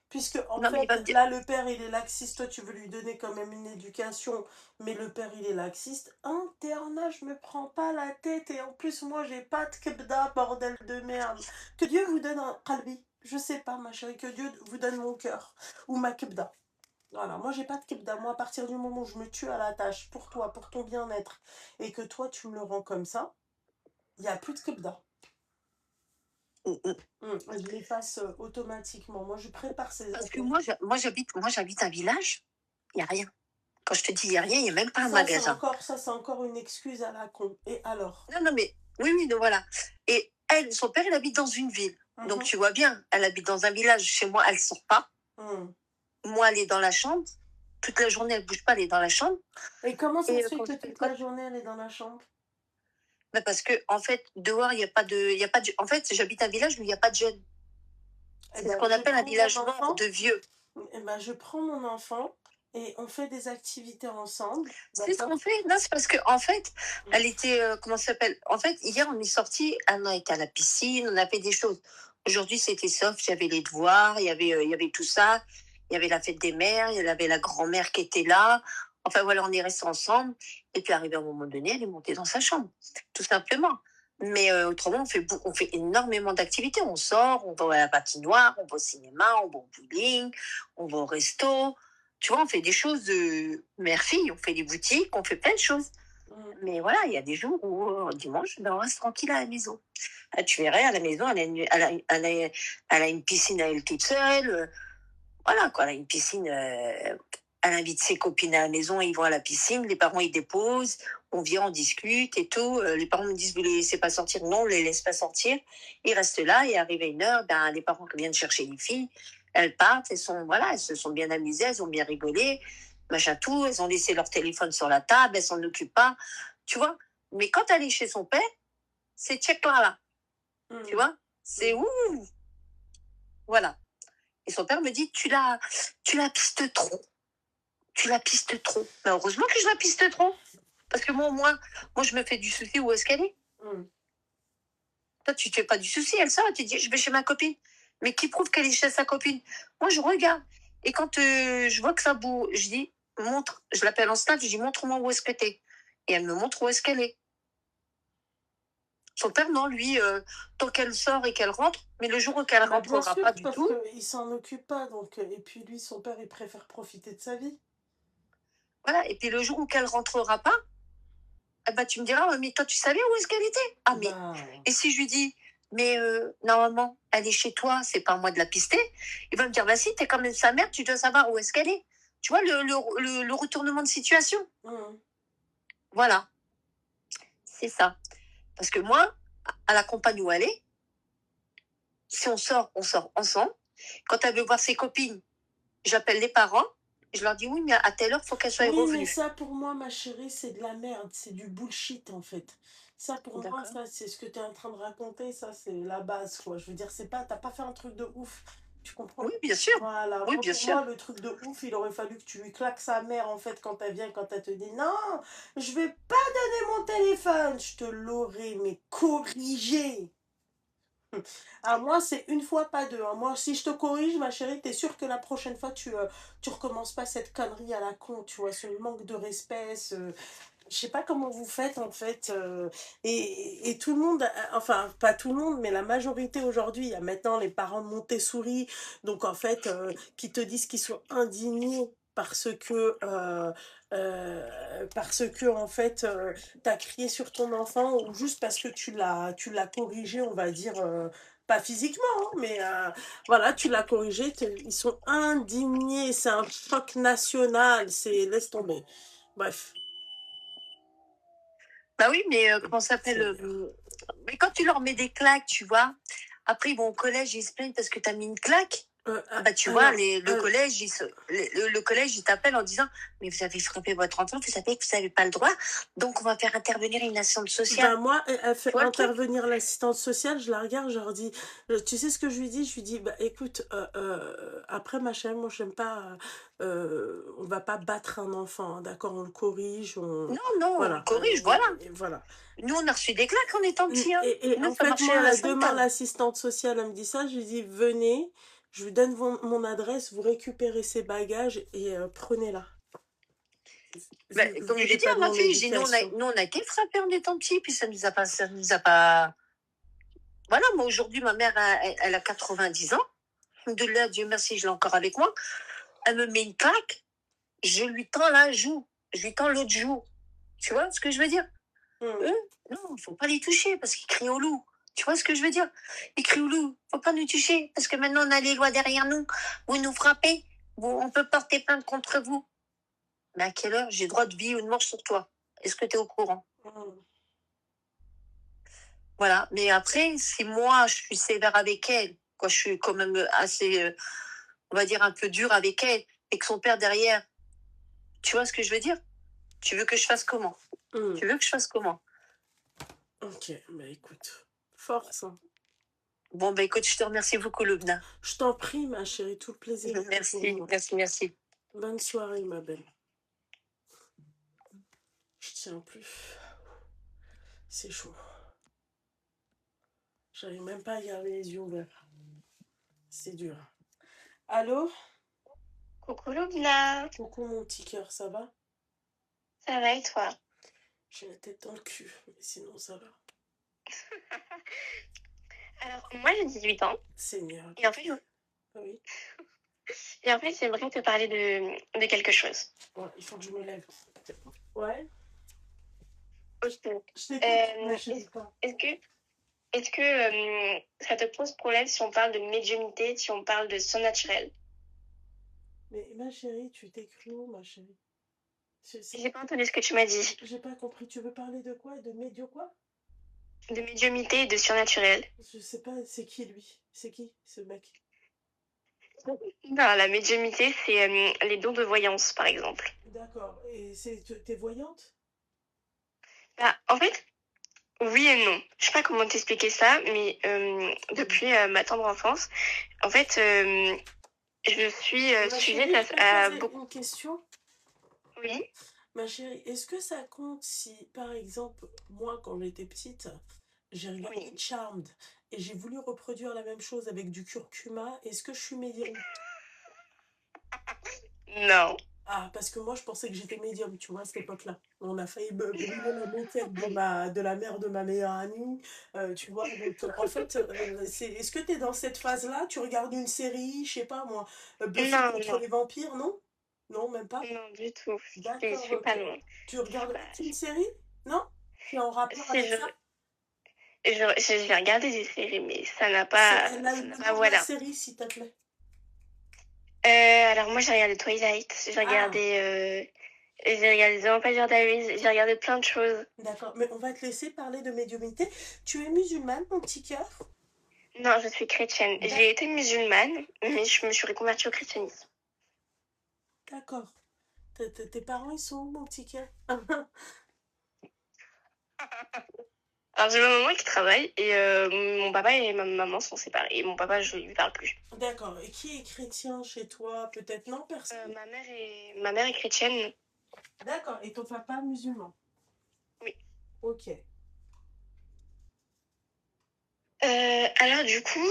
Speaker 2: Puisque, en
Speaker 5: Non, mais
Speaker 2: fait, là, le père, il est laxiste, toi, tu veux lui donner quand même une éducation, mais le père, il est laxiste. Internat, je me prends pas la tête, et en plus, moi, j'ai pas de kebda, bordel de merde. Que Dieu vous donne un qalbi, je sais pas, ma chérie, que Dieu vous donne mon cœur, ou ma kebda. Voilà, moi j'ai pas de kebda. Moi, à partir du moment où je me tue à la tâche pour toi, pour ton bien-être, et que toi tu me le rends comme ça, il n'y a plus de kebda. Je les passe automatiquement. Moi, je prépare ces
Speaker 5: Parce que moi, j'habite un village, il n'y a rien. Quand je te dis il n'y a rien, il n'y a même pas un magasin.
Speaker 2: Ça, c'est encore une excuse à la con. Et alors?
Speaker 5: Non, mais oui, donc voilà. Et elle, son père, il habite dans une ville. Donc tu vois bien, elle habite dans un village. Chez moi, elle ne sort pas. Moi, elle est dans la chambre. Toute la journée, elle ne bouge pas, elle est dans la chambre.
Speaker 2: Et comment ça se fait que toute la journée, elle est dans la chambre?
Speaker 5: Ben parce que, en fait, dehors, il n'y a pas de. En fait, j'habite un village où il n'y a pas de jeunes. C'est ce qu'on appelle un village mort de vieux.
Speaker 2: Eh ben, je prends mon enfant et on fait des activités ensemble.
Speaker 5: C'est ce qu'on fait. Non, c'est parce que en fait, elle était comment ça s'appelle? En fait, hier on est sorti, on a été à la piscine, on a fait des choses. Aujourd'hui, c'était soft, il y avait les devoirs, il y avait tout ça, il y avait la fête des mères, il y avait la grand-mère qui était là. Enfin voilà, on est restés ensemble. Et puis arrivé à un moment donné, elle est montée dans sa chambre, tout simplement. Mais autrement, on fait énormément d'activités. On sort, on va à la patinoire, on va au cinéma, on va au bowling, on va au resto. Tu vois, on fait des choses de mère-fille, on fait des boutiques, on fait plein de choses. Mais voilà, il y a des jours où, dimanche, ben, on reste tranquille à la maison. Ah, tu verrais, à la maison, elle a une piscine à elle toute seule. Voilà, quoi, elle a une piscine. Elle invite ses copines à la maison, ils vont à la piscine, les parents ils déposent, on vient, on discute et tout. Les parents me disent, vous les laissez pas sortir? Non, on les laisse pas sortir. Ils restent là et arrivé une heure, ben, les parents viennent chercher les filles, elles partent, voilà, elles se sont bien amusées, elles ont bien rigolé, machin tout, elles ont laissé leur téléphone sur la table, elles s'en occupent pas, tu vois. Mais quand elle est chez son père, c'est check là, tu vois, c'est ouh, voilà. Et son père me dit, tu la pistes trop. Tu la pistes trop. Ben, heureusement que je la piste trop. Parce que moi, je me fais du souci où est-ce qu'elle est. Toi, tu te fais pas du souci, elle sort, tu dis, je vais chez ma copine. Mais qui prouve qu'elle est chez sa copine? Moi, je regarde. Et quand je vois que ça bouge, je dis, montre, je l'appelle en snap, je dis, montre-moi où est-ce que t'es. Et elle me montre où est-ce qu'elle est. Son père, non, lui, tant qu'elle sort et qu'elle rentre, mais le jour où qu'elle rentrera pas du tout.
Speaker 2: Parce qu'il s'en occupe pas, donc, et puis lui, son père, il préfère profiter de sa vie.
Speaker 5: Voilà, et puis le jour où qu'elle rentrera pas, eh ben, tu me diras, mais toi, tu savais où est-ce qu'elle était? Ah, mais. Et si je lui dis, mais normalement, elle est chez toi, c'est pas à moi de la pister, il va me dire, bah si, t'es quand même sa mère, tu dois savoir où est-ce qu'elle est. Tu vois, le retournement de situation. Voilà, c'est ça. Parce que moi, à la campagne où elle est, si on sort ensemble. Quand elle veut voir ses copines, j'appelle les parents, je leur dis, oui, mais à telle heure, il faut qu'elle soit revenue.
Speaker 2: Mais ça, pour moi, ma chérie, c'est de la merde, c'est du bullshit, en fait. Ça, pour moi, ça, c'est ce que tu es en train de raconter, ça, c'est la base, quoi. Je veux dire, t'as pas fait un truc de ouf. Tu comprends?
Speaker 5: Oui, bien sûr.
Speaker 2: Voilà.
Speaker 5: Oui,
Speaker 2: Moi,
Speaker 5: bien
Speaker 2: pour
Speaker 5: sûr.
Speaker 2: moi, le truc de ouf, il aurait fallu que tu lui claques sa mère, en fait, quand elle vient, quand elle te dit, non, je vais pas donner mon téléphone. Je te l'aurais, mais corrigé. Ah, moi, c'est une fois, pas deux. Hein. Moi, si je te corrige, ma chérie, t'es sûre que la prochaine fois, tu recommences pas cette connerie à la con, tu vois, ce manque de respect, je sais pas comment vous faites, en fait. Et tout le monde, enfin, pas tout le monde, mais la majorité aujourd'hui, il y a maintenant les parents Montessori, donc en fait, qui te disent qu'ils sont indignés parce que en fait t'as crié sur ton enfant ou juste parce que tu l'as corrigé, on va dire, pas physiquement, hein, mais voilà, tu l'as corrigé, ils sont indignés, c'est un choc national, laisse tomber. Bref.
Speaker 5: Bah oui, mais comment ça s'appelle mais quand tu leur mets des claques, tu vois, après ils vont au collège, ils se plaignent parce que tu as mis une claque. Bah, tu vois, le collège, il t'appelle en disant, mais vous avez frappé votre enfant, vous savez que vous n'avez pas le droit, donc on va faire intervenir une assistante sociale.
Speaker 2: Ben moi, elle fait intervenir l'assistante sociale, je la regarde, je leur dis, tu sais ce que je lui dis? Je lui dis, bah écoute, après ma chérie, moi j'aime pas, on va pas battre un enfant, hein, d'accord, on le corrige,
Speaker 5: Non,
Speaker 2: voilà,
Speaker 5: on le corrige, voilà.
Speaker 2: Voilà.
Speaker 5: Nous, on a reçu des claques en étant petits. Hein.
Speaker 2: Et
Speaker 5: nous,
Speaker 2: en fait, moi, demain, l'assistante sociale, elle me dit ça, je lui dis, venez, je lui donne mon adresse, vous récupérez ses bagages et prenez-la.
Speaker 5: Comme je l'ai dit à ma fille, nous, on a été frappés en étant petits, puis ça nous a pas... Voilà, moi, aujourd'hui, ma mère, elle a 90 ans. De là, Dieu merci, je l'ai encore avec moi. Elle me met une claque, je lui tends la joue, je lui tends l'autre joue. Tu vois ce que je veux dire? Eux, non, il ne faut pas les toucher parce qu'ils crient au loup. Tu vois ce que je veux dire? Ils crient au loup, il ne faut pas nous toucher parce que maintenant on a les lois derrière nous. Vous nous frappez, on peut porter plainte contre vous. Mais à quelle heure j'ai droit de vie ou de mort sur toi? Est-ce que tu es au courant? Voilà, mais après, si moi je suis sévère avec elle, quand je suis quand même assez, on va dire un peu dure avec elle, et que son père derrière, tu vois ce que je veux dire? Tu veux que je fasse comment? Tu veux que je fasse comment?
Speaker 2: Ok, bah écoute, force. Hein.
Speaker 5: Bon, bah écoute, je te remercie beaucoup, Loubna.
Speaker 2: Je t'en prie, ma chérie, tout le plaisir.
Speaker 5: Merci.
Speaker 2: Bonne soirée, ma belle. Je tiens plus. C'est chaud. J'arrive même pas à garder les yeux ouverts. C'est dur. Allô?
Speaker 1: Coucou Loubna.
Speaker 2: Coucou mon petit cœur, ça va?
Speaker 1: Ça va et toi?
Speaker 2: J'ai la tête dans le cul, mais sinon ça va.
Speaker 1: Alors, moi j'ai 18 ans.
Speaker 2: Seigneur.
Speaker 1: Et en fait,
Speaker 2: oui.
Speaker 1: Et en fait, j'aimerais te parler de quelque chose.
Speaker 2: Ouais, il faut que je me lève. Ouais.
Speaker 1: Ok.
Speaker 2: Je t'écoute, ma
Speaker 1: Euh,
Speaker 2: chérie.
Speaker 1: est-ce est-ce que ça te pose problème si on parle de médiumnité, si on parle de surnaturel?
Speaker 2: Mais ma chérie, tu t'es cru où, ma chérie? C'est
Speaker 1: J'ai pas entendu ce que tu m'as dit.
Speaker 2: J'ai pas compris. Tu veux parler de quoi? De médio quoi?
Speaker 1: De médiumnité et de surnaturel.
Speaker 2: Je sais pas, c'est qui lui? C'est qui ce mec?
Speaker 1: Non, la médiumnité, c'est les dons de voyance, par exemple.
Speaker 2: D'accord. Et t'es voyante?
Speaker 1: Bah, en fait, oui et non. Je sais pas comment t'expliquer ça, mais depuis ma tendre enfance, en fait, je suis
Speaker 2: Ma
Speaker 1: sujette
Speaker 2: chérie, je peux te
Speaker 1: à
Speaker 2: poser
Speaker 1: beaucoup.
Speaker 2: une question?
Speaker 1: Oui.
Speaker 2: Ma chérie, est-ce que ça compte si, par exemple, moi, quand j'étais petite, j'ai regardé
Speaker 1: Oui.
Speaker 2: Charmed et j'ai voulu reproduire la même chose avec du curcuma, est-ce que je suis médium?
Speaker 1: Non.
Speaker 2: Ah, parce que moi, je pensais que j'étais médium, tu vois, à cette époque-là. On a failli brûler la moquette de la mère de ma meilleure amie, tu vois. Donc, en fait, est-ce que tu es dans cette phase-là? Tu regardes une série, je sais pas moi, Buffy
Speaker 1: Non,
Speaker 2: contre
Speaker 1: non.
Speaker 2: les vampires, non? Non, même pas?
Speaker 1: Non, du tout. Je
Speaker 2: D'accord,
Speaker 1: suis
Speaker 2: ok.
Speaker 1: pas loin.
Speaker 2: Tu regardes
Speaker 1: Bah,
Speaker 2: aucune série? Non? Qui est en rapport
Speaker 1: si
Speaker 2: avec ça?
Speaker 1: j'ai regardé des séries, mais
Speaker 2: C'est
Speaker 1: ça n'a
Speaker 2: le
Speaker 1: pas,
Speaker 2: nom de la
Speaker 1: voilà.
Speaker 2: série, s'il te plaît.
Speaker 1: Alors moi, j'ai regardé Twilight,
Speaker 2: Ah,
Speaker 1: j'ai regardé The Vampire Diaries, j'ai regardé plein de choses.
Speaker 2: d'accord. Mais on va te laisser parler de médiumnité. Tu es musulmane, mon petit cœur?
Speaker 1: Non, je suis chrétienne. J'ai
Speaker 2: D'ac-
Speaker 1: été musulmane, mais je me suis reconvertie au christianisme.
Speaker 2: D'accord. Tes parents, ils sont où, mon petit cœur?
Speaker 1: Alors j'ai ma maman qui travaille et mon papa et ma maman sont séparés. Et mon papa, je lui parle plus.
Speaker 2: D'accord. Et qui est chrétien chez toi? Peut-être non, personne?
Speaker 1: Ma mère est chrétienne.
Speaker 2: D'accord. Et ton papa musulman?
Speaker 1: Oui.
Speaker 2: Ok.
Speaker 1: Alors du coup,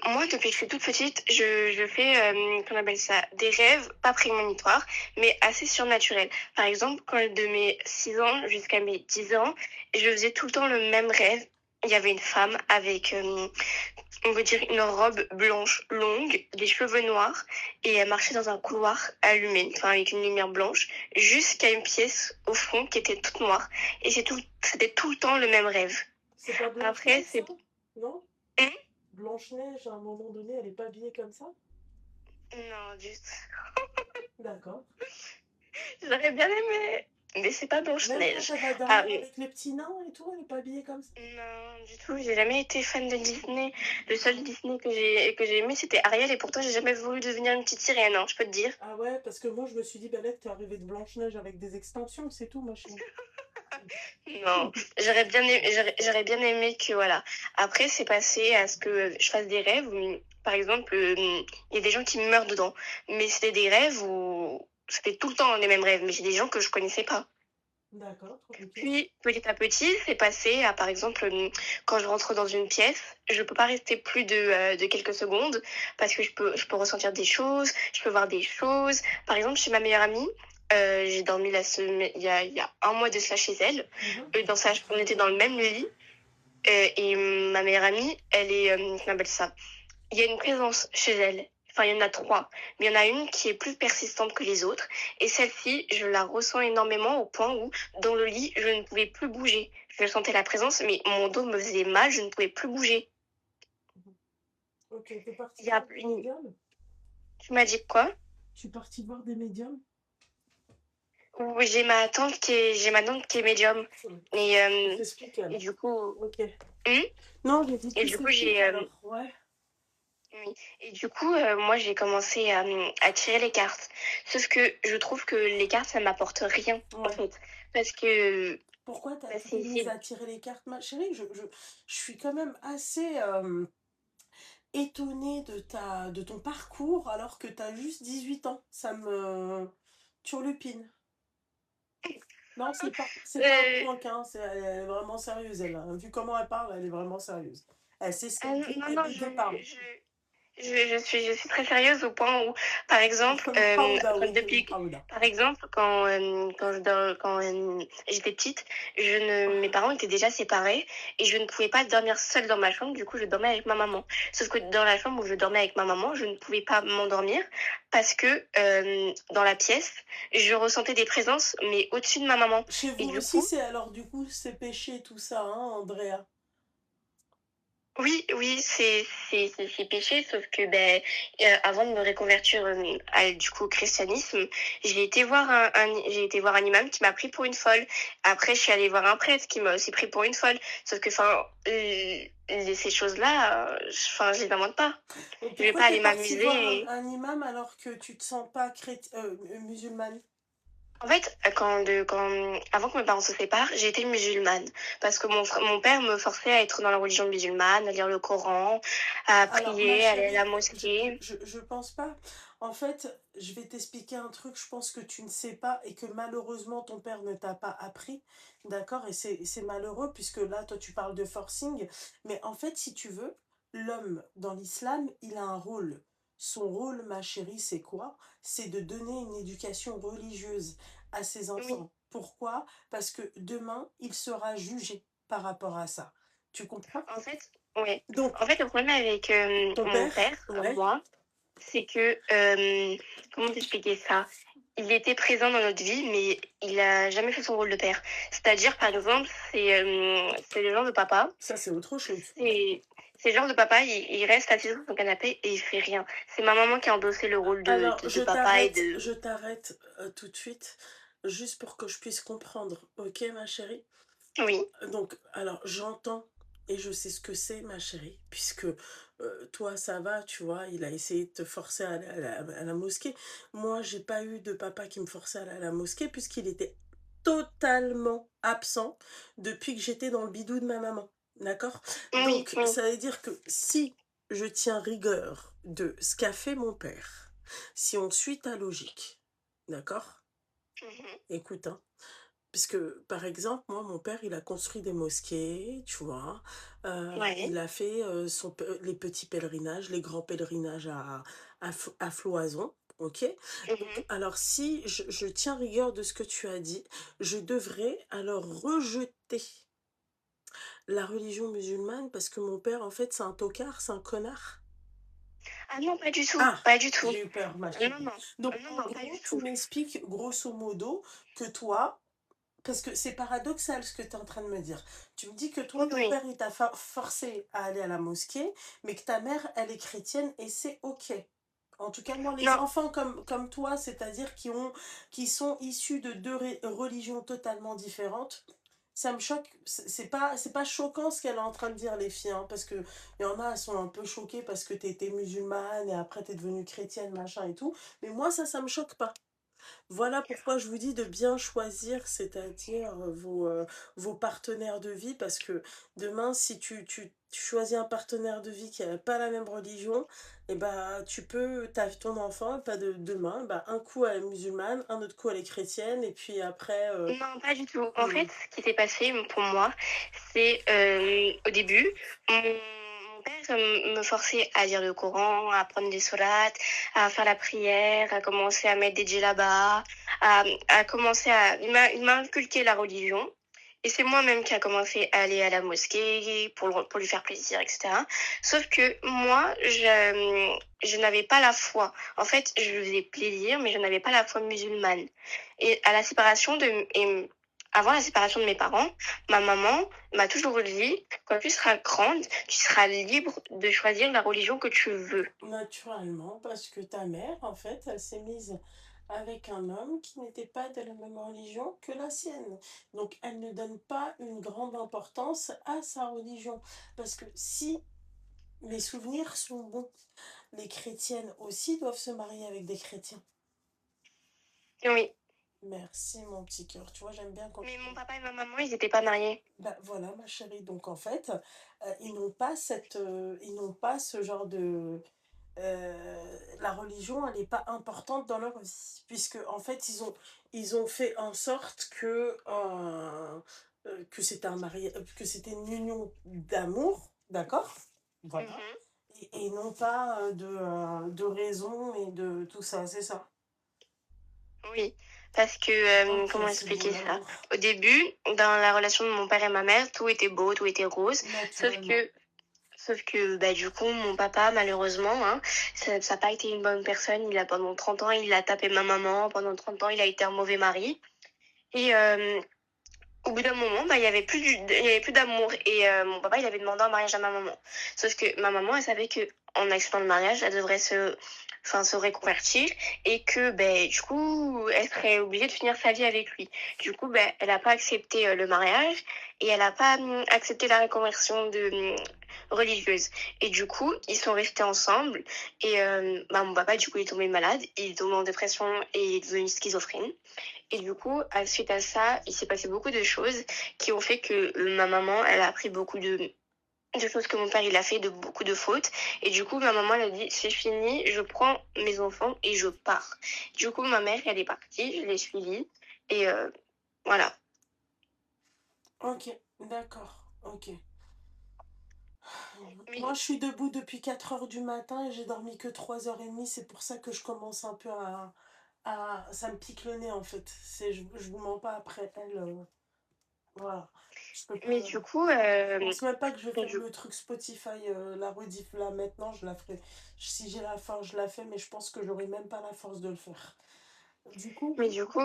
Speaker 1: moi depuis que je suis toute petite, je fais, qu'on appelle ça, des rêves pas prémonitoires, mais assez surnaturels. Par exemple, quand de mes 6 ans jusqu'à mes 10 ans, je faisais tout le temps le même rêve. Il y avait une femme avec, on veut dire, une robe blanche longue, des cheveux noirs, et elle marchait dans un couloir allumé, enfin avec une lumière blanche, jusqu'à une pièce au fond qui était toute noire. Et c'était tout le temps le même rêve.
Speaker 2: C'est pas
Speaker 1: Après,
Speaker 2: Blanche-Neige, ça?
Speaker 1: c'est...
Speaker 2: Non?
Speaker 1: Hum.
Speaker 2: Blanche-Neige, à un moment donné, elle est pas habillée comme ça?
Speaker 1: Non, du tout.
Speaker 2: D'accord.
Speaker 1: J'aurais bien aimé, mais c'est pas
Speaker 2: Même quand
Speaker 1: Blanche-Neige.
Speaker 2: elle va
Speaker 1: Ah,
Speaker 2: dormir avec les petits nains et tout, elle est pas habillée comme ça?
Speaker 1: non, du tout, j'ai jamais été fan de Disney. Le seul Disney que j'ai aimé, c'était Ariel, et pourtant, j'ai jamais voulu devenir une petite sirène, hein, je peux te dire.
Speaker 2: Ah ouais, parce que moi, je me suis dit, bah là, t'es arrivée de Blanche-Neige avec des extensions, c'est tout, ma chérie.
Speaker 1: Non, j'aurais bien aimé que, voilà. Après, c'est passé à ce que je fasse des rêves où, par exemple, il y a des gens qui meurent dedans. Mais c'était des rêves où c'était tout le temps les mêmes rêves, mais j'ai des gens que je connaissais pas.
Speaker 2: D'accord, ok.
Speaker 1: Puis, petit à petit, c'est passé à, par exemple, quand je rentre dans une pièce, je peux pas rester plus de quelques secondes parce que je peux ressentir des choses, je peux voir des choses. Par exemple, chez ma meilleure amie, j'ai dormi il y a un mois de cela chez elle. On était dans le même lit et ma meilleure amie, elle est, comment on appelle ça? Il y a une présence chez elle. Enfin, il y en a trois, mais il y en a une qui est plus persistante que les autres. Et celle-ci, je la ressens énormément au point où, dans le lit, je ne pouvais plus bouger. Je sentais la présence, mais mon dos me faisait mal, je ne pouvais plus bouger.
Speaker 2: Ok, t'es parti
Speaker 1: Il y
Speaker 2: voir
Speaker 1: a
Speaker 2: des
Speaker 1: une...
Speaker 2: médiums?
Speaker 1: Tu m'as dit quoi?
Speaker 2: Tu es parti voir des médiums?
Speaker 1: Ou j'ai ma tante qui est médium. Et,
Speaker 2: Tout s'explique
Speaker 1: et
Speaker 2: alors.
Speaker 1: du coup,
Speaker 2: Ok.
Speaker 1: hum,
Speaker 2: Non, j'ai dit
Speaker 1: et
Speaker 2: tout
Speaker 1: du coup,
Speaker 2: s'explique alors. Ouais.
Speaker 1: oui. Et du coup, moi, j'ai commencé à tirer les cartes. Sauf que je trouve que les cartes, ça m'apporte rien, en
Speaker 2: Ouais.
Speaker 1: fait. Parce que,
Speaker 2: Pourquoi
Speaker 1: bah,
Speaker 2: tu t'es mise à tirer les cartes, ma chérie? Je suis quand même assez étonnée de ton parcours alors que tu as juste 18 ans. Ça me turlupine. Non, c'est pas un
Speaker 1: euh,
Speaker 2: prank, hein. Elle est vraiment sérieuse, elle, hein. Vu comment elle parle, elle est vraiment sérieuse. Elle sait ce
Speaker 1: ah
Speaker 2: qu'elle
Speaker 1: non,
Speaker 2: dit
Speaker 1: non,
Speaker 2: et
Speaker 1: non,
Speaker 2: bégay parle.
Speaker 1: Je suis très sérieuse au point où, par exemple,
Speaker 2: Hawda, oui,
Speaker 1: depuis,
Speaker 2: Hawda.
Speaker 1: par exemple, quand j'étais petite, mes parents étaient déjà séparés et je ne pouvais pas dormir seule dans ma chambre. Du coup, je dormais avec ma maman. Sauf que dans la chambre où je dormais avec ma maman, je ne pouvais pas m'endormir parce que dans la pièce, je ressentais des présences, mais au-dessus de ma maman.
Speaker 2: Chez
Speaker 1: Et
Speaker 2: vous
Speaker 1: du
Speaker 2: aussi,
Speaker 1: coup,
Speaker 2: du coup, c'est péché tout ça, hein, Andrea?
Speaker 1: oui, oui, c'est péché, sauf que avant de me reconvertir du coup au christianisme, j'ai été voir un imam qui m'a pris pour une folle. Après, je suis allée voir un prêtre qui m'a aussi pris pour une folle. Sauf que, enfin, ces choses-là, enfin, je les invente pas.
Speaker 2: Mais
Speaker 1: Je vais
Speaker 2: pourquoi
Speaker 1: pas
Speaker 2: t'es
Speaker 1: aller
Speaker 2: partie voir
Speaker 1: m'amuser.
Speaker 2: un imam alors que tu te sens pas musulmane?
Speaker 1: En fait, avant que mes parents se séparent, j'ai été musulmane. Parce que mon père me forçait à être dans la religion musulmane, à lire le Coran, à
Speaker 2: Alors, ma
Speaker 1: prier, à aller à la
Speaker 2: chérie,
Speaker 1: mosquée.
Speaker 2: je pense pas. En fait, je vais t'expliquer un truc, je pense que tu ne sais pas et que malheureusement ton père ne t'a pas appris. D'accord? Et c'est malheureux puisque là, toi, tu parles de forcing. Mais en fait, si tu veux, l'homme dans l'islam, il a un rôle. Son rôle, ma chérie, c'est quoi? C'est de donner une éducation religieuse à ses
Speaker 1: Oui,
Speaker 2: enfants. Pourquoi? Parce que demain, il sera jugé par rapport à ça. Tu comprends?
Speaker 1: en fait, ouais.
Speaker 2: Donc,
Speaker 1: En fait, le problème avec
Speaker 2: ton
Speaker 1: mon
Speaker 2: père,
Speaker 1: père,
Speaker 2: ouais.
Speaker 1: moi, c'est que, comment t'expliquer ça? Il était présent dans notre vie, mais il a jamais fait son rôle de père. C'est-à-dire, par exemple, c'est le genre de papa,
Speaker 2: Ça, c'est autre chose.
Speaker 1: c'est c'est le genre de papa, il reste assis sur son canapé et il fait rien. C'est ma maman qui a endossé le rôle
Speaker 2: Alors,
Speaker 1: de papa et
Speaker 2: je
Speaker 1: de...
Speaker 2: t'arrête tout de suite, juste pour que je puisse comprendre, ok, ma chérie?
Speaker 1: Oui,
Speaker 2: Donc, alors, j'entends et je sais ce que c'est, ma chérie, puisque toi, ça va, tu vois, il a essayé de te forcer à aller à la mosquée. Moi, j'ai pas eu de papa qui me forçait à aller à la mosquée, puisqu'il était totalement absent depuis que j'étais dans le bidou de ma maman. D'accord?
Speaker 1: oui,
Speaker 2: Donc,
Speaker 1: oui.
Speaker 2: ça veut dire que si je tiens rigueur de ce qu'a fait mon père, si on suit ta logique, d'accord?
Speaker 1: Mhm.
Speaker 2: Écoute, hein, parce que, par exemple, moi, mon père, il a construit des mosquées, tu vois.
Speaker 1: Ouais.
Speaker 2: Il a fait les petits pèlerinages, les grands pèlerinages à Floison. Ok? Donc,
Speaker 1: Mhm.
Speaker 2: alors, si je tiens rigueur de ce que tu as dit, je devrais alors rejeter la religion musulmane parce que mon père, en fait, c'est un tocard, c'est un connard.
Speaker 1: Ah non, pas du tout,
Speaker 2: Ah,
Speaker 1: pas du tout.
Speaker 2: j'ai eu peur, ma
Speaker 1: Non,
Speaker 2: chérie.
Speaker 1: non,
Speaker 2: Donc,
Speaker 1: non,
Speaker 2: en
Speaker 1: non, pas
Speaker 2: gros,
Speaker 1: du
Speaker 2: tu
Speaker 1: tout.
Speaker 2: m'expliques grosso modo que toi, parce que c'est paradoxal ce que tu es en train de me dire. Tu me dis que toi,
Speaker 1: Oui,
Speaker 2: ton
Speaker 1: oui.
Speaker 2: père, il t'a forcé à aller à la mosquée, mais que ta mère, elle est chrétienne et c'est OK. En tout cas, moi, les
Speaker 1: Non,
Speaker 2: enfants comme toi, c'est-à-dire qui sont issus de deux religions totalement différentes, ça me choque. C'est pas choquant ce qu'elle est en train de dire, les filles, hein, parce que il y en a, elles sont un peu choquées parce que tu étais musulmane et après tu es devenue chrétienne, machin et tout. Mais moi, ça me choque pas. Voilà pourquoi je vous dis de bien choisir, c'est-à-dire vos partenaires de vie, parce que demain, si tu choisis un partenaire de vie qui n'a pas la même religion, et bah tu peux, ton enfant, pas de demain, bah, un coup elle est musulmane, un autre coup elle est chrétienne, et puis après,
Speaker 1: non, pas du tout. En
Speaker 2: hmm,
Speaker 1: fait, ce qui s'est passé pour moi, c'est au début, mon père me forçait à lire le Coran, à prendre des sourates, à faire la prière, à commencer à mettre des djellabas, à commencer à... il m'a inculqué la religion. Et c'est moi-même qui a commencé à aller à la mosquée pour lui faire plaisir, etc. Sauf que moi, je n'avais pas la foi. En fait, je lui faisais plaisir, mais je n'avais pas la foi musulmane. Et à la séparation avant la séparation de mes parents, ma maman m'a toujours dit, quand tu seras grande, tu seras libre de choisir la religion que tu veux.
Speaker 2: naturellement, parce que ta mère, en fait, elle s'est mise avec un homme qui n'était pas de la même religion que la sienne. Donc, elle ne donne pas une grande importance à sa religion. Parce que si mes souvenirs sont bons, les chrétiennes aussi doivent se marier avec des chrétiens.
Speaker 1: Oui.
Speaker 2: Merci, mon petit cœur. Tu vois, j'aime bien quand
Speaker 1: Mais
Speaker 2: tu...
Speaker 1: mon papa et ma maman, ils n'étaient pas mariés.
Speaker 2: Bah, voilà, ma chérie. Donc, en fait, ils n'ont pas ils n'ont pas ce genre de... la religion, elle n'est pas importante dans leur vie, puisque en fait, ils ont fait en sorte que c'était un mariage, que c'était une union d'amour, d'accord? Voilà.
Speaker 1: Mhm.
Speaker 2: et non pas de raison et de tout ça, c'est ça?
Speaker 1: Oui, parce que,
Speaker 2: Ok,
Speaker 1: comment
Speaker 2: c'est beau
Speaker 1: expliquer ça?
Speaker 2: l'amour,
Speaker 1: Au début, dans la relation de mon père et ma mère, tout était beau, tout était rose, sauf
Speaker 2: naturellement.
Speaker 1: que sauf que, bah, du coup, mon papa, malheureusement, hein, ça a pas été une bonne personne. Pendant 30 ans, il a tapé ma maman. Pendant 30 ans, il a été un mauvais mari. Et au bout d'un moment, bah, il y avait plus d'amour. Et mon papa, il avait demandé en mariage à ma maman. Sauf que ma maman, elle savait que en acceptant le mariage, elle devrait se reconvertir et que, ben, du coup, elle serait obligée de finir sa vie avec lui. Du coup, ben, elle n'a pas accepté le mariage et elle n'a pas accepté la reconversion religieuse. Et du coup, ils sont restés ensemble et bah, mon papa, du coup, il est tombé malade, il est tombé en dépression et il est devenu schizophrène. Et du coup, suite à ça, il s'est passé beaucoup de choses qui ont fait que ma maman, elle a appris beaucoup de choses que mon père il a fait, de beaucoup de fautes. Et du coup, ma maman elle a dit c'est fini, je prends mes enfants et je pars. Du coup, ma mère elle est partie, je l'ai suivie et voilà.
Speaker 2: Ok, d'accord, ok. Moi,
Speaker 1: Mais,
Speaker 2: je suis debout depuis 4 heures du matin et j'ai dormi que 3h30. C'est pour ça que je commence un peu ça me pique le nez, en fait. Je vous mens pas après elle. Voilà. Je peux pas.
Speaker 1: mais du coup,
Speaker 2: Je pense même pas que je vais faire
Speaker 1: du-
Speaker 2: le truc Spotify, la rediff là maintenant. Je la ferai. Si j'ai la force, je la fais, mais je pense que j'aurai même pas la force de le faire. Du coup,
Speaker 1: mais du coup,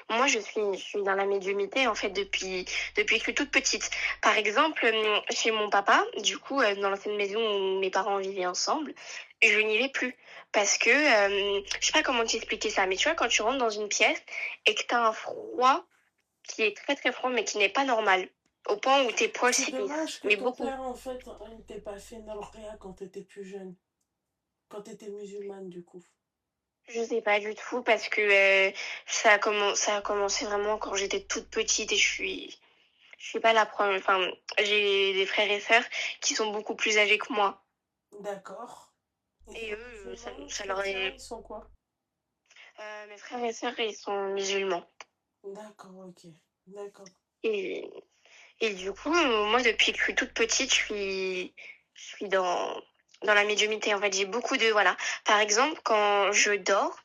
Speaker 1: moi je suis dans la médiumité en fait depuis que je suis toute petite. Par exemple, chez mon papa, du coup, dans l'ancienne maison où mes parents vivaient ensemble, je n'y vais plus parce que je sais pas comment t'expliquer ça, mais tu vois quand tu rentres dans une pièce et que t'as un froid qui est très très froid mais qui n'est pas normal, au point où tes poils
Speaker 2: c'est
Speaker 1: s'érissent,
Speaker 2: dommage que
Speaker 1: mais
Speaker 2: ton
Speaker 1: beaucoup.
Speaker 2: père, en fait, il t'ait pas fait Nolria quand t'étais plus jeune. Quand t'étais musulmane, du coup.
Speaker 1: Je sais pas du tout parce que ça a commencé vraiment quand j'étais toute petite et je suis pas la première. Enfin, j'ai des frères et sœurs qui sont beaucoup plus âgés que moi.
Speaker 2: D'accord. Ils
Speaker 1: Et
Speaker 2: sont
Speaker 1: eux,
Speaker 2: musulmans,
Speaker 1: ça leur
Speaker 2: chrétiens,
Speaker 1: est.
Speaker 2: ils sont quoi?
Speaker 1: Mes frères et sœurs, ils sont musulmans.
Speaker 2: D'accord, ok. D'accord.
Speaker 1: Et, et du coup, moi, depuis que je suis toute petite, je suis dans la médiumité. En fait, j'ai beaucoup de. Voilà. Par exemple, quand je dors,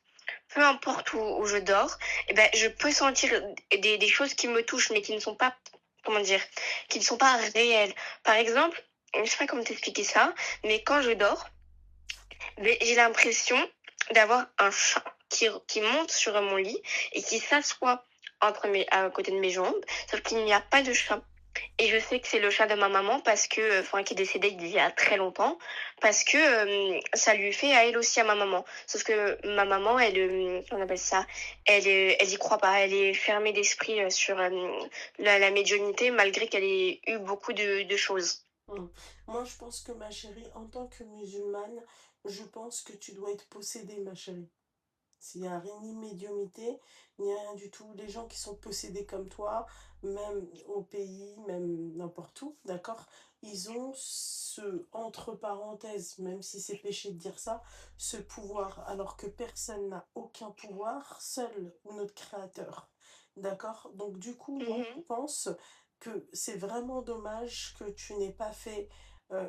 Speaker 1: peu importe où je dors, eh ben, je peux sentir des choses qui me touchent, mais qui ne sont pas, comment dire, qui ne sont pas réelles. Par exemple, je sais pas comment t'expliquer ça, mais quand je dors, ben, j'ai l'impression d'avoir un chat qui monte sur mon lit et qui s'assoit à côté de mes jambes, sauf qu'il n'y a pas de chat. Et je sais que c'est le chat de ma maman parce que, enfin, qui est décédé il y a très longtemps, parce que ça lui fait à elle aussi à ma maman. Sauf que ma maman, on appelle ça, elle y croit pas. Elle est fermée d'esprit sur la médiumnité, malgré qu'elle ait eu beaucoup de choses.
Speaker 2: Hmm. Moi, je pense que ma chérie, en tant que musulmane, je pense que tu dois être possédée, ma chérie. S'il n'y a rien ni médiumité, ni rien du tout. Les gens qui sont possédés comme toi, même au pays, même n'importe où, d'accord, ils ont entre parenthèses, même si c'est péché de dire ça, ce pouvoir, alors que personne n'a aucun pouvoir, seul notre créateur. D'accord? Donc du coup, moi, je
Speaker 1: Mhm.
Speaker 2: pense que c'est vraiment dommage que tu n'aies pas fait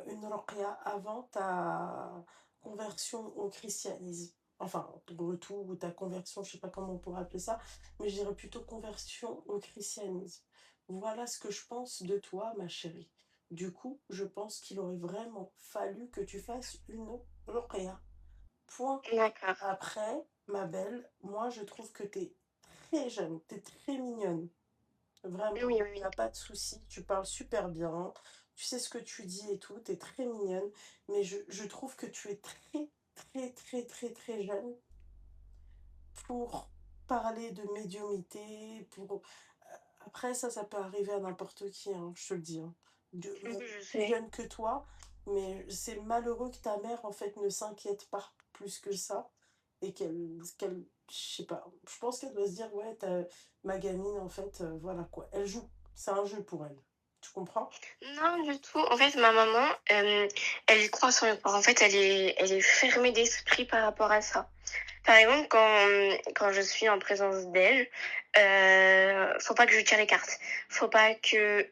Speaker 2: une ruqya avant ta conversion au christianisme. Enfin, ton retour ou ta conversion, je sais pas comment on pourrait appeler ça, mais je dirais plutôt conversion au christianisme. Voilà ce que je pense de toi, ma chérie. Du coup, je pense qu'il aurait vraiment fallu que tu fasses une ruqya. Point.
Speaker 1: D'accord.
Speaker 2: Après, ma belle, moi je trouve que tu es très jeune, tu es très mignonne.
Speaker 1: Oui,
Speaker 2: Vraiment,
Speaker 1: oui,
Speaker 2: il n'y
Speaker 1: oui.
Speaker 2: a pas de souci, tu parles super bien, tu sais ce que tu dis et tout, tu es très mignonne, mais je trouve que tu es très, très, très, très, très jeune pour parler de médiumité, pour... Après, ça peut arriver à n'importe qui, hein, je te le dis. Hein.
Speaker 1: Oui,
Speaker 2: Même
Speaker 1: je
Speaker 2: plus
Speaker 1: sais.
Speaker 2: jeune que toi, mais c'est malheureux que ta mère, en fait, ne s'inquiète pas plus que ça. Et je sais pas, je pense qu'elle doit se dire, ouais, ma gamine, en fait, voilà quoi. Elle joue, c'est un jeu pour elle. Tu comprends?
Speaker 1: Non, du tout. En fait, ma maman, elle y croit sans le croire. En fait, elle est fermée d'esprit par rapport à ça. Par exemple, quand je suis en présence d'elle, faut pas que je tire les cartes. Faut pas que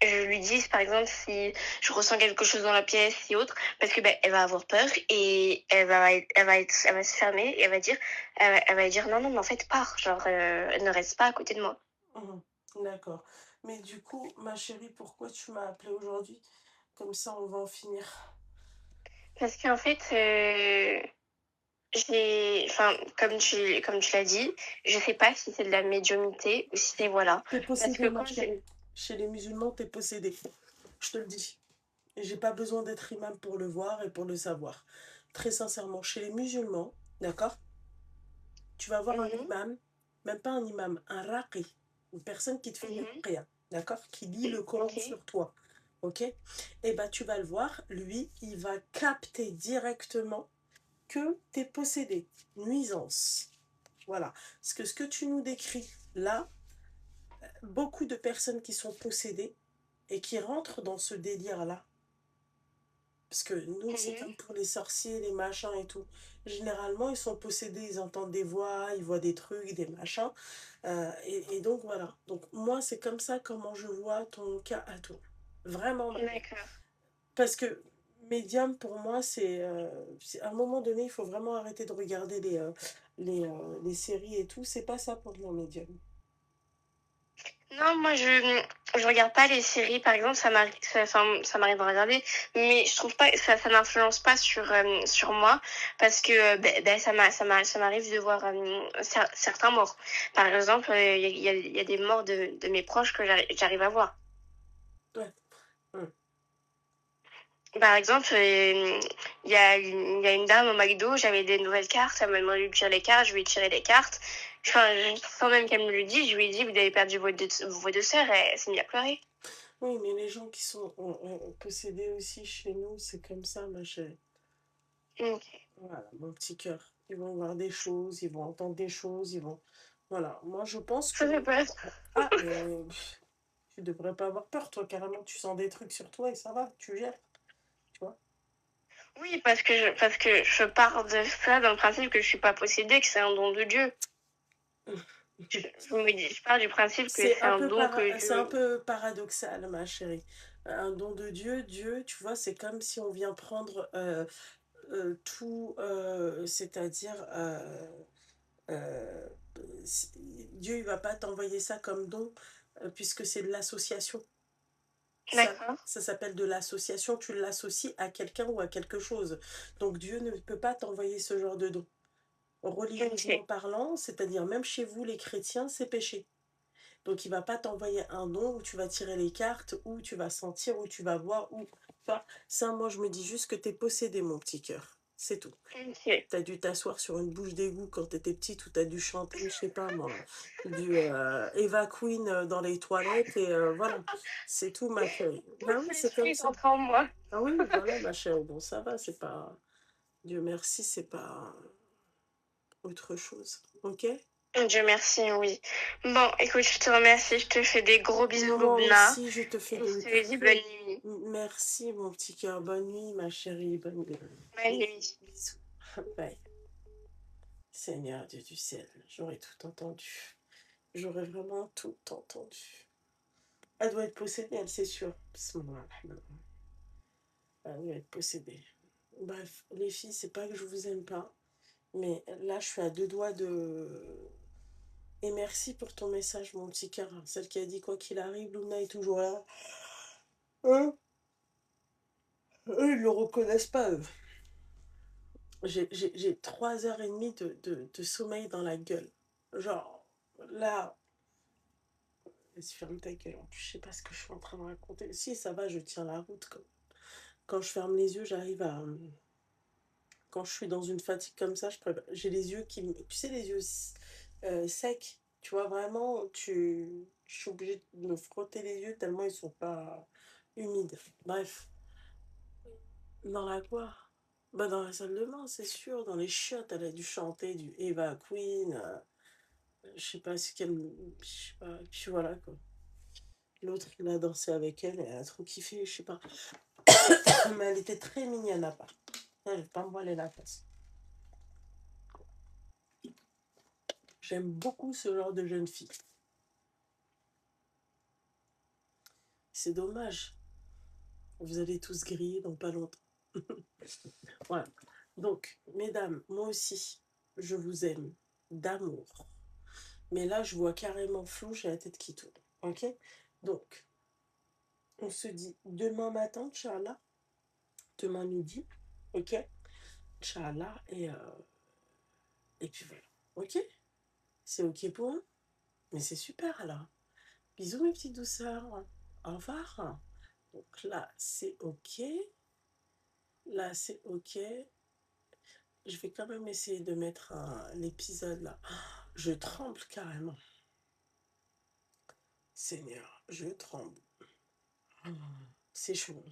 Speaker 6: je lui dise, par exemple, si je ressens quelque chose dans la pièce et autres, parce que ben, elle va avoir peur et elle va se fermer et elle va dire non, non, mais en fait, pars, genre, ne reste pas à côté de moi.
Speaker 2: Mhm. D'accord. Mais du coup, ma chérie, pourquoi tu m'as appelé aujourd'hui? Comme ça, on va en finir.
Speaker 6: Parce qu'en fait, enfin, comme tu l'as dit, je sais pas si c'est de la médiumnité ou si c'est voilà.
Speaker 2: T'es
Speaker 6: Parce que
Speaker 2: possédé, ma
Speaker 6: quand j'ai,
Speaker 2: chérie. Chez les musulmans, t'es possédé. Je te le dis. Et j'ai pas besoin d'être imam pour le voir et pour le savoir. Très sincèrement, chez les musulmans, d'accord? Tu vas voir un
Speaker 6: Mhm,
Speaker 2: imam, même pas un imam, un raqi, une personne qui te fait une
Speaker 6: mhm,
Speaker 2: ruqya, d'accord? Qui lit le Coran
Speaker 6: ok,
Speaker 2: sur toi, ok? Et bah tu vas le voir, lui, il va capter directement que t'es possédé, nuisance. Voilà. Parce que ce que tu nous décris là, beaucoup de personnes qui sont possédées et qui rentrent dans ce délire-là, parce que nous, c'est
Speaker 6: mhm,
Speaker 2: comme pour les sorciers, les machins et tout. Généralement, ils sont possédés, ils entendent des voix, ils voient des trucs, des machins. Et donc, voilà. Donc, moi, c'est comme ça comment je vois ton cas à toi. Vraiment, ma belle.
Speaker 6: d'accord.
Speaker 2: Parce que médium, pour moi, à un moment donné, il faut vraiment arrêter de regarder les séries et tout. C'est pas ça pour moi, médium.
Speaker 6: Non, moi je regarde pas les séries, par exemple, ça m'arrive de regarder, mais je trouve pas ça n'influence pas sur moi parce que ça m'arrive de voir certains morts. Par exemple, il y a des morts de mes proches que j'arrive à voir.
Speaker 2: Ouais. Hum.
Speaker 6: Par exemple, il y a une dame au McDo, j'avais des nouvelles cartes, elle m'a demandé de tirer les cartes, je lui ai tiré les cartes. Enfin, sans même qu'elle me le dise, je lui ai dit, vous avez perdu vos deux sœurs, et elle s'est mise à pleurer.
Speaker 2: Oui, mais les gens qui sont possédés aussi chez nous, c'est comme ça, ma chérie.
Speaker 6: Ok.
Speaker 2: Voilà, mon petit cœur. Ils vont voir des choses, ils vont entendre des choses, ils vont... Voilà, moi je pense que...
Speaker 6: Ça fait peur.
Speaker 2: Ah, mais tu devrais pas avoir peur, toi, carrément, tu sens des trucs sur toi et ça va, tu gères, tu vois.
Speaker 6: Oui, parce que je pars de ça dans le principe que je suis pas possédée, que c'est un don de Dieu. Je pars du principe que c'est un don que
Speaker 2: C'est un
Speaker 6: Dieu.
Speaker 2: peu paradoxal, ma chérie. Un don de Dieu, Dieu, tu vois, c'est comme si on vient prendre tout, c'est-à-dire... euh, Dieu, il va pas t'envoyer ça comme don, puisque c'est de l'association.
Speaker 6: D'accord.
Speaker 2: Ça s'appelle de l'association, tu l'associes à quelqu'un ou à quelque chose. Donc Dieu ne peut pas t'envoyer ce genre de don. Religieusement
Speaker 6: Ok.
Speaker 2: parlant, c'est-à-dire même chez vous les chrétiens, c'est péché. Donc il va pas t'envoyer un don où tu vas tirer les cartes, où tu vas sentir, où tu vas voir, où... Enfin, ça, moi je me dis juste que t'es possédé, mon petit cœur. C'est tout.
Speaker 6: Ok.
Speaker 2: T'as dû t'asseoir sur une bouche d'égout quand t'étais petite ou t'as dû chanter, je sais pas moi, du Eva Queen dans les toilettes et voilà, c'est tout ma chérie. Ben oui, c'est
Speaker 6: L'esprit
Speaker 2: comme
Speaker 6: est
Speaker 2: ça.
Speaker 6: entré en moi.
Speaker 2: Ah oui, voilà ma chérie, bon ça va, c'est pas... Dieu merci, c'est pas autre chose, ok?
Speaker 6: Dieu merci, oui. Bon, écoute, je te remercie, je te fais des gros bisous,
Speaker 2: Moi
Speaker 6: Loubna.
Speaker 2: aussi, je te fais
Speaker 6: Et je
Speaker 2: de
Speaker 6: te dis
Speaker 2: très...
Speaker 6: bonne nuit.
Speaker 2: Merci mon petit cœur, bonne nuit ma chérie, bonne nuit.
Speaker 6: Bonne nuit.
Speaker 2: Bisous, bye. Seigneur Dieu du ciel, j'aurais tout entendu. J'aurais vraiment tout entendu. Elle doit être possédée, elle, c'est sûr. Elle doit être possédée. Bref, les filles, c'est pas que je vous aime pas, mais là, je suis à deux doigts de... Et merci pour ton message, mon petit cœur. Celle qui a dit quoi qu'il arrive, Luna est toujours là. Eux, ils le reconnaissent pas, eux. J'ai 3 heures et demie de sommeil dans la gueule. Genre, là, vas-y, ferme ta gueule. En plus, je sais pas ce que je suis en train de raconter. Si, ça va, je tiens la route. Quand je ferme les yeux, j'arrive à... Quand je suis dans une fatigue comme ça, j'ai les yeux qui... Tu sais, les yeux secs. Tu vois, vraiment, je suis obligée de me frotter les yeux tellement ils sont pas humides. Bref, dans la quoi? Bah dans la salle de bain, c'est sûr. Dans les chiottes, elle a dû chanter du Eva Queen. Je sais pas ce qu'elle... Je sais pas. Puis voilà, quoi. L'autre, il a dansé avec elle, elle a trop kiffé, je sais pas. Mais elle était très mignonne à part. Elle va pas me voiler la face. J'aime beaucoup ce genre de jeune fille. C'est dommage. Vous allez tous griller dans pas longtemps. Voilà. Donc, mesdames, moi aussi, je vous aime d'amour. Mais là, je vois carrément flou, j'ai la tête qui tourne. Ok? Donc, on se dit demain matin, Inch'Allah. Demain midi. Ok? Inch'Allah. Et puis voilà. Ok? C'est ok pour eux? Mais c'est super alors. Bisous mes petites douceurs. Au revoir. Donc là, c'est ok. Là, c'est ok. Je vais quand même essayer de mettre l'épisode là. Je tremble carrément. Seigneur, je tremble. C'est chaud.